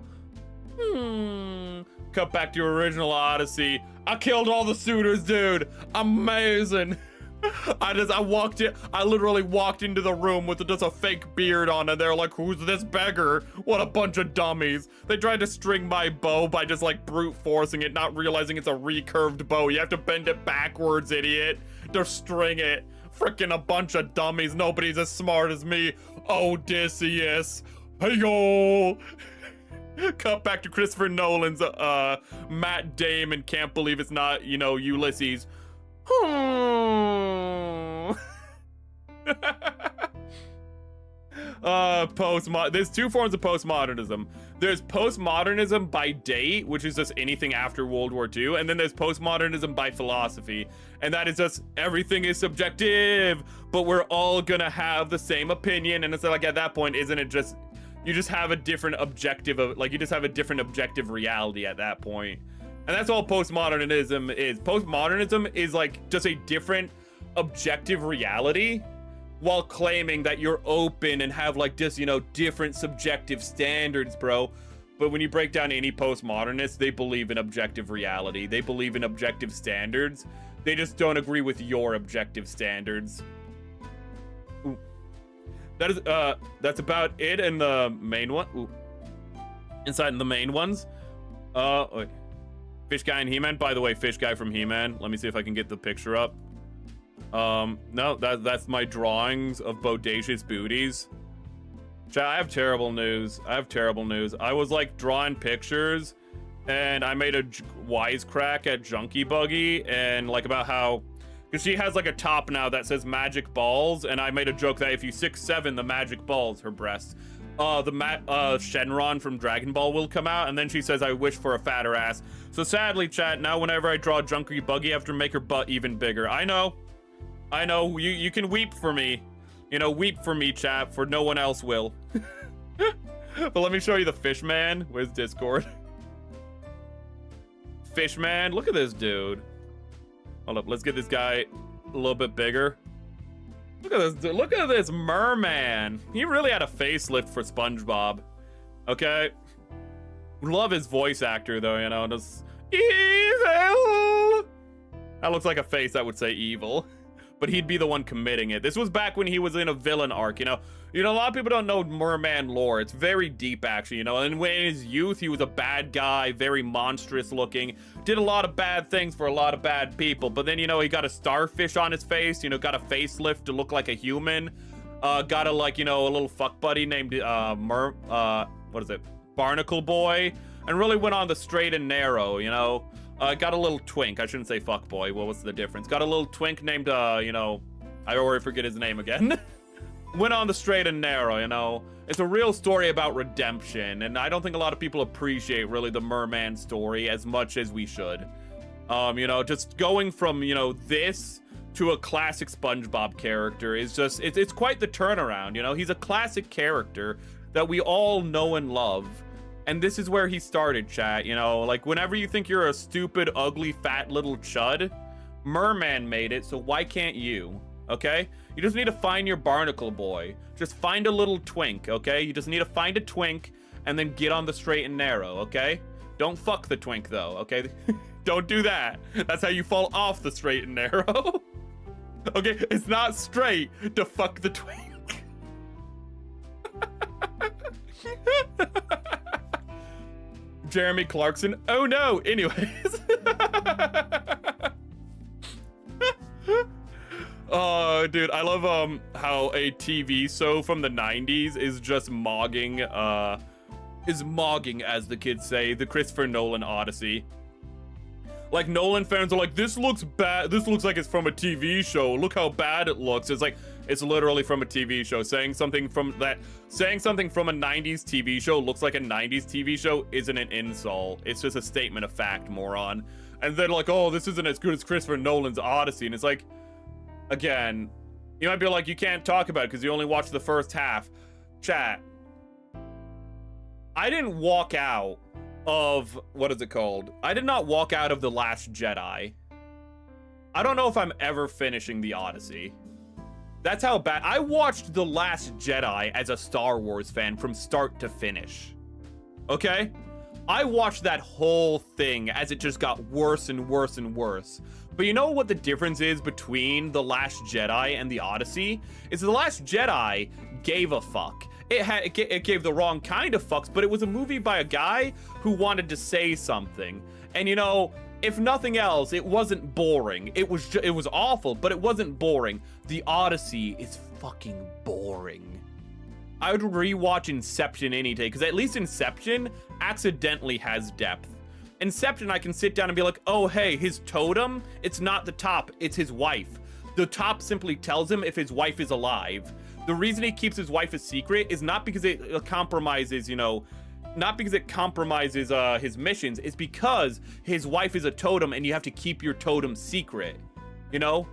S1: Cut back to your original Odyssey. I killed all the suitors, dude. Amazing. I literally walked into the room with just a fake beard on and they're like, who's this beggar? What a bunch of dummies. They tried to string my bow by just like brute forcing it, not realizing it's a recurved bow. You have to bend it backwards, idiot, to string it. Frickin' a bunch of dummies. Nobody's as smart as me. Odysseus. Hey-yo. Cut back to Christopher Nolan's Matt Damon can't believe it's not, you know, Ulysses. There's two forms of postmodernism. There's postmodernism by date, which is just anything after World War II, and then there's postmodernism by philosophy, and that is just everything is subjective, but we're all gonna have the same opinion. And it's like, at that point, isn't it just you just have a different objective of, like, you just have a different objective reality at that point. And that's all postmodernism is. Postmodernism is like just a different objective reality while claiming that you're open and have like just, you know, different subjective standards, bro. But when you break down any postmodernist, they believe in objective reality. They believe in objective standards. They just don't agree with your objective standards. Ooh. That's about it in the main one. Ooh. Inside in the main ones. Wait. Fish Guy and He-Man. By the way, Fish Guy from He-Man. Let me see if I can get the picture up. No, that's my drawings of bodacious booties. Chat, I have terrible news. I was like drawing pictures, and I made a wisecrack at Junkie Buggy, and like about how, because she has like a top now that says magic balls, and I made a joke that if you 6'7", the magic balls, her breasts, Shenron from Dragon Ball will come out, and then she says, I wish for a fatter ass. So sadly, chat, now whenever I draw Junkie Buggy, I have to make her butt even bigger. I know, you can weep for me. You know, weep for me, chat, for no one else will. But let me show you the Fishman. Where's Discord? Fishman, look at this dude. Hold up, let's get this guy a little bit bigger. Look at this dude. Look at this merman. He really had a facelift for SpongeBob. Okay. Love his voice actor though, you know, just evil. That looks like a face that would say evil. But he'd be the one committing it. This was back when he was in a villain arc, you know. A lot of people don't know Merman lore. It's very deep, actually, you know. And when in his youth, he was a bad guy, very monstrous looking. Did a lot of bad things for a lot of bad people. But then, you know, he got a starfish on his face, you know, got a facelift to look like a human. Got a, like, you know, a little fuck buddy named, what is it? Barnacle Boy. And really went on the straight and narrow, you know. Got a little twink. I shouldn't say fuck boy. What was the difference? Got a little twink named, you know, I already forget his name again. Went on the straight and narrow, you know. It's a real story about redemption, and I don't think a lot of people appreciate really the merman story as much as we should. You know, just going from, you know, this to a classic SpongeBob character is just, it's quite the turnaround, you know. He's a classic character that we all know and love. And this is where he started, chat, you know, like whenever you think you're a stupid, ugly, fat little chud, Merman made it, so why can't you, okay? You just need to find your Barnacle Boy. Just find a little twink, okay? You just need to find a twink and then get on the straight and narrow, okay? Don't fuck the twink though, okay? Don't do that. That's how you fall off the straight and narrow. Okay, it's not straight to fuck the twink. Jeremy Clarkson. Oh no. Anyways. Oh, dude, I love how a TV show from the 90s is just mogging, as the kids say, the Christopher Nolan Odyssey. Like, Nolan fans are like, this looks bad. This looks like it's from a TV show. Look how bad it looks. It's like, it's literally from a TV show. Saying something from a 90s TV show looks like a 90s TV show isn't an insult. It's just a statement of fact, moron. And they're like, oh, this isn't as good as Christopher Nolan's Odyssey. And it's like, again, you might be like, you can't talk about it because you only watched the first half. Chat. I didn't walk out of, what is it called? I did not walk out of The Last Jedi. I don't know if I'm ever finishing the Odyssey. That's how bad. I watched The Last Jedi as a Star Wars fan from start to finish. Okay? I watched that whole thing as it just got worse and worse and worse. But you know what the difference is between The Last Jedi and the Odyssey? Is The Last Jedi gave a fuck. It gave the wrong kind of fucks, but it was a movie by a guy who wanted to say something. And you know, if nothing else, it wasn't boring. It was awful, but it wasn't boring. The Odyssey is fucking boring. I would rewatch Inception any day, because at least Inception accidentally has depth. Inception, I can sit down and be like, oh, hey, his totem, it's not the top, it's his wife. The top simply tells him if his wife is alive. The reason he keeps his wife a secret is not because it compromises, you know, not because it compromises his missions. It's because his wife is a totem and you have to keep your totem secret, you know?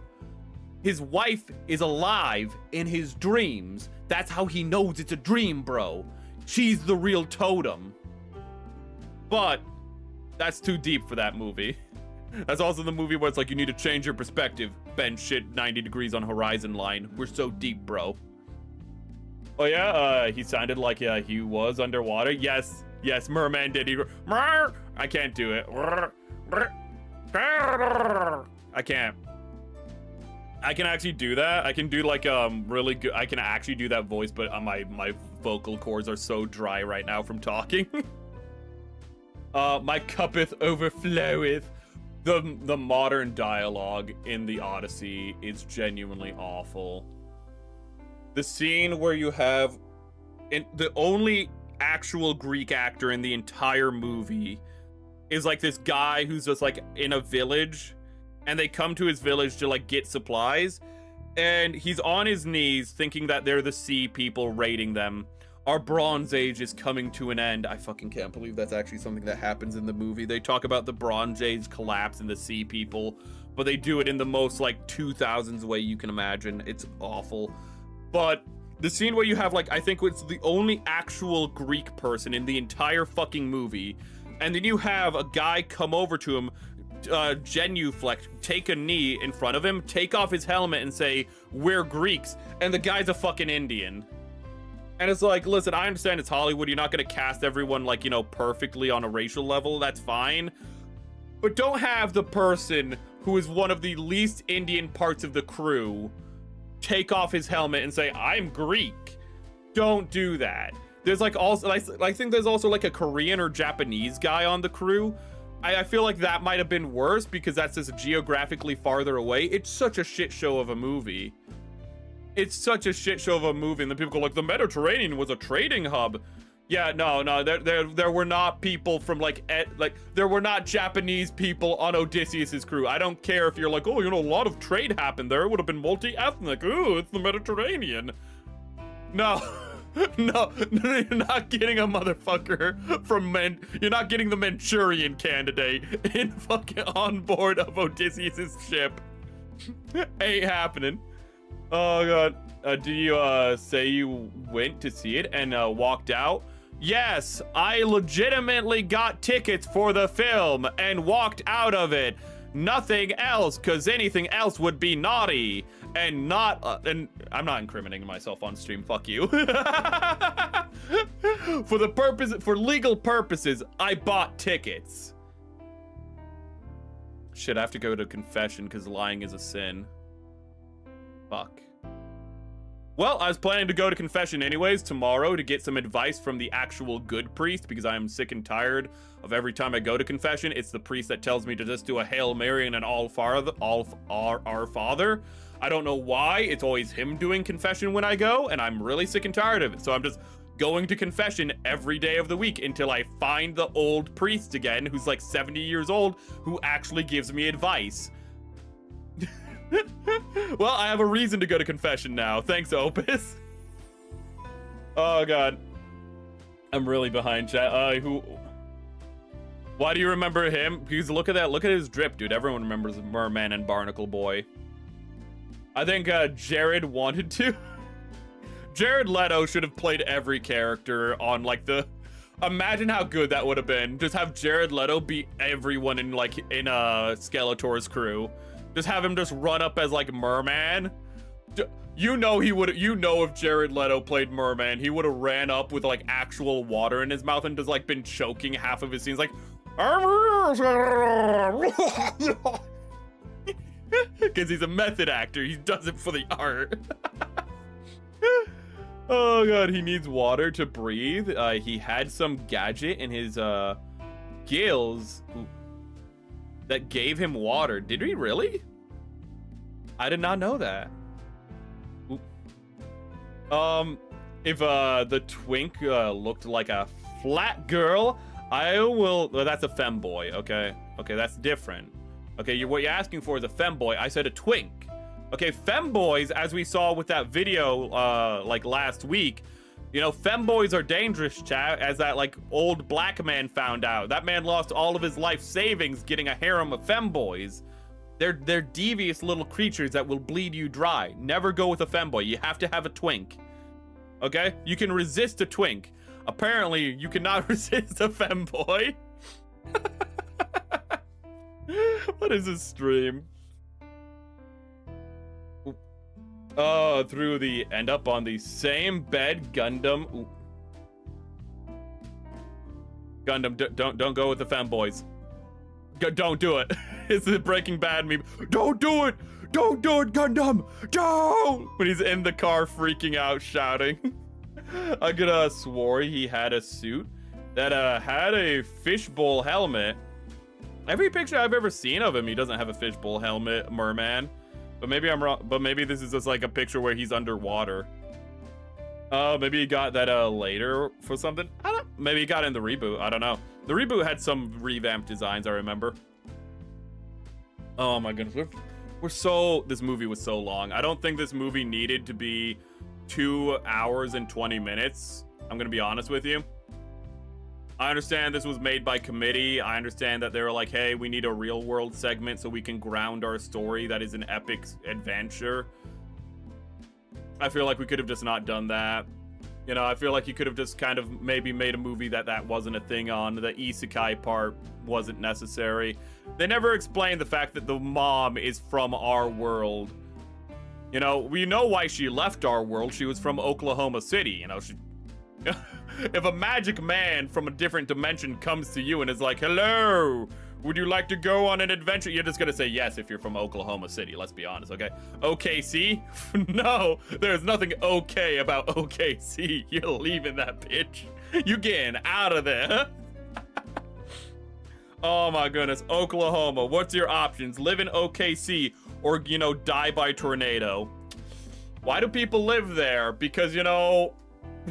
S1: His wife is alive in his dreams. That's how he knows it's a dream, bro. She's the real totem. But that's too deep for that movie. That's also the movie where it's like, you need to change your perspective. Bend shit 90 degrees on horizon line. We're so deep, bro. Oh yeah, he sounded like he was underwater. Yes, Merman did. I can't do it. I can't. I can actually do that. I can do like really good. I can actually do that voice, but my vocal cords are so dry right now from talking. My cuppeth overfloweth. The modern dialogue in the Odyssey is genuinely awful. The scene where you have the only actual Greek actor in the entire movie is like this guy who's just like in a village, and they come to his village to like get supplies, and he's on his knees thinking that they're the sea people raiding them. Our Bronze Age is coming to an end. I fucking can't believe that's actually something that happens in the movie. They talk about the Bronze Age collapse and the sea people, but they do it in the most like 2000s way you can imagine. It's awful. But the scene where you have like, I think it's the only actual Greek person in the entire fucking movie, and then you have a guy come over to him, genuflect, take a knee in front of him, take off his helmet and say, "We're Greeks," and the guy's a fucking Indian. And it's like, listen, I understand it's Hollywood, you're not gonna cast everyone like, you know, perfectly on a racial level, that's fine. But don't have the person who is one of the least Indian parts of the crew take off his helmet and say, "I'm Greek." Don't do that. There's like also, I think there's also like a Korean or Japanese guy on the crew. I feel like that might have been worse because that's just geographically farther away. It's such a shit show of a movie. It's such a shit show of a movie, and the people go like, the Mediterranean was a trading hub. Yeah, no, there were not people from like there were not Japanese people on Odysseus's crew. I don't care if you're like, oh, you know, a lot of trade happened there. It would have been multi-ethnic. Ooh, it's the Mediterranean. No. No, you're not getting a motherfucker from you're not getting the Manchurian candidate in fucking on board of Odysseus's ship. Ain't happening. Oh god. Do you say you went to see it and walked out? Yes, I legitimately got tickets for the film and walked out of it. Nothing else, cause anything else would be naughty. And not, and I'm not incriminating myself on stream, fuck you. For legal purposes, I bought tickets. Shit, I have to go to confession because lying is a sin. Fuck. Well, I was planning to go to confession anyways tomorrow to get some advice from the actual good priest because I am sick and tired of every time I go to confession, it's the priest that tells me to just do a Hail Mary and an Our Father. I don't know why, it's always him doing confession when I go, and I'm really sick and tired of it. So I'm just going to confession every day of the week until I find the old priest again, who's like 70 years old, who actually gives me advice. Well, I have a reason to go to confession now. Thanks, Opus. Oh, God. I'm really behind, chat. Why do you remember him? Because look at that. Look at his drip, dude. Everyone remembers Merman and Barnacle Boy. I think Jared wanted to. Jared Leto should have played every character on like the... Imagine how good that would have been. Just have Jared Leto be everyone in like in Skeletor's crew. Just have him just run up as like Merman. You know he would. You know if Jared Leto played Merman, he would have ran up with like actual water in his mouth and just like been choking half of his scenes like. Because he's a method actor. He does it for the art. Oh god, he needs water to breathe. He had some gadget in his gills that gave him water. Did he really? I did not know that. Oop. If the twink looked like a flat girl, I will. Well, that's a femboy. Okay, that's different. Okay, what you're asking for is a femboy. I said a twink. Okay, femboys, as we saw with that video like last week, you know, femboys are dangerous, chat, as that like old black man found out. That man lost all of his life savings getting a harem of femboys. They're devious little creatures that will bleed you dry. Never go with a femboy. You have to have a twink. Okay? You can resist a twink. Apparently, you cannot resist a femboy. What is this stream? Through the end up on the same bed, Gundam. Ooh. Gundam, don't go with the femboys. Don't do it. It's a Breaking Bad meme. Don't do it. Don't do it, Gundam. Don't. When he's in the car freaking out, shouting. I could have swore he had a suit that had a fishbowl helmet. Every picture I've ever seen of him, he doesn't have a fishbowl helmet, merman. But maybe I'm wrong. But maybe this is just like a picture where he's underwater. Maybe he got that later for something. I don't. Maybe he got it in the reboot. I don't know. The reboot had some revamped designs, I remember. Oh my goodness, this movie was so long. I don't think this movie needed to be 2 hours and 20 minutes. I'm gonna be honest with you. I understand this was made by committee. I understand that they were like, hey, we need a real world segment so we can ground our story that is an epic adventure. I feel like we could have just not done that. You know, I feel like you could have just kind of maybe made a movie that wasn't a thing on. The isekai part wasn't necessary. They never explained the fact that the mom is from our world. You know, we know why she left our world. She was from Oklahoma City. You know, she... If a magic man from a different dimension comes to you and is like, hello, would you like to go on an adventure? You're just gonna say yes if you're from Oklahoma City, let's be honest, okay? OKC? No, there's nothing okay about OKC. You're leaving that bitch. You getting out of there. Oh my goodness, Oklahoma, what's your options? Live in OKC or, you know, die by tornado. Why do people live there? Because, you know,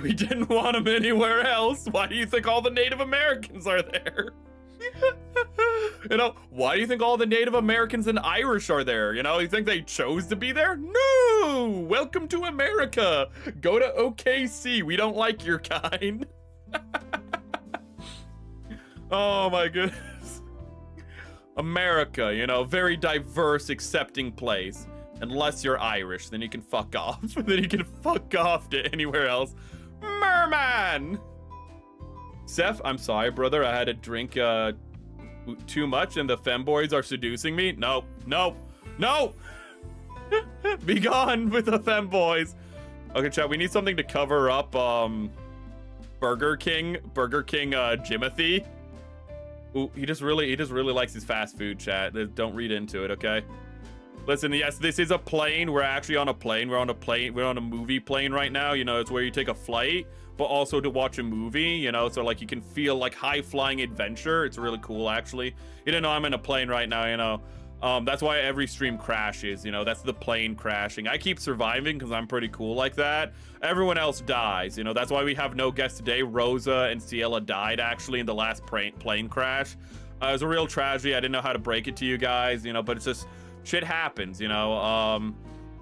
S1: we didn't want them anywhere else. Why do you think all the Native Americans are there? You know, why do you think all the Native Americans and Irish are there? You know, you think they chose to be there? No! Welcome to America! Go to OKC. We don't like your kind. Oh my goodness. America, you know, very diverse, accepting place. Unless you're Irish, then you can fuck off. Then you can fuck off to anywhere else. Merman! Seth, I'm sorry, brother. I had to drink too much and the femboys are seducing me. No, no, no! Be gone with the femboys. Okay, chat, we need something to cover up Burger King Jimothy. Ooh, he just really likes his fast food, chat. Don't read into it, okay? Listen, yes, this is a plane. We're actually on a plane. We're on a movie plane right now. You know, it's where you take a flight, but also to watch a movie, you know, so like you can feel like high-flying adventure. It's really cool, actually. You didn't know I'm in a plane right now, you know. That's why every stream crashes, you know. That's the plane crashing. I keep surviving because I'm pretty cool like that. Everyone else dies, you know. That's why we have no guests today. Rosa and Ciela died, actually, in the last plane crash. It was a real tragedy. I didn't know how to break it to you guys, you know, but it's just... shit happens, you know.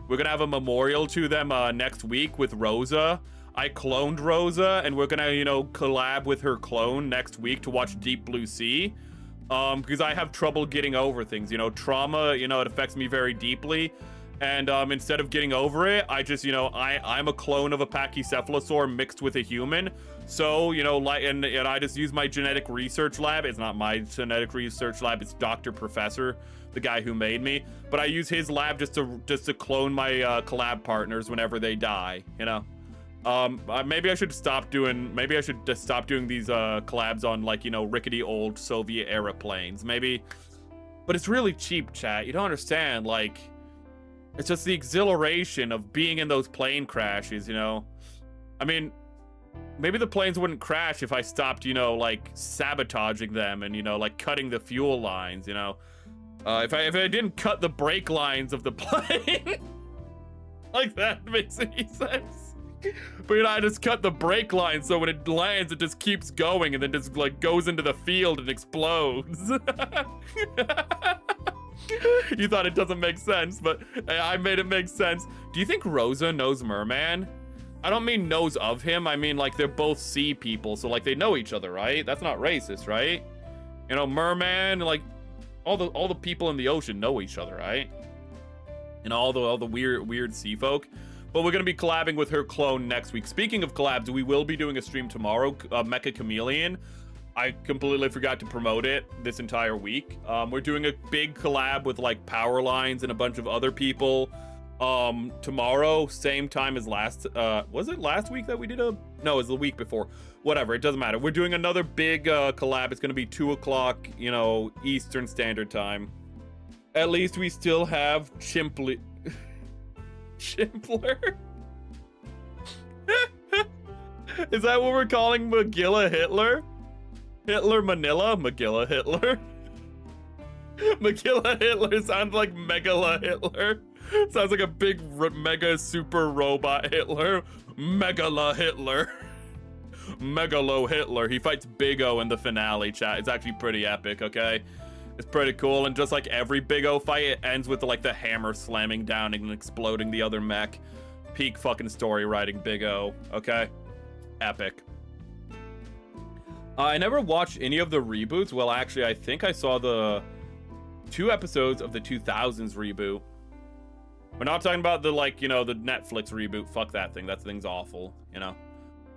S1: We're gonna have a memorial to them next week with Rosa. I cloned Rosa, and we're gonna, you know, collab with her clone next week to watch Deep Blue Sea. Because I have trouble getting over things, you know. Trauma, you know, it affects me very deeply. And instead of getting over it, I just, you know, I'm a clone of a pachycephalosaur mixed with a human. So, you know, like, and I just use my genetic research lab. It's not my genetic research lab. It's Dr. Professor, the guy who made me. But I use his lab just to clone my collab partners whenever they die, you know. Maybe I should just stop doing these collabs on, like, you know, rickety old Soviet era planes. Maybe. But it's really cheap, chat. You don't understand, like... It's just the exhilaration of being in those plane crashes, you know? I mean, maybe the planes wouldn't crash if I stopped, you know, like, sabotaging them and, you know, like, cutting the fuel lines, you know? If I didn't cut the brake lines of the plane... like, that makes any sense. But, you know, I just cut the brake lines so when it lands, it just keeps going and then just, like, goes into the field and explodes. You thought it doesn't make sense, but I made it make sense. Do you think Rosa knows Merman? I don't mean knows of him. I mean, like, they're both sea people, so, like, they know each other, right? That's not racist, right? You know, Merman, like, all the people in the ocean know each other, right? You know, all the weird sea folk. But we're gonna be collabing with her clone next week. Speaking of collabs, we will be doing a stream tomorrow, Mecha Chameleon. I completely forgot to promote it this entire week. We're doing a big collab with, like, Power Lines and a bunch of other people. tomorrow, same time as last, was it last week that we did no, it was the week before. Whatever, it doesn't matter. We're doing another big collab. It's gonna be 2 o'clock, you know, Eastern Standard Time. At least we still have Chimpler. Is that what we're calling Magilla Hitler? Hitler Manila? Magilla Hitler? Magilla Hitler sounds like Megala Hitler. Sounds like a big mega super robot Hitler. Megala Hitler. Megalo Hitler. He fights Big O in the finale, chat. It's actually pretty epic, okay? It's pretty cool, and just like every Big O fight, it ends with like the hammer slamming down and exploding the other mech. Peak fucking story writing Big O, okay? Epic. I never watched any of the reboots. Well, actually, I think I saw the 2 episodes of the 2000s reboot. We're not talking about the, like, you know, the Netflix reboot. Fuck that thing. That thing's awful, you know?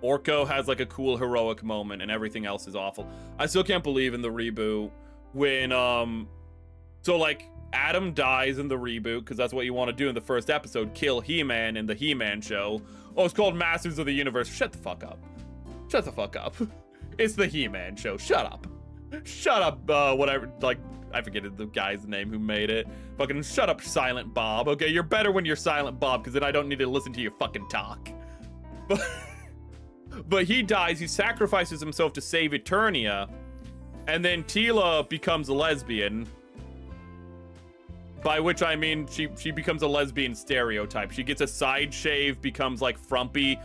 S1: Orko has, like, a cool heroic moment, and everything else is awful. I still can't believe in the reboot when, so, like, Adam dies in the reboot, because that's what you want to do in the first episode. Kill He-Man in the He-Man show. Oh, it's called Masters of the Universe. Shut the fuck up. Shut the fuck up. It's the He-Man show. Shut up. Shut up, whatever, like, I forget the guy's name who made it. Fucking shut up, Silent Bob, okay? You're better when you're Silent Bob, because then I don't need to listen to you fucking talk. But he dies, he sacrifices himself to save Eternia, and then Tila becomes a lesbian. By which I mean, she becomes a lesbian stereotype. She gets a side shave, becomes like frumpy,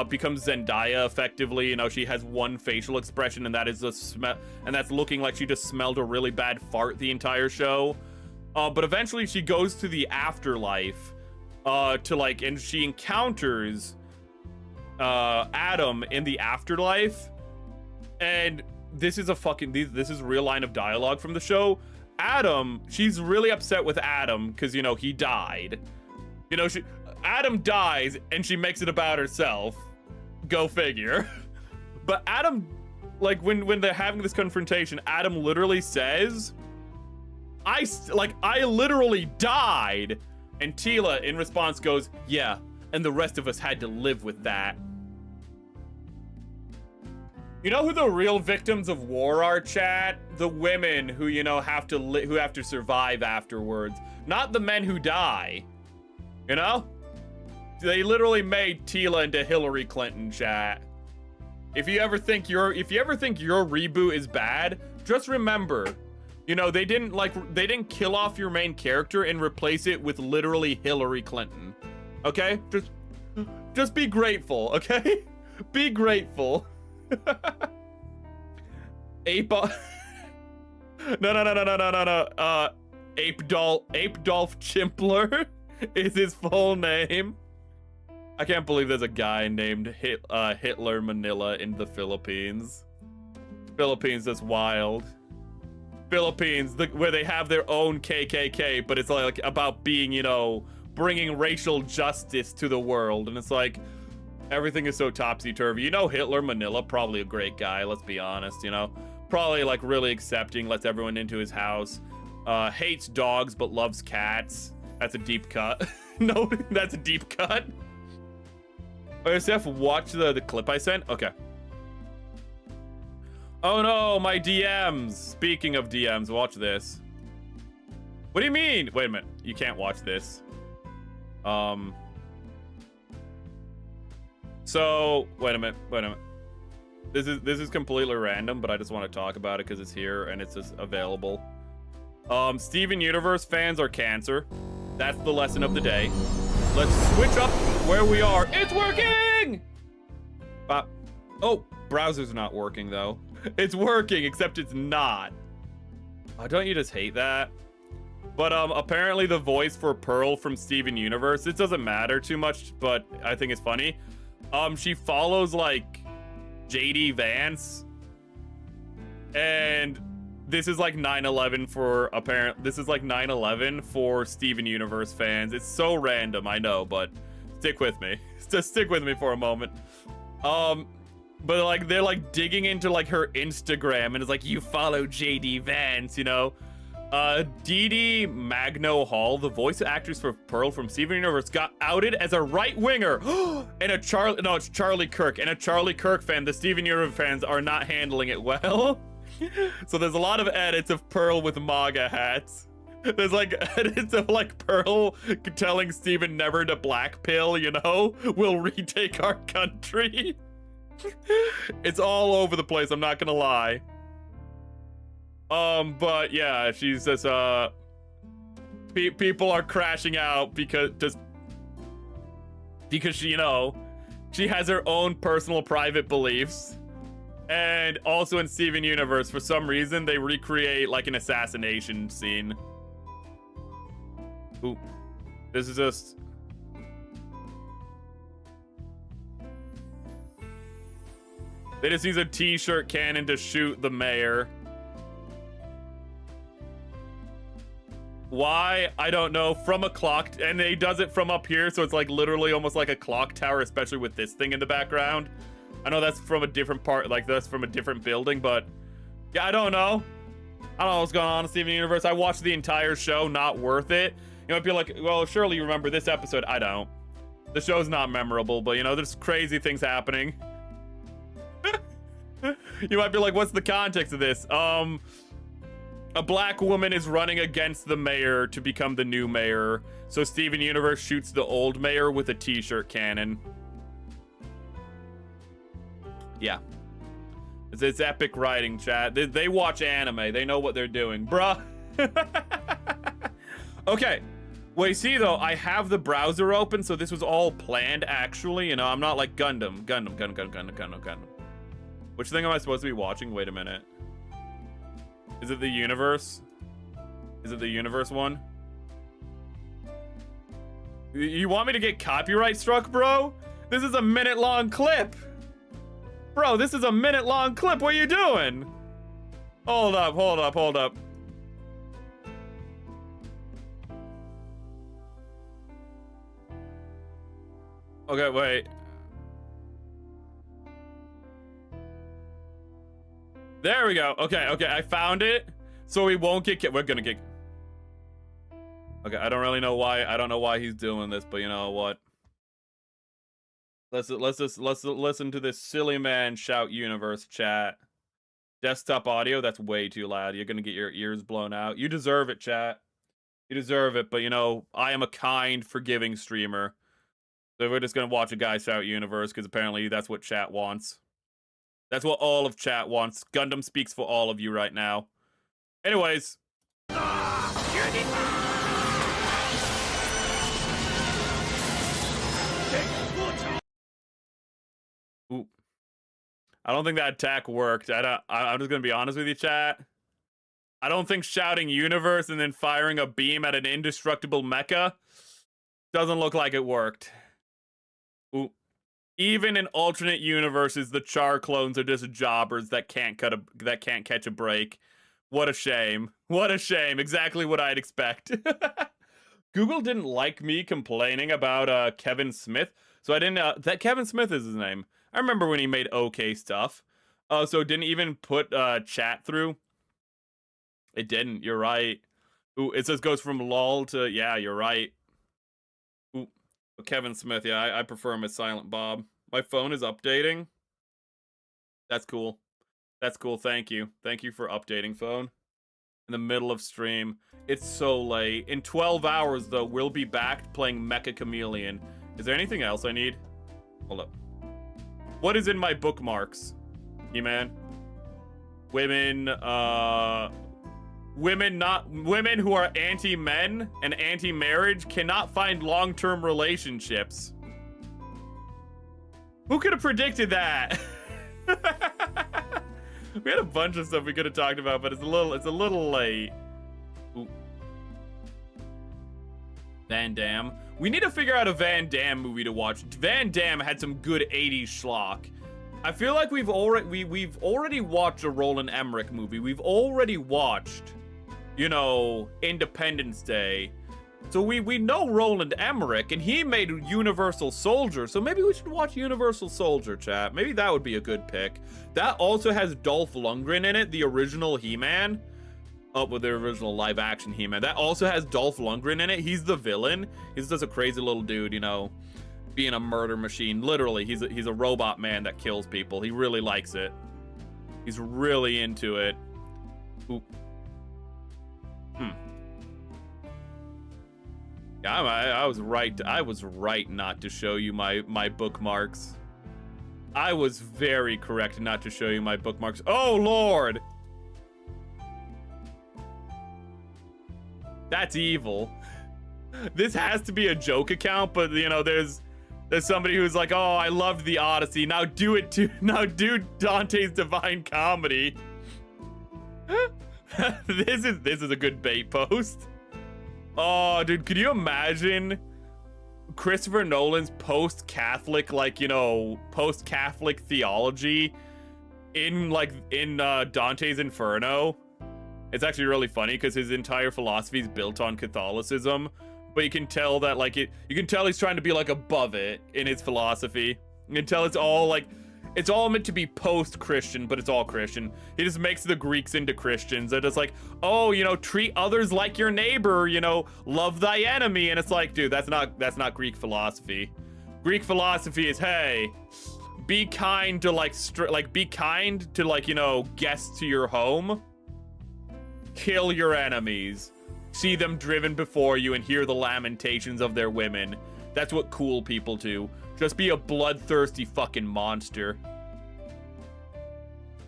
S1: becomes Zendaya effectively. You know, she has one facial expression, and that is a smell, and that's looking like she just smelled a really bad fart the entire show. But eventually she goes to the afterlife, to like, and she encounters Adam in the afterlife, and this is a fucking this is real line of dialogue from the show. Adam, she's really upset with Adam because, you know, he died. You know, Adam dies and she makes it about herself. Go figure. But Adam, like, when they're having this confrontation, Adam literally says, I literally died. And Tila in response goes, yeah, and the rest of us had to live with that. You know who the real victims of war are, chat? The women who, you know, have to survive afterwards, not the men who die. You know? They literally made Tila into Hillary Clinton, chat. If you ever think your reboot is bad, just remember, you know, they didn't kill off your main character and replace it with literally Hillary Clinton. Okay? Just be grateful, okay? Be grateful. Ape no. Ape Dolph Chimpler is his full name. I can't believe there's a guy named Hitler Manila in the Philippines. Philippines, that's wild. Philippines, where they have their own KKK, but it's like about being, you know, bringing racial justice to the world, and it's like, everything is so topsy-turvy. You know, Hitler Manila, probably a great guy, let's be honest, you know? Probably, like, really accepting, lets everyone into his house. Hates dogs, but loves cats. That's a deep cut. No, that's a deep cut. Okay, Steph, watch the clip I sent? Okay. Oh no, my DMs. Speaking of DMs, watch this. What do you mean? Wait a minute, you can't watch this. So, wait a minute. This is completely random, but I just want to talk about it because it's here and it's just available. Steven Universe fans are cancer. That's the lesson of the day. Let's switch up where we are. It's working! Oh, browser's not working though. It's working, except it's not. Oh, don't you just hate that? But apparently the voice for Pearl from Steven Universe, it doesn't matter too much, but I think it's funny. She follows like JD Vance, and this is like 9/11 for this is like 9/11 for Steven Universe fans. It's so random, I know, but stick with me. Just stick with me for a moment. But like they're like digging into like her Instagram, and it's like, you follow JD Vance, you know. Dee Dee Magno Hall, the voice actress for Pearl from Steven Universe, got outed as a right-winger. And it's Charlie Kirk. And a Charlie Kirk fan, the Steven Universe fans are not handling it well. So there's a lot of edits of Pearl with MAGA hats. There's like edits of like Pearl telling Steven never to black pill, you know? We'll retake our country. It's all over the place, I'm not gonna lie. But yeah, she's just, people are crashing out because she, you know, she has her own personal private beliefs. And also in Steven Universe, for some reason, they recreate like an assassination scene. Ooh, this is just... They just use a t-shirt cannon to shoot the mayor. Why? I don't know. From a clock, and he does it from up here, so it's like literally almost like a clock tower, especially with this thing in the background. I know that's from a different part, like that's from a different building, but yeah, I don't know. I don't know what's going on in Steven Universe. I watched the entire show, not worth it. You might be like, well, surely you remember this episode. I don't. The show's not memorable, but you know, there's crazy things happening. You might be like, what's the context of this? A black woman is running against the mayor to become the new mayor. So Steven Universe shoots the old mayor with a t-shirt cannon. Yeah. It's epic writing, chat. They watch anime. They know what they're doing, bruh. Okay. Well, you see, though, I have the browser open, so this was all planned, actually. You know, I'm not like Gundam. Which thing am I supposed to be watching? Wait a minute. Is it the universe? Is it the universe one? You want me to get copyright struck, bro? This is a minute-long clip. Bro, this is a minute-long clip. What are you doing? Hold up. Okay, wait. There we go. Okay, I found it. So we won't get we're gonna get... Okay, I don't really know why. I don't know why he's doing this, but you know what? Let's listen to this silly man shout universe chat. Desktop audio, that's way too loud. You're gonna get your ears blown out. You deserve it, chat. You deserve it, but you know, I am a kind, forgiving streamer. So we're just gonna watch a guy shout universe, because apparently that's what chat wants. That's what all of chat wants. Gundam speaks for all of you right now. Anyways. Ooh. I don't think that attack worked. I'm just gonna be honest with you, chat. I don't think shouting universe and then firing a beam at an indestructible mecha doesn't look like it worked. Ooh. Even in alternate universes, the Char clones are just jobbers that can't catch a break. What a shame. What a shame. Exactly what I'd expect. Google didn't like me complaining about Kevin Smith, so I didn't. That Kevin Smith is his name. I remember when he made okay stuff. So it didn't even put chat through. It didn't. You're right. Ooh, it says goes from lol to yeah. You're right. Ooh. Kevin Smith, yeah, I prefer him as Silent Bob. My phone is updating. That's cool. That's cool, thank you. Thank you for updating, phone. In the middle of stream. It's so late. In 12 hours, though, we'll be back playing Mecha Chameleon. Is there anything else I need? Hold up. What is in my bookmarks? He-Man? Women who are anti-men and anti-marriage cannot find long-term relationships. Who could have predicted that? We had a bunch of stuff we could have talked about, but it's a little late. Ooh. Van Damme. We need to figure out a Van Damme movie to watch. Van Damme had some good 80s schlock. I feel like we've already watched a Roland Emmerich movie. We've already watched, you know, Independence Day. So we know Roland Emmerich, and he made Universal Soldier, so maybe we should watch Universal Soldier, chat. Maybe that would be a good pick. That also has Dolph Lundgren in it, the original He-Man. up with the original live action He-Man. That also has Dolph Lundgren in it. He's the villain. He's just a crazy little dude, you know, being a murder machine. Literally, he's a robot man that kills people. He really likes it. He's really into it. Ooh. Yeah, I was right. I was right not to show you my bookmarks. I was very correct not to show you my bookmarks. Oh, Lord! That's evil. This has to be a joke account, but, you know, there's somebody who's like, oh, I loved the Odyssey. Now do Dante's Divine Comedy. This is a good bait post. Oh, dude, could you imagine Christopher Nolan's post-Catholic, like, you know, post-Catholic theology in Dante's Inferno? It's actually really funny because his entire philosophy is built on Catholicism, but you can tell that, like, you can tell he's trying to be, like, above it in his philosophy. You can tell it's all, like, it's all meant to be post-Christian, but it's all Christian. He just makes the Greeks into Christians. They're just like, oh, you know, treat others like your neighbor, you know, love thy enemy. And it's like, dude, that's not Greek philosophy. Greek philosophy is, hey, be kind to, you know, guests to your home. Kill your enemies. See them driven before you and hear the lamentations of their women. That's what cool people do. Just be a bloodthirsty fucking monster.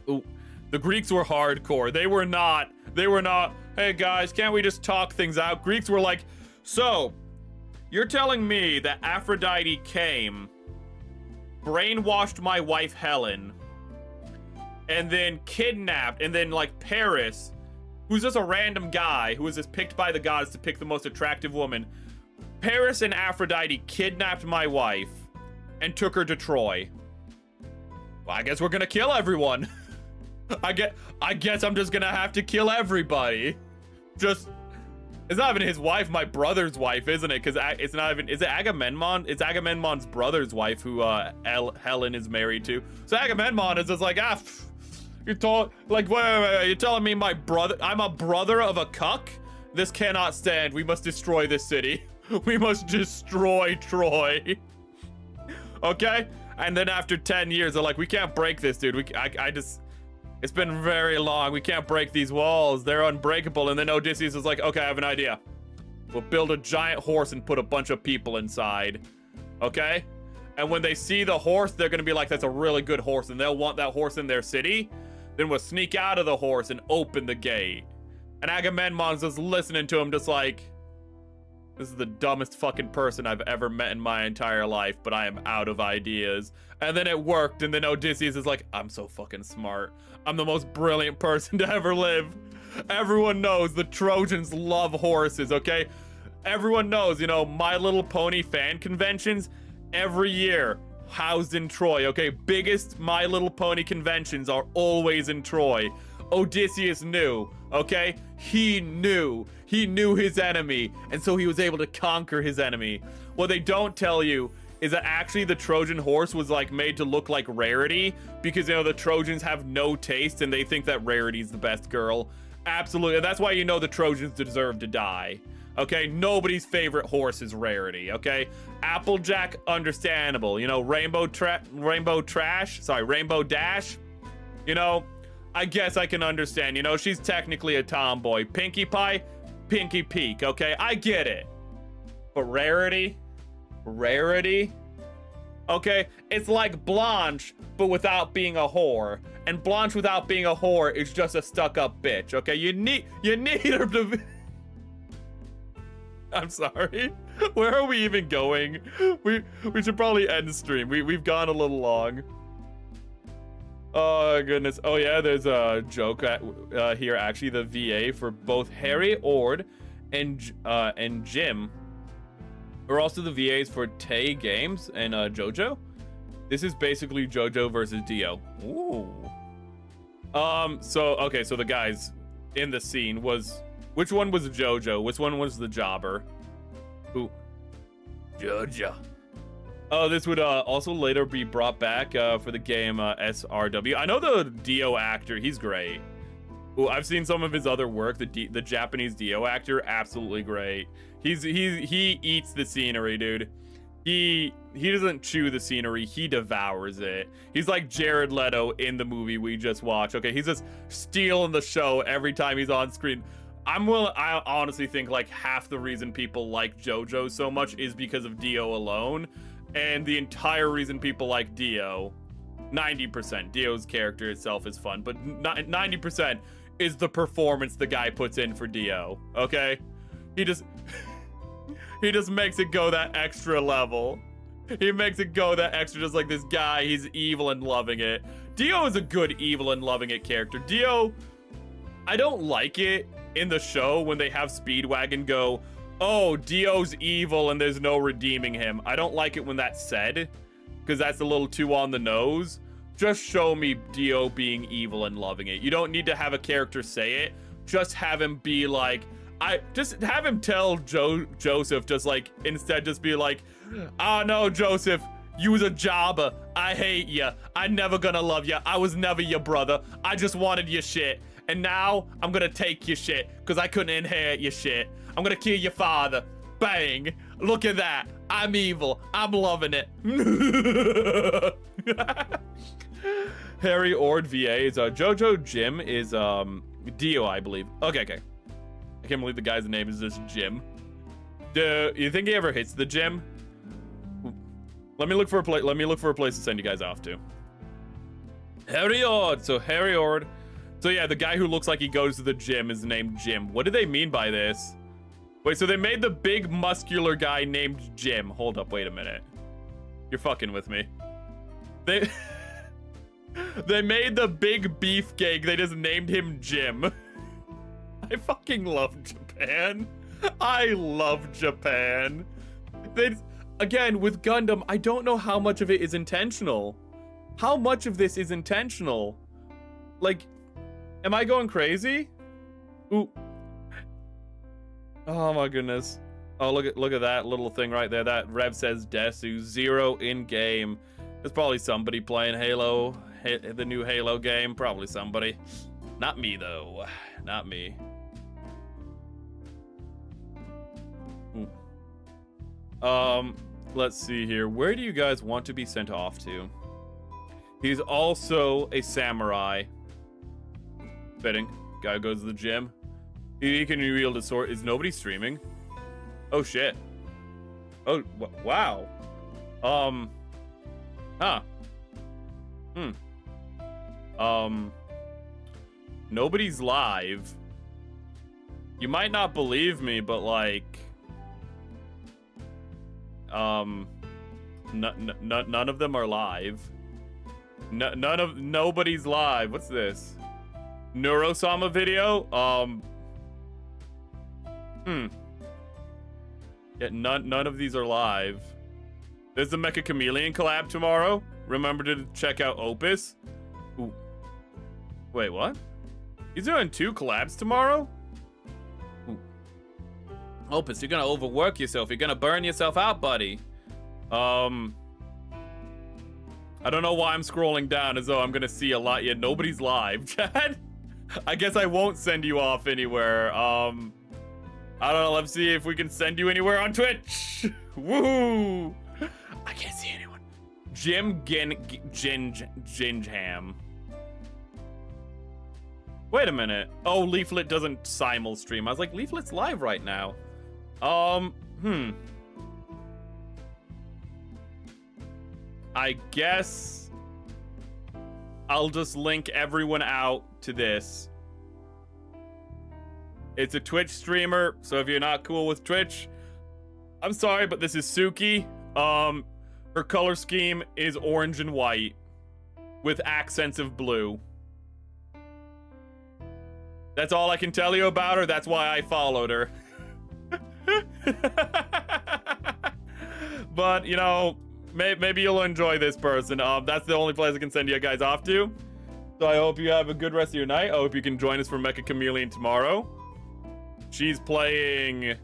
S1: Ooh, the Greeks were hardcore. They were not, hey guys, can't we just talk things out? Greeks were like, so, you're telling me that Aphrodite came, brainwashed my wife Helen, and then kidnapped, and then, like, Paris, who's just a random guy who was just picked by the gods to pick the most attractive woman. Paris and Aphrodite kidnapped my wife and took her to Troy. Well, I guess we're gonna kill everyone. I guess I'm just gonna have to kill everybody. Just, it's not even his wife, my brother's wife, isn't it? Because it's not even, is it Agamemnon? It's Agamemnon's brother's wife who Helen is married to. So Agamemnon is just like, you're wait, you're telling me I'm a brother of a cuck? This cannot stand. We must destroy this city. We must destroy Troy. Okay? And then after 10 years, they're like, we can't break this, dude. It's been very long. We can't break these walls. They're unbreakable. And then Odysseus is like, okay, I have an idea. We'll build a giant horse and put a bunch of people inside. Okay? And when they see the horse, they're going to be like, that's a really good horse. And they'll want that horse in their city. Then we'll sneak out of the horse and open the gate. And Agamemnon's just listening to him just like, this is the dumbest fucking person I've ever met in my entire life, but I am out of ideas. And then it worked, and then Odysseus is like, I'm so fucking smart. I'm the most brilliant person to ever live. Everyone knows the Trojans love horses, okay? Everyone knows, you know, My Little Pony fan conventions every year housed in Troy, okay? Biggest My Little Pony conventions are always in Troy. Odysseus knew, okay? He knew his enemy, and so he was able to conquer his enemy. What they don't tell you is that actually the Trojan horse was like made to look like Rarity because, you know, the Trojans have no taste and they think that Rarity's the best girl. Absolutely. And that's why, you know, the Trojans deserve to die. Okay, nobody's favorite horse is Rarity, okay? Applejack, understandable. You know, Rainbow Dash, you know, I guess I can understand. You know, she's technically a tomboy. Pinkie Pie, Pinky Peak, okay? I get it. But Rarity, okay? It's like Blanche, but without being a whore. And Blanche without being a whore is just a stuck-up bitch, okay? You need her to be... I'm sorry. Where are we even going? We should probably end the stream. We've gone a little long. Oh goodness. Oh yeah, there's a joke here actually. The VA for both Harry Ord and Jim are also the VAs for Tay Games and JoJo. This is basically JoJo versus Dio. Ooh. So the guys in the scene was, which one was JoJo? Which one was the jobber? Ooh. JoJo. Oh, this would also later be brought back for the game SRW. I know the Dio actor, he's great. Ooh, I've seen some of his other work. The Japanese Dio actor, absolutely great. He eats the scenery, dude. He doesn't chew the scenery, he devours it. He's like Jared Leto in the movie we just watched. Okay, he's just stealing the show every time he's on screen. I honestly think like half the reason people like JoJo so much is because of Dio alone, and the entire reason people like Dio, 90%, Dio's character itself is fun, but 90% is the performance the guy puts in for Dio. Okay, he just makes it go that extra level. He makes it go that extra, just like this guy. He's evil and loving it. Dio is a good evil and loving it character. Dio, I don't like it in the show when they have Speedwagon go, oh, Dio's evil and there's no redeeming him. I don't like it when that's said, because that's a little too on the nose. Just show me Dio being evil and loving it. You don't need to have a character say it. Just have him be like, just have him tell Joseph, just like, instead just be like, oh no, Joseph, you was a jobber. I hate ya. I never gonna love ya. I was never your brother. I just wanted your shit. And now I'm gonna take your shit because I couldn't inherit your shit. I'm gonna kill your father. Bang. Look at that. I'm evil. I'm loving it. Harry Ord VA is Jojo Jim is Dio, I believe. Okay. I can't believe the guy's name is just Jim. You think he ever hits the gym? Let me look for a place. Let me look for a place to send you guys off to. Harry Ord. So Harry Ord. So yeah, the guy who looks like he goes to the gym is named Jim. What do they mean by this? Wait, so they made the big muscular guy named Jim. Hold up, wait a minute. You're fucking with me. They made the big beefcake. They just named him Jim. I fucking love Japan. I love Japan. Again, with Gundam, I don't know how much of it is intentional. How much of this is intentional? Like, am I going crazy? Ooh. Oh my goodness. Oh, look at that little thing right there. That Rev says Desu. 0 in game. There's probably somebody playing Halo, the new Halo game. Probably somebody. Not me though. Not me. Ooh. Let's see here. Where do you guys want to be sent off to? He's also a samurai. Fitting. Guy goes to the gym. He can wield a sword. Is nobody streaming? Oh shit. Oh wow. Huh. Nobody's live. You might not believe me, but like, none of them are live. Nobody's live. What's this? Neurosama video? Yeah, none of these are live. There's the Mecha Chameleon collab tomorrow. Remember to check out Opus. Ooh. Wait, what? He's doing 2 collabs tomorrow? Ooh. Opus, you're gonna overwork yourself. You're gonna burn yourself out, buddy. I don't know why I'm scrolling down as though I'm gonna see a lot yet. Nobody's live, Chad. I guess I won't send you off anywhere. I don't know. Let's see if we can send you anywhere on Twitch. Woohoo! I can't see anyone. Jim Gingham. Wait a minute. Oh, Leaflet doesn't simul stream. I was like, Leaflet's live right now. I guess I'll just link everyone out to this. It's a Twitch streamer, so if you're not cool with Twitch, I'm sorry, but this is Suki. Her color scheme is orange and white with accents of blue. That's all I can tell you about her. That's why I followed her. But, you know, maybe you'll enjoy this person. That's the only place I can send you guys off to. So I hope you have a good rest of your night. I hope you can join us for Mecha Chameleon tomorrow. She's playing...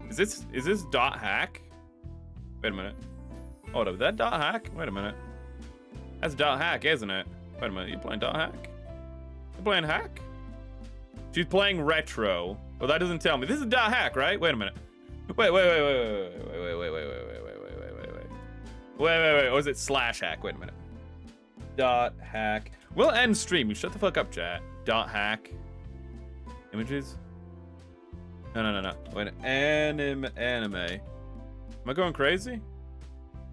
S1: Is this Dot Hack? Wait a minute. Hold up, is that Dot Hack? Wait a minute. That's Dot Hack, isn't it? Wait a minute, you playing Dot Hack? You playing Hack? She's playing retro. Well, that doesn't tell me. This is dot hack, right? Wait a minute. Wait. Or is it slash hack? Wait a minute. Dot hack. We'll end stream. Shut the fuck up, chat. Dot hack. Images? No. Wait. Anime. Am I going crazy?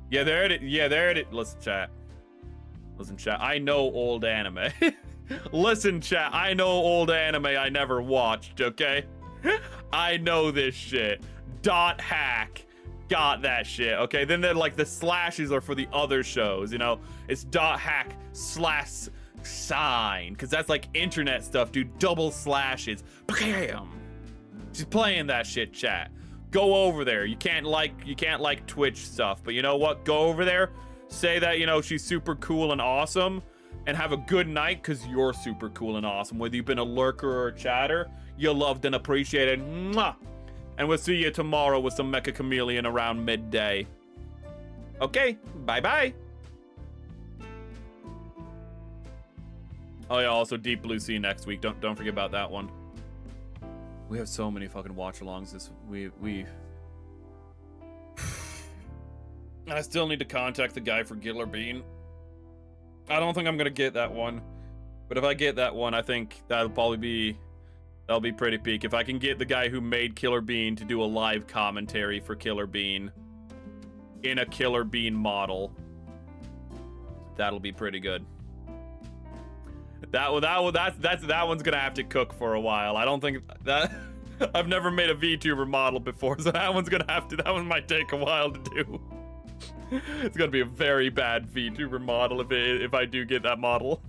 S1: Yeah, there it is. Yeah, there it is. Listen, chat. Listen, chat. I know old anime. Listen, chat. I know old anime I never watched, okay? I know this shit. Dot hack. Got that shit, okay? Then they're like the slashes are for the other shows, you know? It's dot hack slash sign, because that's like internet stuff, dude. Double slashes. Bam. She's playing that shit, chat. Go over there. You can't like Twitch stuff, but you know what? Go over there. Say that, you know, she's super cool and awesome, and have a good night, because you're super cool and awesome. Whether you've been a lurker or a chatter, you're loved and appreciated. Mwah! And we'll see you tomorrow with some Mecha Chameleon around midday. Okay, bye-bye. Oh yeah, also Deep Blue Sea next week. Don't forget about that one. We have so many fucking watch-alongs this we I still need to contact the guy for Killer Bean. I don't think I'm gonna get that one. But if I get that one, I think that'll be pretty peak. If I can get the guy who made Killer Bean to do a live commentary for Killer Bean in a Killer Bean model, that'll be pretty good. That one's gonna have to cook for a while. I don't think that I've never made a VTuber model before, so that one might take a while to do. It's gonna be a very bad VTuber model if I do get that model.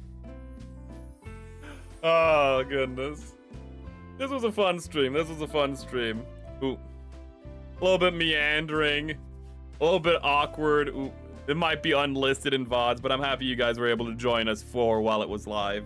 S1: Oh goodness. This was a fun stream. Ooh. A little bit meandering. A little bit awkward. Ooh. It might be unlisted in VODs, but I'm happy you guys were able to join us for while it was live.